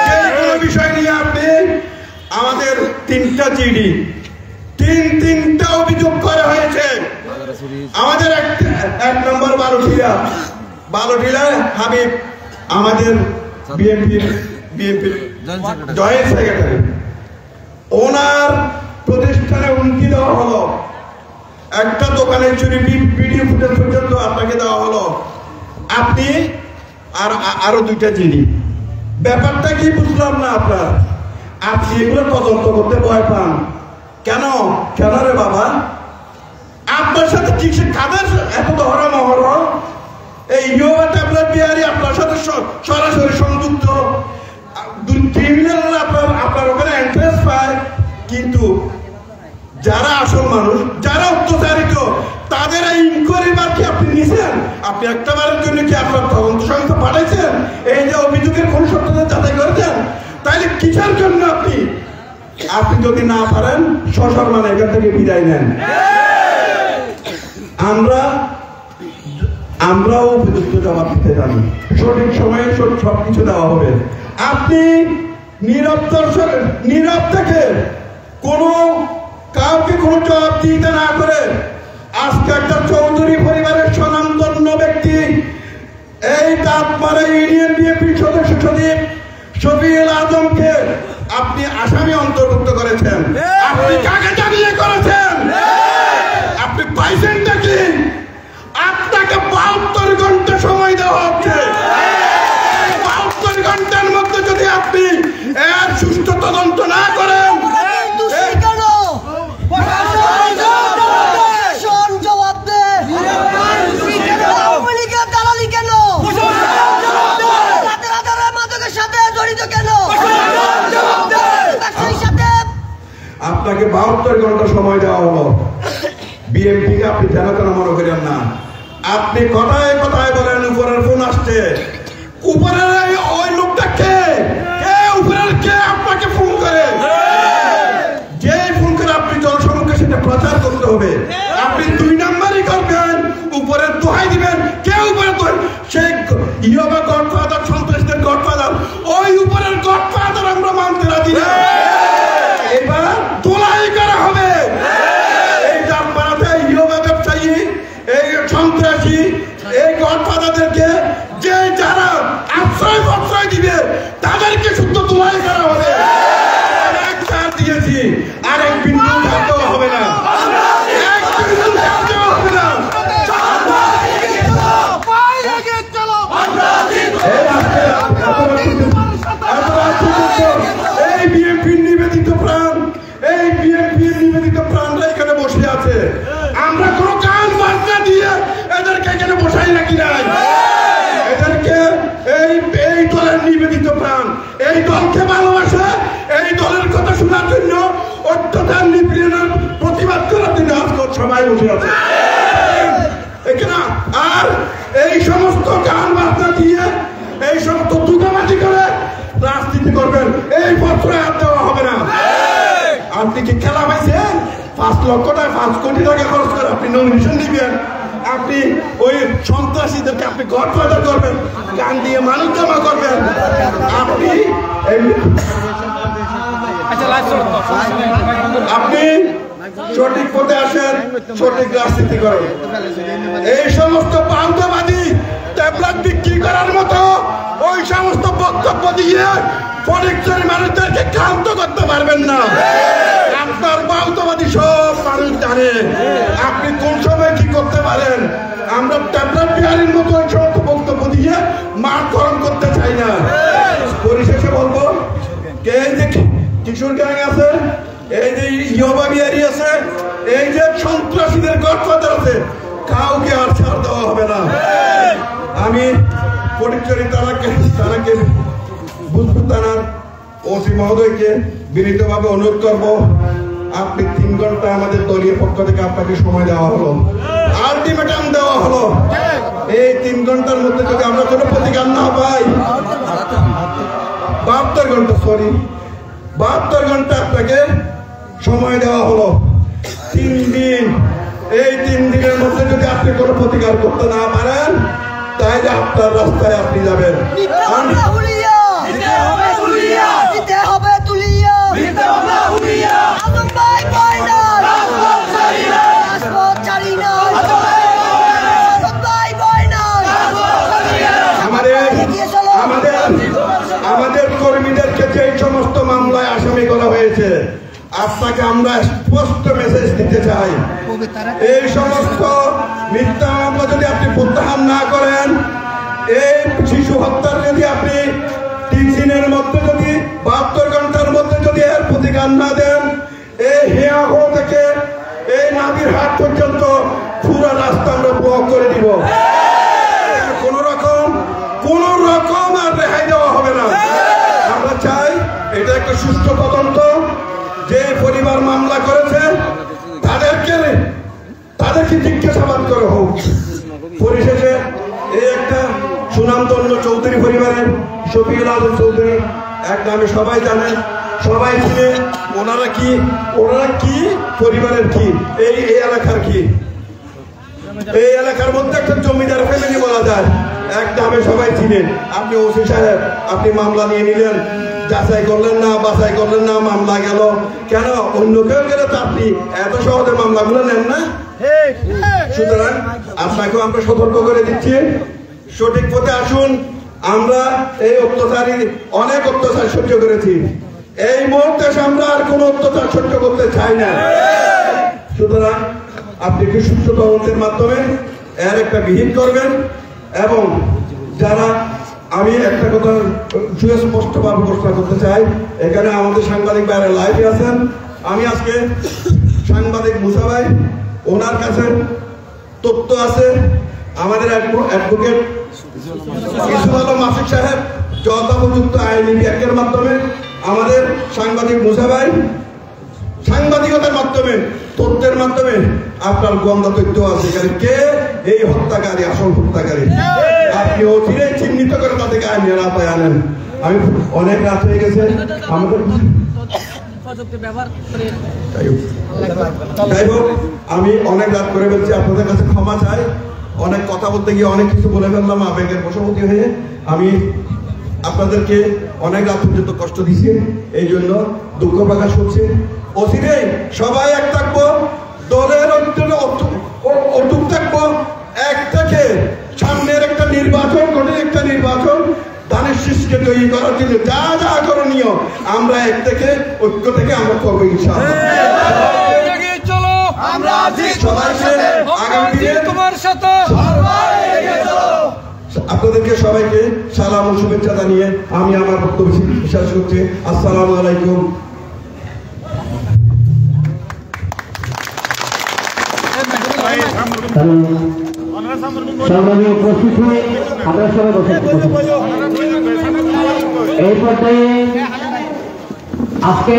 যে কোনো বিষয় নিয়ে আপনি আমাদের 3টা জিডি, তিনটা অভিযোগ করা হয়েছে। আমাদের এক নম্বর বালুটিলা হাবিব, আমাদের বিএনপির জয়েন্ট সেক্রেটারি, ওনার প্রতিষ্ঠানে হুমকি দেওয়া হলো, একটা দোকানের চুরি ভিডিও ফুটেজ পর্যন্ত আপনাকে দেওয়া হলো, আপনি আরো 2টা জিডি। ব্যাপারটা কি বুঝলাম না আপনার, আপনি এগুলো তদন্ত করতে ভয় পান কেন? কেন রে বাবা, আপনার সাথে কিসে কাদের এত ধরা মহর? এই ইয়োগা ট্যাবলেট বিহারি আপনার সাথে সরাসরি সংযুক্ত, ক্রিমিনালরা আপনার ওখানে এন্ট্রেন্স পায়, কিন্তু যারা আসল মানুষ, যারা অত্যাচারিত, তাদের এই ইনকোয়ারি বার কি আপনি নিছেন? আপনি একটা বারের জন্য কি আপনার তদন্ত সংস্থা পাঠাইছেন? এই যে অভিযোগের কোন সত্যতা যাচাই করেছেন? তাইলে কিসের জন্য আপনি যদি না পারেন সসম্মানে এখান থেকে বিদায় নেন। আমরাও উপযুক্ত জবাব দিতে জানি, সঠিক সময়ে সবকিছু দেওয়া হবে। আপনি নীরব থেকে কাউকে কোনো জবাব দিতে না করে আজকে একটা চৌধুরী পরিবারের স্বনামধন্য ব্যক্তি, এই দাঁতমারা ইউনিয়ন বিএনপির সদস্য সচিব শফিউল আজমকে আপনি আসামি অন্তর্ভুক্ত করেছেন। আপনি কাকে জানিয়ে করেছেন? আপনি পাইছেনটা কি? আপনাকে 72 ঘন্টা সময় দেওয়া হচ্ছে। 72 ঘন্টার মধ্যে যদি আপনি এর সুষ্ঠু তদন্ত না করেন, আপনাকে 72 ঘন্টা সময় দেওয়া হলো। বিএনপিকে আপনি যেন কেন মনে করেন না। আপনি কথায় কথায় বলেন উপরের ফোন আসছে, উপরের ওই লোকটা কে? উপরের কে আপনাকে ফোন করে? যে ফোন করে আপনি জনসমক্ষে সেটা প্রচার করতে হবে। আপনি 2 নাম্বারই করবেন, উপরের দোহাই দিবেন। কে উপরের দোহাই? সেই ইয়োগা গডফাদার, সন্ত্রাসীদের গডফাদার, ওই উপরের গডফাদার আমরা মানতে রাজি না। এবার তোলাই করা হবে। এই জাতপাড়াতে ইয়োগা ব্যবসায়ী, এই সন্ত্রাসী, এই গডফাদারদেরকে যারা আশ্রয় দিবে তাদেরকে শুদ্ধ তোলাই করা হবে। এক চার দিয়েছি, আর এক বিন্দু দেওয়া হবে না, এক বিন্দু দেওয়া হবে না। এই বিএনপি করবেন, এই পত্রে আর দেওয়া হবে না। আপনি কি খেলা পাইছেন? 5 লক্ষ টাকা 5 কোটি টাকা খরচ করে আপনি নমিনেশন দিবেন, আপনি ওই সন্ত্রাসীদেরকে আপনি গডফাদার করবেন, গান দিয়ে মানুষ জমা করবেন। আপনি আপনি সঠিক পথে আসেন, সঠিক রাজনীতি করেন। এই সমস্ত বান্ধবাদী ট্যাবলেট বিক্রি করার মতো ওই সমস্ত বক্তব্য দিয়ে ফটিকছড়ি মানুষদেরকে ক্লান্ত করতে পারবেন না। আপনার বান্ধবাদী সব মানুষ জানে আপনি কোন সময় কি করতে পারেন। আমরা ট্যাবলেট বিহারির মতো ওই সমস্ত বক্তব্য দিয়ে মারধরণ করতে চাই না। পরিশেষে বলবো, এই যে কিশোর গ্যাং আছে, এই যে ইয়োবা বিহারি আছে, এই যে সন্ত্রাসীদের গডফাদার আছে, কাউকে আর ছাড় দেওয়া হবে না। আমি ফটিকছড়ি থানাকে বুধপুর থানার ওসি মহোদয়কে বিনীতভাবে অনুরোধ করবো, আপনি 3 ঘন্টা আমাদের দলীয় পক্ষ থেকে আপনাকে সময় দেওয়া হলো, আলটিমেটাম দেওয়া হলো। এই 3 ঘন্টার মধ্যে যদি আমরা কোনো প্রতিকার না পাই, 72 ঘন্টা, সরি 72 ঘন্টা আপনাকে সময় দেওয়া হলো, 3 দিন। এই 3 দিনের মধ্যে যদি আপনি কোনো প্রতিকার করতে না পারেন, তাহলে আপনার রাস্তায় আপনি যাবেন। আমাদের কর্মীদেরকে যে সমস্ত মামলায় আসামি করা হয়েছে, আপনাকে আমরা স্পষ্ট মেসেজ দিতে চাই, এই সমস্ত মিথ্যা মামলা যদি আপনি প্রত্যাহার না করেন, এই শিশু হত্যার যদি আপনি 3 দিনের মধ্যে যদি 72 ঘন্টার মধ্যে যদি এর প্রতিকার না দেন, এই হিয়াহো থেকে এই নাদির হাট পর্যন্ত পুরো রাস্তা আমরা ব্লক করে দিব। কোন রকম আর রেহাই দেওয়া হবে না। আমরা চাই এটা একটা সুষ্ঠু তদন্ত, যে পরিবার মামলা করেছে তাদেরকে জিজ্ঞাসাবাদ করা হোক। পরিশেষে এই একটা সুনামধন্য চৌধুরী পরিবারের শফিউল আলম চৌধুরী, এক নামে সবাই জানে, সবাই চিনে। ওনারা কি পরিবারের কি, এই এলাকার কি, এই এলাকার মধ্যে একটা জমিদার ফ্যামিলি বলা যায়, এক নামে সবাই চিনেন। আপনি ওসি সাহেব, আপনি মামলা নিয়ে নিলেন, যাচাই করলেন না, বাছাই করলেন না, মামলা গেল কেন? অন্য কেউ গেলে তো আপনি এত সহজে মামলাগুলো নেন না। সুতরাং আপনাকেও আমরা সতর্ক করে দিচ্ছি, সঠিক পথে আসুন। আমরা এই অনেক অত্যাচার সহ্য করেছি, এই মুহূর্তে আমরা আর কোনো অত্যাচার সহ্য করতে চাই না। সুতরাং আপনি একটি সুস্থ তদন্তের মাধ্যমে এর একটা বিহিত করবেন। এবং যারা, আমি একটা কথা সুস্পষ্টভাবে ঘোষণা করতে চাই, এখানে আমাদের সাংবাদিক ভাইরা লাইভে আছেন। আমি আজকে সাংবাদিক মুসা ভাই, ওনার কাছে তথ্য আছে, আমাদের অ্যাডভোকেট ইসুল আলম মাসিক সাহেব যথোপযুক্ত আইনি ব্যাখ্যার মাধ্যমে, আমাদের সাংবাদিক মুসা ভাই সাংবাদিকতার মাধ্যমে, তথ্যের মাধ্যমে আপনার গন্ধ তথ্য আছে কে এই হত্যাকারী, আসল হত্যাকারী। আপনি অচিরে চিহ্নিত করে তাদেরকে আইনের আওতায় আনেন। আমি অনেক রাত হয়ে গেছে, আমাদের যাই হোক, আমি অনেক রাত করে ফেলছি, আপনাদের কাছে ক্ষমা চাই। অনেক কথা বলতে গিয়ে অনেক কিছু বলে ফেললাম আবেগের বশবর্তী হয়ে। আমি আপনাদেরকে অনেক রাত পর্যন্ত কষ্ট দিছি, এই জন্য দুঃখ প্রকাশ করছি। অচিরে সবাই এক থাকবো, দলের অটুট থাকবো, এক থেকে সামনের একটা নির্বাচন, কঠিন একটা নির্বাচন, ধানের শীষকে তৈরি করার জন্য যা যা করণীয় আমরা এক থেকে ঐক্য থেকে আমরা করবো ইনশাআল্লাহ। আপনাদেরকে সবাইকে সালাম ও শুভেচ্ছা জানিয়ে আমি আমার বক্তব্য শেষ করছি। আসসালামু আলাইকুম। সংগ্রামী উপস্থিতি, আমরা সবাই বসে এই পর্যায়ে আজকে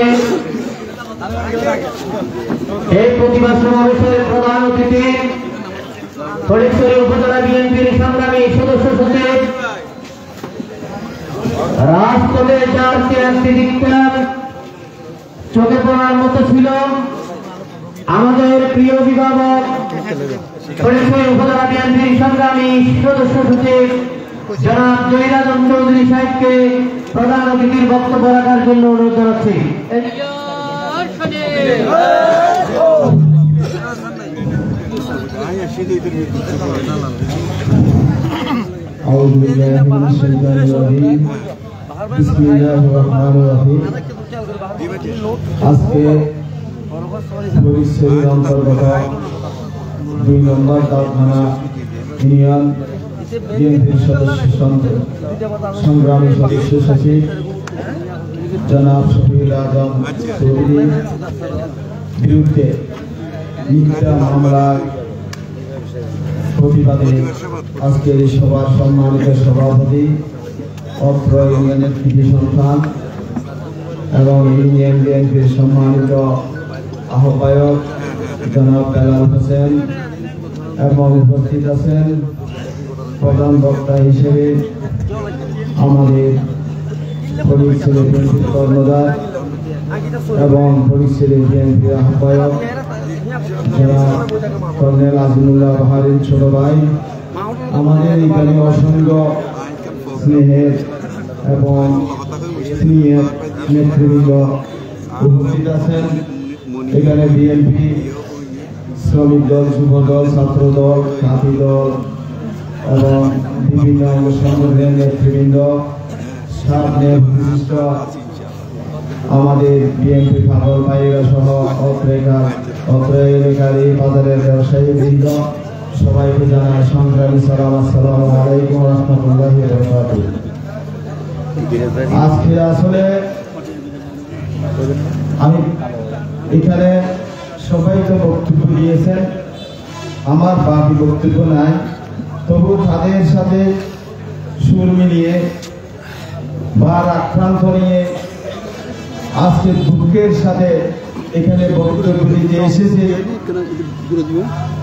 এই প্রতিবাদ সমাবেশের প্রধান অতিথি ফটিকছড়ি উপজেলা বিএনপির সংগ্রামী সদস্য সচিব রাজপথে যার চেয়ারটি দেখতাম চোখে পড়ার মতো ছিল আমাদের প্রিয় অভিভাবক ফরিদপুর উপজেলা বিএনপির সংগ্রামী সদস্য সচিব জনাব জহিরাজন চৌধুরী সাহেবকে প্রধান অতিথির বক্তব্য রাখার জন্য অনুরোধ জানাচ্ছি। أعوذ بالله من الشيطان الرجيم بسم الله الرحمن الرحيم আজকে ফরিদপুরের অন্তর্গত 2 নম্বর দাওখানা ইউনিয়ন বিএনপির সংগ্রামী সদস্য সচিব জনাব শফিউল আজম চৌধুরীর বিরুদ্ধে মিথ্যা মামলার প্রতিবাদে আজকের এই সভার সম্মানিত সভাপতি অত্র ইউনিয়নের কৃতি সন্তান এবং ইউনিয়ন বিএনপির সম্মানিত আহ্বায়ক জনাব বেলাল হোসেন এবং উপস্থিত আছেন প্রধান বক্তা হিসেবে আমাদের ফরিদপুর বিএনপির কর্ণধার এবং ফরিদপুর বিএনপির আহ্বায়ক জনাব কর্নেল আজিমুল্লাহ বাহারির ছোট ভাই, আমাদের এখানে অসংখ্য স্নেহের এবং সিনিয়র নেতৃবৃন্দ উপস্থিত আছেন। এখানে বিএনপি, শ্রমিক দল, যুব দল, ছাত্র দল, জাতি দল এবং বিভিন্ন সংগঠনের নেতৃবৃন্দ, সামনে বিশিষ্ট আমাদের বিএনপি পাগল ভাইয়েরা সহ অত্র এলাকার এই বাজারের ব্যবসায়ী বৃন্দ, সবাইকে জানাই সংগ্রামী সালাম, আসসালামু আলাইকুম ওয়া রাহমাতুল্লাহি ওয়া বারাকাতুহু। আজকে আসলে আমি এখানে সবাই তো বক্তব্য দিয়েছেন, আমার বাকি বক্তব্য নাই, তবু তাদের সাথে সুর মিলিয়ে বা আক্রান্ত নিয়ে আজকে দুঃখের সাথে এখানে বক্তব্য দিতে এসেছে।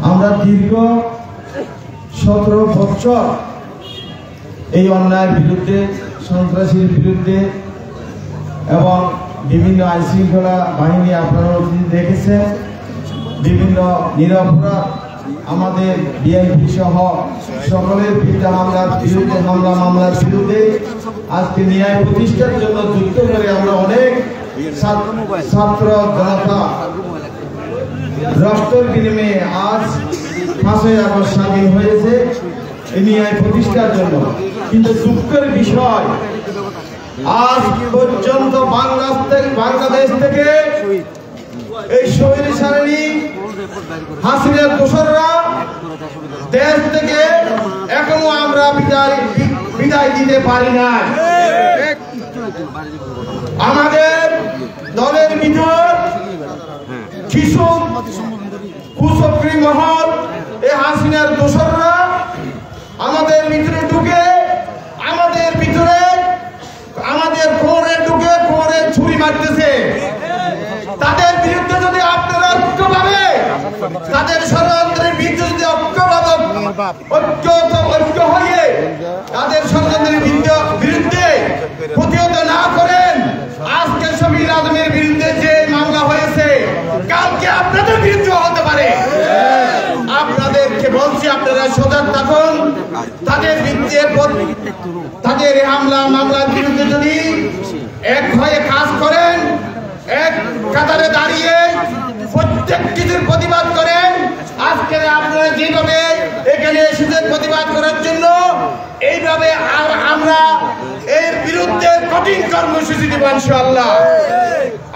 আমরা দীর্ঘ 17 বছর এই অন্যায়ের বিরুদ্ধে, সন্ত্রাসীর বিরুদ্ধে এবং বিভিন্ন আইন শৃঙ্খলা বাহিনী আপনারা দেখেছেন, বিভিন্ন নিরপরাধ আমাদের বিএনপি সহ সকলের বিরুদ্ধে হামলা মামলার বিরুদ্ধে আজকে ন্যায় প্রতিষ্ঠার জন্য যুদ্ধ করে আমরা অনেক ছাত্র জনতা রক্তের বিনিময়ে আজ 5ই আগস্ট স্বাধীন হয়েছে এই ন্যায় প্রতিষ্ঠার জন্য। কিন্তু দুঃখের বিষয়, আজ পর্যন্ত বাংলাদেশ থেকে এই স্বৈরাচারী হাসিনার দোসররা দেশ থেকে এখনো আমরা বিদায় দিতে পারি না। আমাদের দলের ভিতর কিছু কুচক্রী মহল, এই হাসিনার দোসররা আমাদের ভিতরে ঢুকে আমাদের কোমরে ঢুকে কোমরে ছুরি মারতেছে। তাদের বিরুদ্ধে যদি আপনারা ঐক্যভাবে, তাদের ষড়যন্ত্রের বিরুদ্ধে যদি ঐক্য হয়ে তাদের ষড়যন্ত্রের বিরুদ্ধে প্রতিহত না করেন, আজকে শফিউল আজমের বিরুদ্ধে যে মামলা হয়েছে কালকে আপনাদের বিরুদ্ধে হতে পারে। আপনাদেরকে বলছি, আপনারা সজাগ থাকুন। তাদের বিরুদ্ধে, তাদের মামলার বিরুদ্ধে যদি এক হয়ে কাজ করেন, এক কাতারে দাঁড়িয়ে প্রত্যেক কিছুর প্রতিবাদ করেন, আজকে আপনারা যেভাবে এখানে এসেছেন প্রতিবাদ করার জন্য, এইভাবে আমরা এর বিরুদ্ধে কঠিন কর্মসূচি দেব ইনশাআল্লাহ।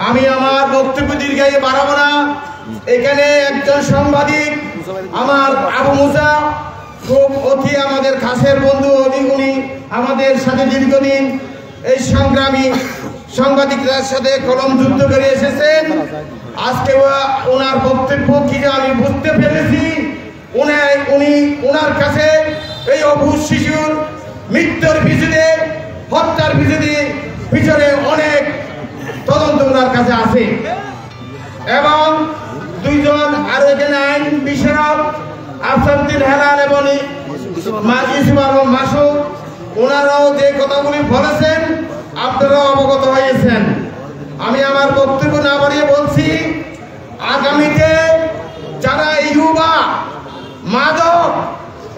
আমি আমার বক্তব্য দীর্ঘায়িত বাড়াবো না। এখানে একজন সাংবাদিক আমার আবু মুসা, খুব অতি আমাদের কাছের বন্ধু, উনি আমাদের সাথে দীর্ঘদিন এই সংগ্রামী সাংবাদিকদের সাথে কলম যুদ্ধ করে এসেছেন। আজকে ওনার বক্তব্য কি আমি বুঝতে পেরেছি, ওনার কাছে এই অবুঝ শিশুর মৃত্যুর পিছনে, হত্যার পিছনে অনেক তদন্ত ওনার কাছে আছে। এবং দুইজন আরো এখানে আইন বিষয়ক আফসারউদ্দিন হেলাল এবং মাসুদ, ওনারাও যে কথাগুলি বলেছেন আপনারা অবগত হয়েছেন। আমি আমার বক্তব্য না বাড়িয়ে বলছি, আগামীতে যারা ইউবা মাদক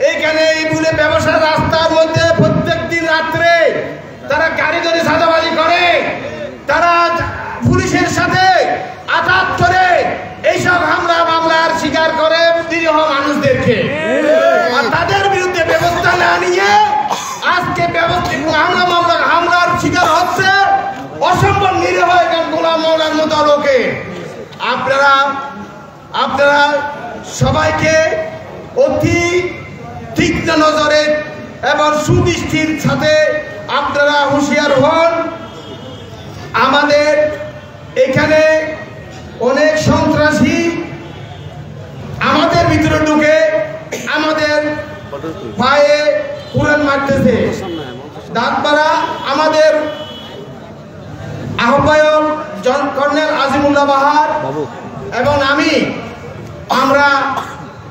এইখানে এই বলে ব্যবসার রাস্তার মধ্যে প্রত্যেক দিন রাত্রে তারা গাড়ি ধরে সাদাবাজি করে, তারা পুলিশের সাথে আঘাত করে, এইসব হামলা মামলার শিকার করে নিরীহ মানুষদেরকে, আর তাদের বিরুদ্ধে ব্যবস্থা না নিয়ে আজকে হামলার শিকার হচ্ছে অসম্ভব নিরীহ গোলাম মওলার মতো লোকে। আপনারা সবাইকে অতি তীক্ষ্ণ নজরে এবং সুদৃষ্টির সাথে আপনারা হুঁশিয়ার হন। আমাদের এখানে অনেক সন্ত্রাসী আমাদের ভিতরে ঢুকে আমাদের পায়ে কুড়াল মারতেছে। দাঁতপাড়া আমাদের আহ্বায়ক কর্নেল আজিমুল্লাহ বাহার এবং আমরা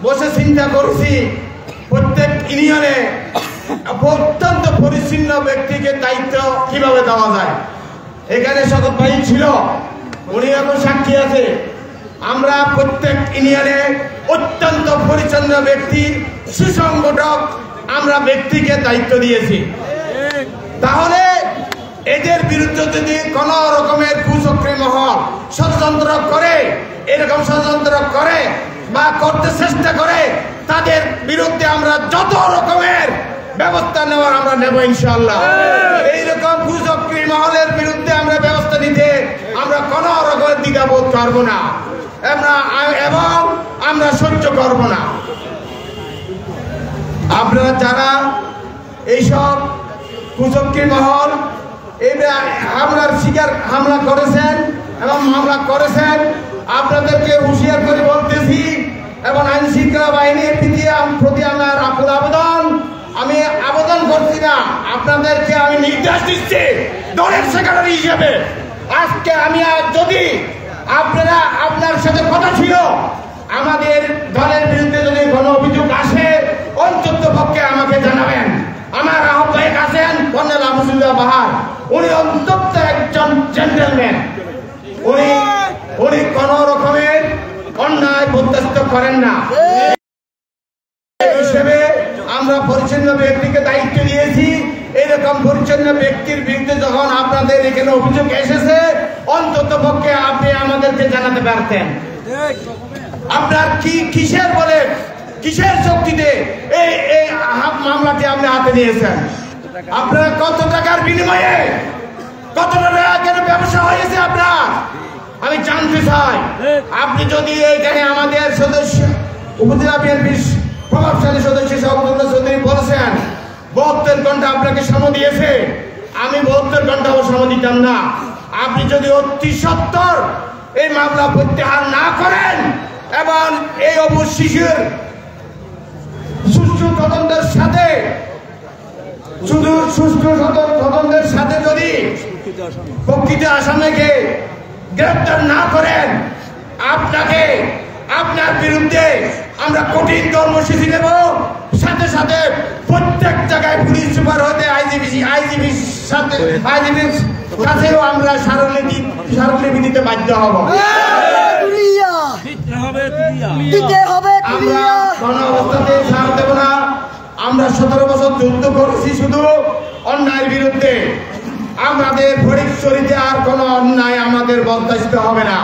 বসে চিন্তা করছি প্রত্যেক ইউনিয়নে অত্যন্ত পরিচ্ছন্ন ব্যক্তিকে দায়িত্ব কিভাবে দেওয়া যায়। এখানে শকত ভাই ছিল, উনি এখন সাক্ষী আছে। আমরা প্রত্যেক ইউনিয়নে অত্যন্ত পরিচ্ছন্ন ব্যক্তি, সুসংগঠক আমরা ব্যক্তিকে দায়িত্ব দিয়েছি। তাহলে এদের বিরুদ্ধে যদি কোন রকমের কুচক্রী মহল ষড়যন্ত্র করে, এরকম ষড়যন্ত্র করে বা করতে চেষ্টা করে, তাদের বিরুদ্ধে আমরা যত রকমের ব্যবস্থা নেওয়ার আমরা নেব ইনশাআল্লাহ। এইরকম কুচক্রী মহলের বিরুদ্ধে আমরা ব্যবস্থা নিতে আমরা কোন রকমের দ্বিধাবোধ করবো না এবং আমরা সহ্য করব না। আপনারা যারা এইসব কুচক্রী মহল হামলা করেছেন এবং মামলা করেছেন, আপনাদেরকে হুঁশিয়ার করে বলতেছি এবং আইন শৃঙ্খলা বাহিনীর প্রতি আমার আমি আবেদন করছি না, আপনাদেরকে আমি নির্দেশ দিচ্ছি দলের সেক্রেটারি হিসেবে। আজকে আমি যদি আপনার সাথে কথা ছিল, আমাদের দলের বিরুদ্ধে যদি কোনো অভিযোগ আসে অন্তত পক্ষে আমাকে জানাবেন। আমার আহ্বায়ক আছেন কর্নেল আজিমুল্লাহ বাহার, উনি অন্তত একজন জেন্টলম্যান, উনি কোন রকমের অন্যায় বরদাস্ত করেন না। হিসেবে আমরা পরিচ্ছন্ন ব্যক্তিকে দায়িত্ব দিয়েছি। এরকম পরিচ্ছন্ন ব্যক্তির বিরুদ্ধে যখন আপনাদের এখানে অভিযোগ এসেছে, অন্তত পক্ষে আপনি আমাদেরকে জানাতে পারতেন। আপনার কিসের শক্তিতে এই মামলাটি আপনি হাতে নিয়েছেন? আপনারা কত টাকার বিনিময়ে কত টাকার ব্যবসা হয়েছে আপনার? আমি জানতে চাই। আপনি যদি এখানে আমাদের সদস্য উপজেলা বিএনপির প্রভাবশালী সদস্য সভাপতি চৌধুরী বলেছেন 72 ঘন্টা আপনাকে সময় দিয়েছে, আমি 72 ঘন্টাও সময় দিতাম না। আপনি যদি অতি সত্বর এই মামলা প্রত্যাহার না করেন এবং এই অবুঝ শিশুর সুষ্ঠু তদন্তের সাথে যদি প্রকৃত আসামিকে গ্রেফতার না করেন, আপনার বিরুদ্ধে আমরা কঠিন কর্মসূচি নেব। সাথে সাথে প্রত্যেক জায়গায় পুলিশ সুপার হতে আইজিবির কাছেও আমরা স্মারকলিপি দিতে বাধ্য হব। আমরা কোনো অবস্থাতে ছাড় দেব না। আমরা 17 বছর যুদ্ধ করেছি শুধু অন্যায়ের বিরুদ্ধে। আমাদের ফটিকছড়িতে আর কোনো অন্যায় আমাদের বরদাস্ত হবে না।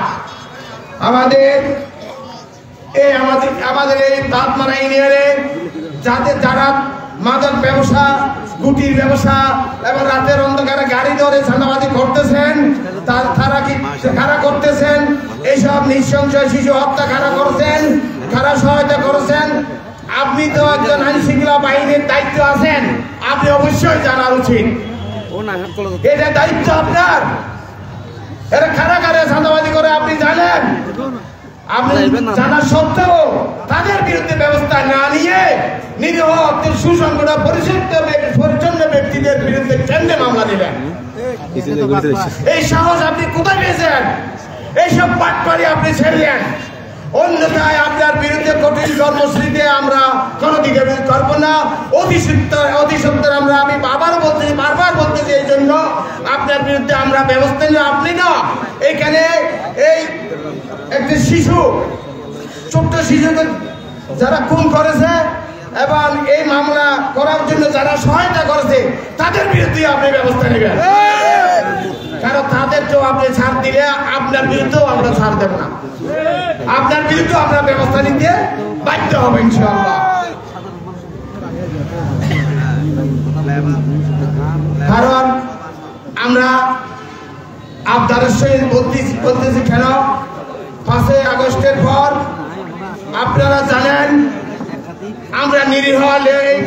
আমাদের এই দাঁতমারা ইউনিয়নে যারা মাদক ব্যবসা, গুটির ব্যবসা এবং রাতের অন্ধকারে গাড়ি ধরে চাঁদাবাজি করতেছেন, কারা করতেছেন, এইসব নৃশংস শিশু হত্যা কারা করছেন, কারা সহায়তা করেছেন, আপনি তো একজন আইন শৃঙ্খলা বাহিনীর দায়িত্ব আছেন, আপনি অবশ্যই জানা উচিত। এটা দায়িত্ব আপনার। এরা কারা কারা চাঁদাবাজি করে আপনি জানেন। আপনি জানা সত্ত্বেও তাদের বিরুদ্ধে ব্যবস্থা না নিয়ে নিরীহ সুসংগঠিত পরিচ্ছন্ন ব্যক্তিদের বিরুদ্ধে কেন্দ্রে মামলা দিলেন। এই সাহস আপনি কোথায় পেয়েছেন? এইসব পাটপাড়ি আপনি ছেড়লেন। অন্যথায় আপনার বিরুদ্ধে কঠিন কর্মসূচিতে আমরা কোনো দিকে করব না। অতি সত্তর আমরা আমি বারবার বলতেছি এই জন্য আপনার বিরুদ্ধে আমরা ব্যবস্থা নিই। আপনি না, এখানে এই একটি শিশু, ছোট্ট শিশুকে যারা খুন করেছে এবং এই মামলা করার জন্য যারা সহায়তা করেছে তাদের বিরুদ্ধে আপনি ব্যবস্থা নেবেন, কারণ তাদেরকেও আপনি ছাড় দিলে আপনার বিরুদ্ধেও আমরা ছাড় দেব না, আপনার বিরুদ্ধে আমরা ব্যবস্থা নিতে বাধ্য হবো ইনশাআল্লাহ। কারণ আমরা আপনাদের সহিত বলতেছি কেন, 5ই আগস্টের পর আপনারা জানেন আমরা নিরীহ এই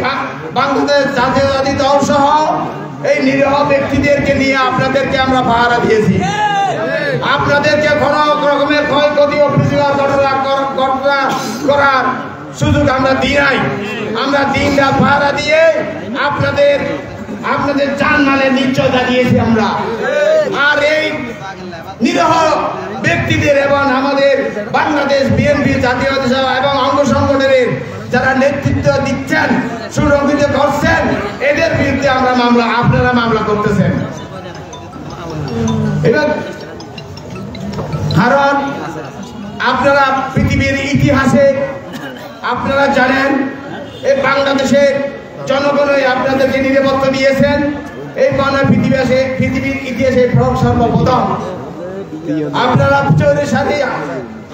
বাংলাদেশ জাতীয়তাবাদী দল সহ এই নিরীহ ব্যক্তিদেরকে নিয়ে আপনাদেরকে আমরা পাহারা দিয়েছি। আপনাদেরকে কোনো রকমের ক্ষয়ক্ষতি ও ঘটনা করার সুযোগ আমরা দিই নাই। আমরা দিন রাত পাহারা দিয়ে আপনাদের জানমালের নিশ্চয়তা দিয়েছি আমরা। আর এই নিরীহ ব্যক্তিদের এবং আমাদের বাংলাদেশ বিএনপি জাতীয়তাবাদী এবং অঙ্গ সংগঠনের যারা নেতৃত্ব দিচ্ছেন, সুরক্ষিত করছেন, এদের বিরুদ্ধে আপনারা মামলা করতেছেন। এবার কারণ আপনারা পৃথিবীর ইতিহাসে আপনারা জানেন এই বাংলাদেশের জনগণই আপনাদেরকে নিরাপত্তা দিয়েছেন। এই পৃথিবীর ইতিহাসে সর্বপ্রথম আপনারা চোরের সাথে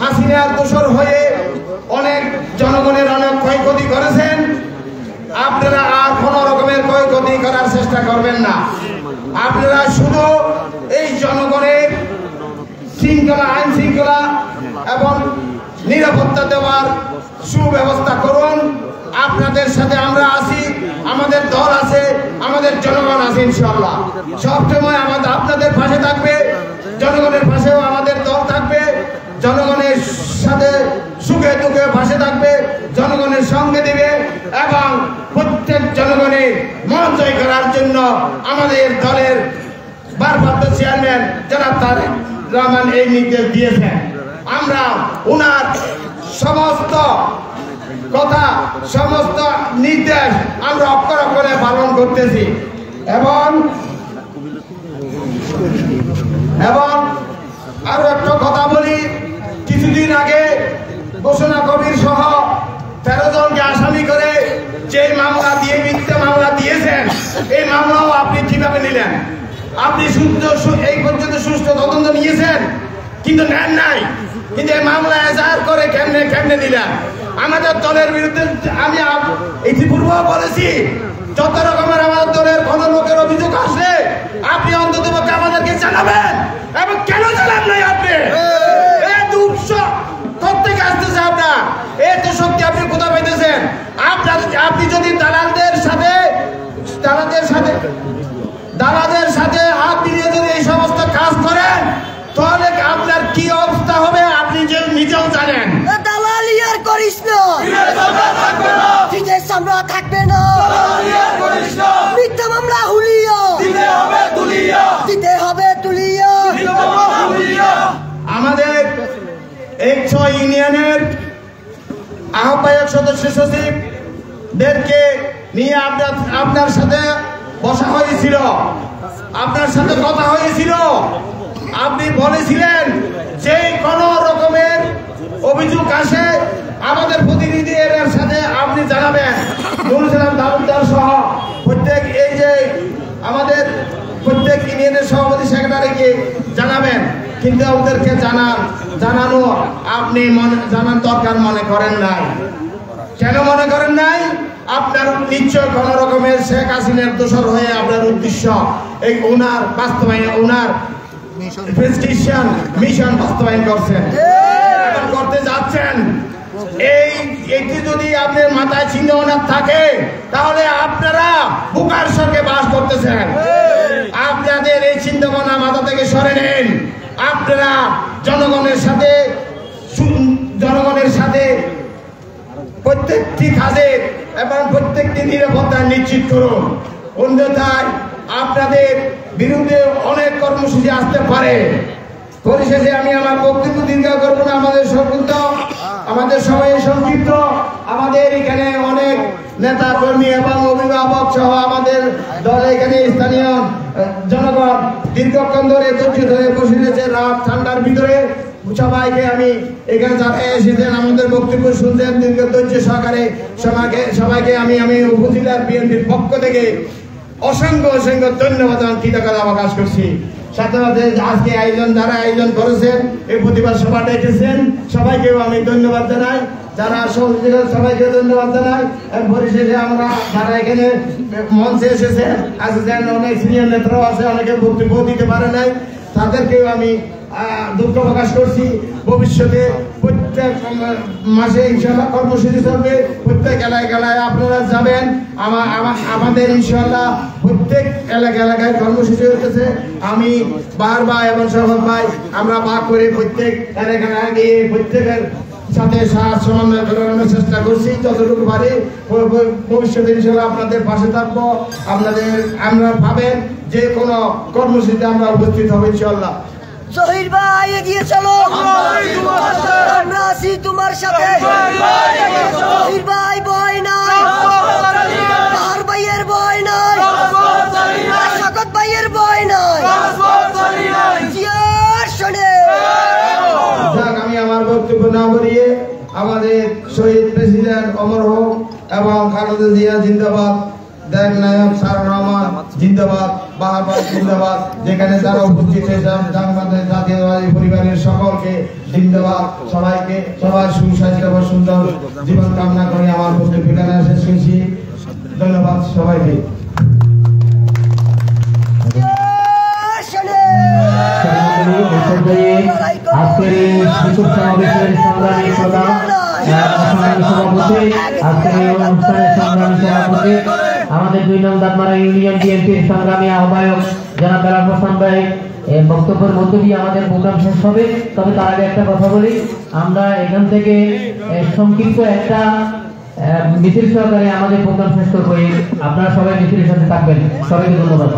হাসিনার দোষর হয়ে অনেক জনগণের অনেক ক্ষয়ক্ষতি করেছেন। আপনারা আর কোন রকমের ক্ষয়ক্ষতি করার চেষ্টা করবেন না। আপনারা শুধু এই জনগণের আইন শৃঙ্খলা এবং নিরাপত্তা দেওয়ার সুব্যবস্থা করুন। আপনাদের সাথে আমরা আছি, আমাদের দল আছে, আমাদের জনগণ আছে, ইনশাআল্লাহ সবসময় আপনাদের পাশে থাকবে। জনগণের পাশেও আমাদের দল থাকবে, জনগণের সাথে সুখে দুঃখে পাশে থাকবে, জনগণের সঙ্গে দিবে এবং প্রত্যেক জনগণের মন জয় করার জন্য আমাদের দলের ভারপ্রাপ্ত চেয়ারম্যান জনাব তারেক রহমান এই নির্দেশ দিয়েছেন। আমরা ওনার সমস্ত কথা, সমস্ত নির্দেশ আমরা অক্ষর অক্ষরে পালন করতেছি এবং আরো একটা কথা বলি, কিছুদিন আগে ঘোষণা কবির সহ 13 জনকে আসামি করে যে মামলা দিয়ে মিথ্যা মামলা দিয়েছেন, এই মামলাও আপনি কিভাবে নিলেন? আপনি এই পর্যন্ত সুষ্ঠু তদন্ত নিয়েছেন কিন্তু নেন নাই, কিন্তু এই মামলা এজাহার করে কেমনে নিলেন? আমাদের দলের বিরুদ্ধে আমি ইতিপূর্বে বলেছি, যত রকমের আমাদের দলের কোন লোকের অভিযোগ আসলে আপনি অন্তত আমাদেরকে জানাবেন। এবং কেন জানান নাই আপনি? এই দুঃখ প্রত্যেকে আসতেছে আপনার, এই তো শক্তি আপনি কোথাও পাইতেছেন? আপনি যদি দালালদের সাথে হাত মিলিয়ে যদি এই সমস্ত কাজ করেন তাহলে আপনার কি অবস্থা হবে আপনি নিজেও জানেন। দালালি আর করিস না, বিদেশ আমরা থাকবে না, মিথ্যা মামলা হুলিয়া দিতে হবে তুলিয়া। আমাদের এই 6 ইউনিয়নের আহ্বায়ক সদস্য সচিবদেরকে নিয়ে আপনার সাথে বসা হয়েছিল, আপনার সাথে কথা হয়েছিল। আপনি বলেছিলেন যে কোন রকমের অভিযোগ আসে আমাদের প্রতিনিধিদের সাথে আপনি জানাবেন। বলেছিলাম দাবুদার সহ প্রত্যেক এই যে আমাদের প্রত্যেক ইউনিয়নের সভাপতি সেক্রেটারিকে জানাবেন, কিন্তু ওদেরকে জানানো আপনি জানার দরকার মনে করেন নাই। কেন মনে করেন নাই? আপনার নিশ্চয় কোন রকমের শেখ হাসিনার দোষর হয়ে আপনার উদ্দেশ্য এই ওনার বাস্তবায়ন, ওনার প্রেসক্রিপশন মিশন বাস্তবায়ন করতে যাচ্ছেন। এইটি যদি আপনার মাথায় চিন্তা ভাবনা থাকে তাহলে আপনারা বুকার সঙ্গে বাস করতেছেন। আপনাদের এই চিন্তা ভাবনা মাথা থেকে সরে নেন। আপনারা জনগণের সাথে প্রত্যেকটি কাজে এবং প্রত্যেকটি নিরাপত্তা নিশ্চিত করুন। অন্যথায় আপনাদের বিরুদ্ধে অনেক কর্মসূচি আসতে পারে। পরিশেষে আমি আমার বক্তব্য দীর্ঘ করব না। আমাদের সকল আমাদের সময় সংক্ষিপ্ত। আমাদের এখানে অনেক নেতা কর্মী এবং অভিভাবক সহ আমাদের দলে এখানে স্থানীয় জনগণ দীর্ঘক্ষণ ধরে ধৈর্য ধরে বসে রয়েছে রাত ঠান্ডার ভিতরে। সবাইকে আমি এখানে যারা এসেছেন আমাদের বক্তব্য শুনছেন দীর্ঘ ধৈর্য সহকারে সবাইকে আমি উপজেলার বিএনপির পক্ষ থেকে অসংখ্য অসংখ্য ধন্যবাদ কৃতজ্ঞতা প্রকাশ করছি। সাথে সাথে আজকে যারা আয়োজন করেছেন এই প্রতিবাদ সভা ডেকেছেন সবাইকেও আমি ধন্যবাদ জানাই। যারা সহযোগিতা সবাইকে ধন্যবাদ জানাই। পরিশেষে আমরা যারা এখানে মঞ্চে এসেছেন অনেক সিনিয়র নেতারাও আছে, অনেকে বক্তব্য দিতে পারে নাই, তাদেরকেও আমি দুঃখ প্রকাশ করছি। ভবিষ্যতে প্রত্যেক মাসে ইনশাল্লাহ কর্মসূচি চলবে, প্রত্যেক এলাকায় আপনারা যাবেন। আমাদের ইনশাল্লাহ প্রত্যেক এলাকায় কর্মসূচি হতেছে। আমি বারবার এবং সফল ভাই আমরা ভাগ করে প্রত্যেক এলাকায় গিয়ে প্রত্যেকের সাথে সাহায্য সমন্বয় করানোর চেষ্টা করছি যতটুকু পারি। ভবিষ্যতে ইনশাল্লাহ আপনাদের পাশে থাকবো। আমরা পাবেন যে কোনো কর্মসূচিতে আমরা উপস্থিত হবো ইনশাল্লাহ। জহির ভাই এগিয়ে চলো, আমরা আছি তোমার সাথে। জহির ভাই ভয় নাই, পাহার ভাইয়ের ভয় নাই, শকত ভাইয়ের ভয় নাই। আমি আমার বক্তব্য না বলিয়ে আমাদের শহীদ প্রেসিডেন্ট অমর হোক এবং খালেদা জিয়া জিন্দাবাদ, দেখ নায়ক সারা রহমান জিন্দাবাদ, বাহাবাদ জিন্দাবাদ, যেখানে যারা উপস্থিত হয়েছেন জাতীয়তাবাদী পরিবারের সকলকে জিন্দাবাদ। সবার সুস্বাস্থ্য এবং সুন্দর জীবন কামনা করে আমার বক্তব্য শেষ করছি। ধন্যবাদ সবাইকে। আজকের এই শিক্ষক সমাবেশের সংগ্রামী প্রধান সভাপতি, আজকের এই অনুষ্ঠানের সংগ্রামী সভাপতি আমাদের 2 নং দাঁতমারা ইউনিয়ন বিএনপির সংগ্রামী আহ্বায়ক জনাব বেলাল হোসেন ভাই বক্তব্যের মধ্য দিয়ে আমাদের প্রোগ্রাম শেষ হবে। তবে তার আগে একটা কথা বলি, আমরা এখান থেকে সংক্ষিপ্ত একটা মিছিল সহকারে আমাদের প্রোগ্রাম শেষ করবো। আপনারা সবাই মিছিলের সাথে থাকবেন। সবাইকে ধন্যবাদ।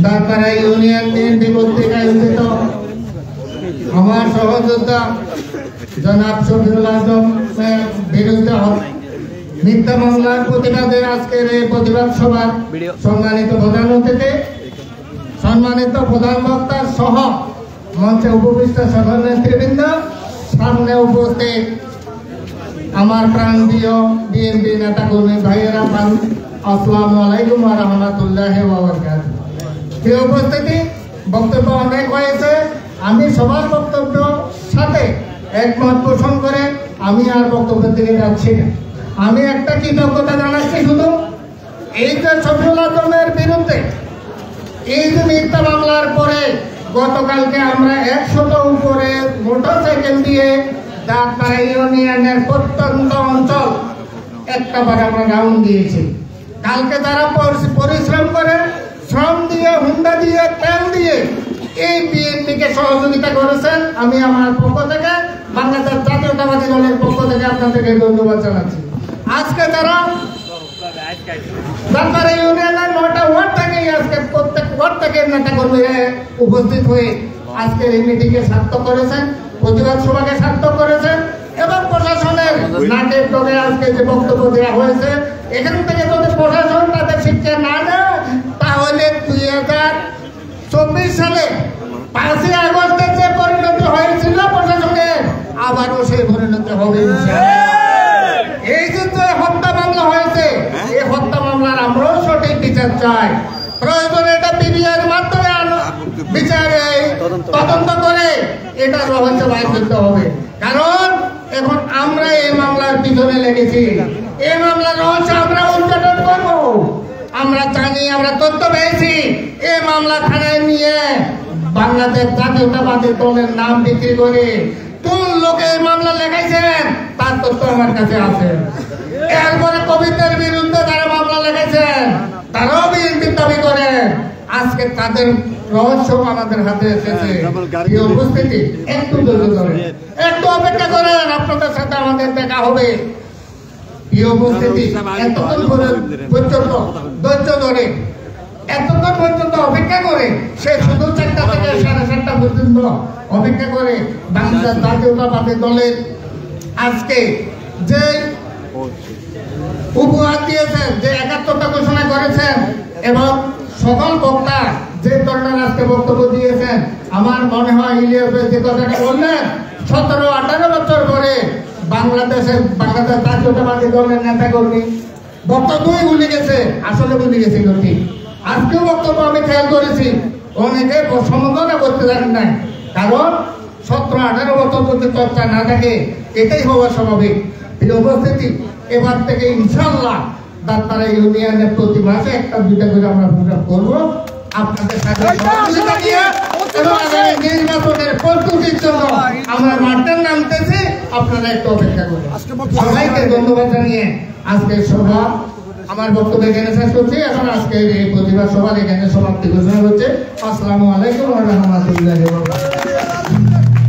দাঁতমারা ইউনিয়ন বিএনপি কর্তৃক আয়োজিত আমার সহযোদ্ধা জনাব শফিউল আজমের বিরুদ্ধে মিথ্যা মামলার প্রতিবাদে আজকের এই প্রতিবাদ সভার সম্মানিত প্রধান অতিথি, সম্মানিত প্রধান বক্তা সহ মঞ্চে উপবিষ্ট সকল নেতৃবৃন্দ, সামনে উপস্থিত আমার প্রাণপ্রিয় বিএনপি নেতা কর্মী ভাইয়েরা, আসসালামু আলাইকুম ওয়া রাহমাতুল্লাহি ওয়া বারাকাতুহু। প্রিয় উপস্থিতি, বক্তব্য অনেক হয়েছে। আমি সবার বক্তব্য সাথে একমত পোষণ করে আমি আর বক্তব্যের দিকে যাচ্ছি না। আমি একটা কৃতজ্ঞতা জানাচ্ছি শুধু এই যে শফিউল আজমের বিরুদ্ধে এই যে মিথ্যা মামলার পরে গতকালকে আমরা 100 উপরে মোটরসাইকেল দিয়ে দাঁতমারা ইউনিয়নের প্রত্যন্ত অঞ্চল একটাবার আমরা রাউন্ড দিয়েছি। কালকে তারা পরিশ্রম করে শ্রম দিয়ে, হুন্ডা দিয়ে, তেল দিয়ে এই বিএনপিকে সহযোগিতা করেছেন। আমি আমার পক্ষ থেকে, বাংলাদেশ জাতীয়তাবাদী দলের পক্ষ থেকে আপনাদেরকে ধন্যবাদ জানাচ্ছি। আজকে তারা দাঁতমারা ইউনিয়নের 9টা ওয়ার্ড থেকে আজকে প্রত্যেক ওয়ার্ড থেকে নেতা কর্মীরা উপস্থিত হয়ে আজকের এই মিটিংকে সার্থক করেছেন, প্রতিবাদ সভাকে সার্থক করেছেন এবং প্রশাসনের নাটের ডগে আজকে যে বক্তব্য দেওয়া হয়েছে, এখান থেকে যদি প্রশাসন তাদের শিক্ষা না দেয় তাহলে 2024 সালে 5ই আগস্টের যে পরিণতি হয়েছিল প্রশাসনের, আবারও সেই পরিণতি হবে। এই যে হত্যা মামলা হয়েছে, এই হত্যা মামলার আমরাও সঠিক বিচার চাই। প্রয়োজনে এটা বিডিআর মাধ্যমে বিচারে তদন্ত করে এটা রহস্য বাইর করতে হবে। কারণ এখন আমরা এই মামলার পিছনে লেগেছি, এই মামলার রহস্য আমরা উদ্ঘাটন করব। আমরা জানি, আমরা তথ্য পেয়েছি এই মামলা থানায় নিয়ে বাংলাদেশ জাতীয়তাবাদী দলের নাম বিক্রি করে কোন লোকে এই মামলা লেখাইছেন তার তথ্য আমার কাছে আছে। এরপরে কবিতার বিরুদ্ধে যারা মামলা লেখাইছেন তারাও বিএনপির দাবি করে। আজকে তাদের রহস্য আমাদের হাতে এসেছে। এই উপস্থিতি একটু ধৈর্য ধরে, একটু অপেক্ষা করেন, আপনাদের সাথে আমাদের দেখা হবে। প্রিয় উপস্থিতি, এতক্ষণ পর্যন্ত ধৈর্য ধরে এতক্ষণ পর্যন্ত অপেক্ষা করে সে শুধু 4টা থেকে 7:30 পর্যন্ত অপেক্ষা করে বাংলাদেশ জাতীয়তাবাদী দলের আজকে যে উপহার দিয়েছেন, যে 71টা ঘোষণা করেছেন এবং সকল বক্তা যে ধরনের আজকে বক্তব্য দিয়েছেন, আমার মনে হয় ইলিয়াস যে কথাটা বললেন 17-18 বছর পরে বাংলাদেশ জাতীয়তাবাদী দলের নেতা কর্মী বক্তব্যই ভুলে গেছে, আসলে ভুলে গেছে ঠিক। আজকেও বক্তব্য আমি খেয়াল করেছি অনেকে সমঝোতা করতে জানেন না, কারণ 17-18 বছর যদি চর্চা না থাকে এটাই হওয়া স্বাভাবিক। এই উপস্থিতি এবার থেকে ইনশাল্লাহ দাঁতপাড়া ইউনিয়নের প্রতি মাসে 1-2টা করে আমরা প্রোগ্রাম করবো আপনাদের সাথে সহযোগিতা নিয়ে, এবং আগামী নির্বাচনের প্রস্তুতির জন্য আমরা মাঠে নামতেছি, আপনারা একটু অপেক্ষা করুন। সবাইকে ধন্যবাদ জানিয়ে আজকের সভা আমার বক্তব্য এখানে শেষ করছি। এখন আজকে এই প্রতিবাদ সভা এখানে সমাপ্তি ঘোষণা হচ্ছে। আসসালামু আলাইকুম ওয়া রাহমাতুল্লাহি ওয়া বারাকাতুহু।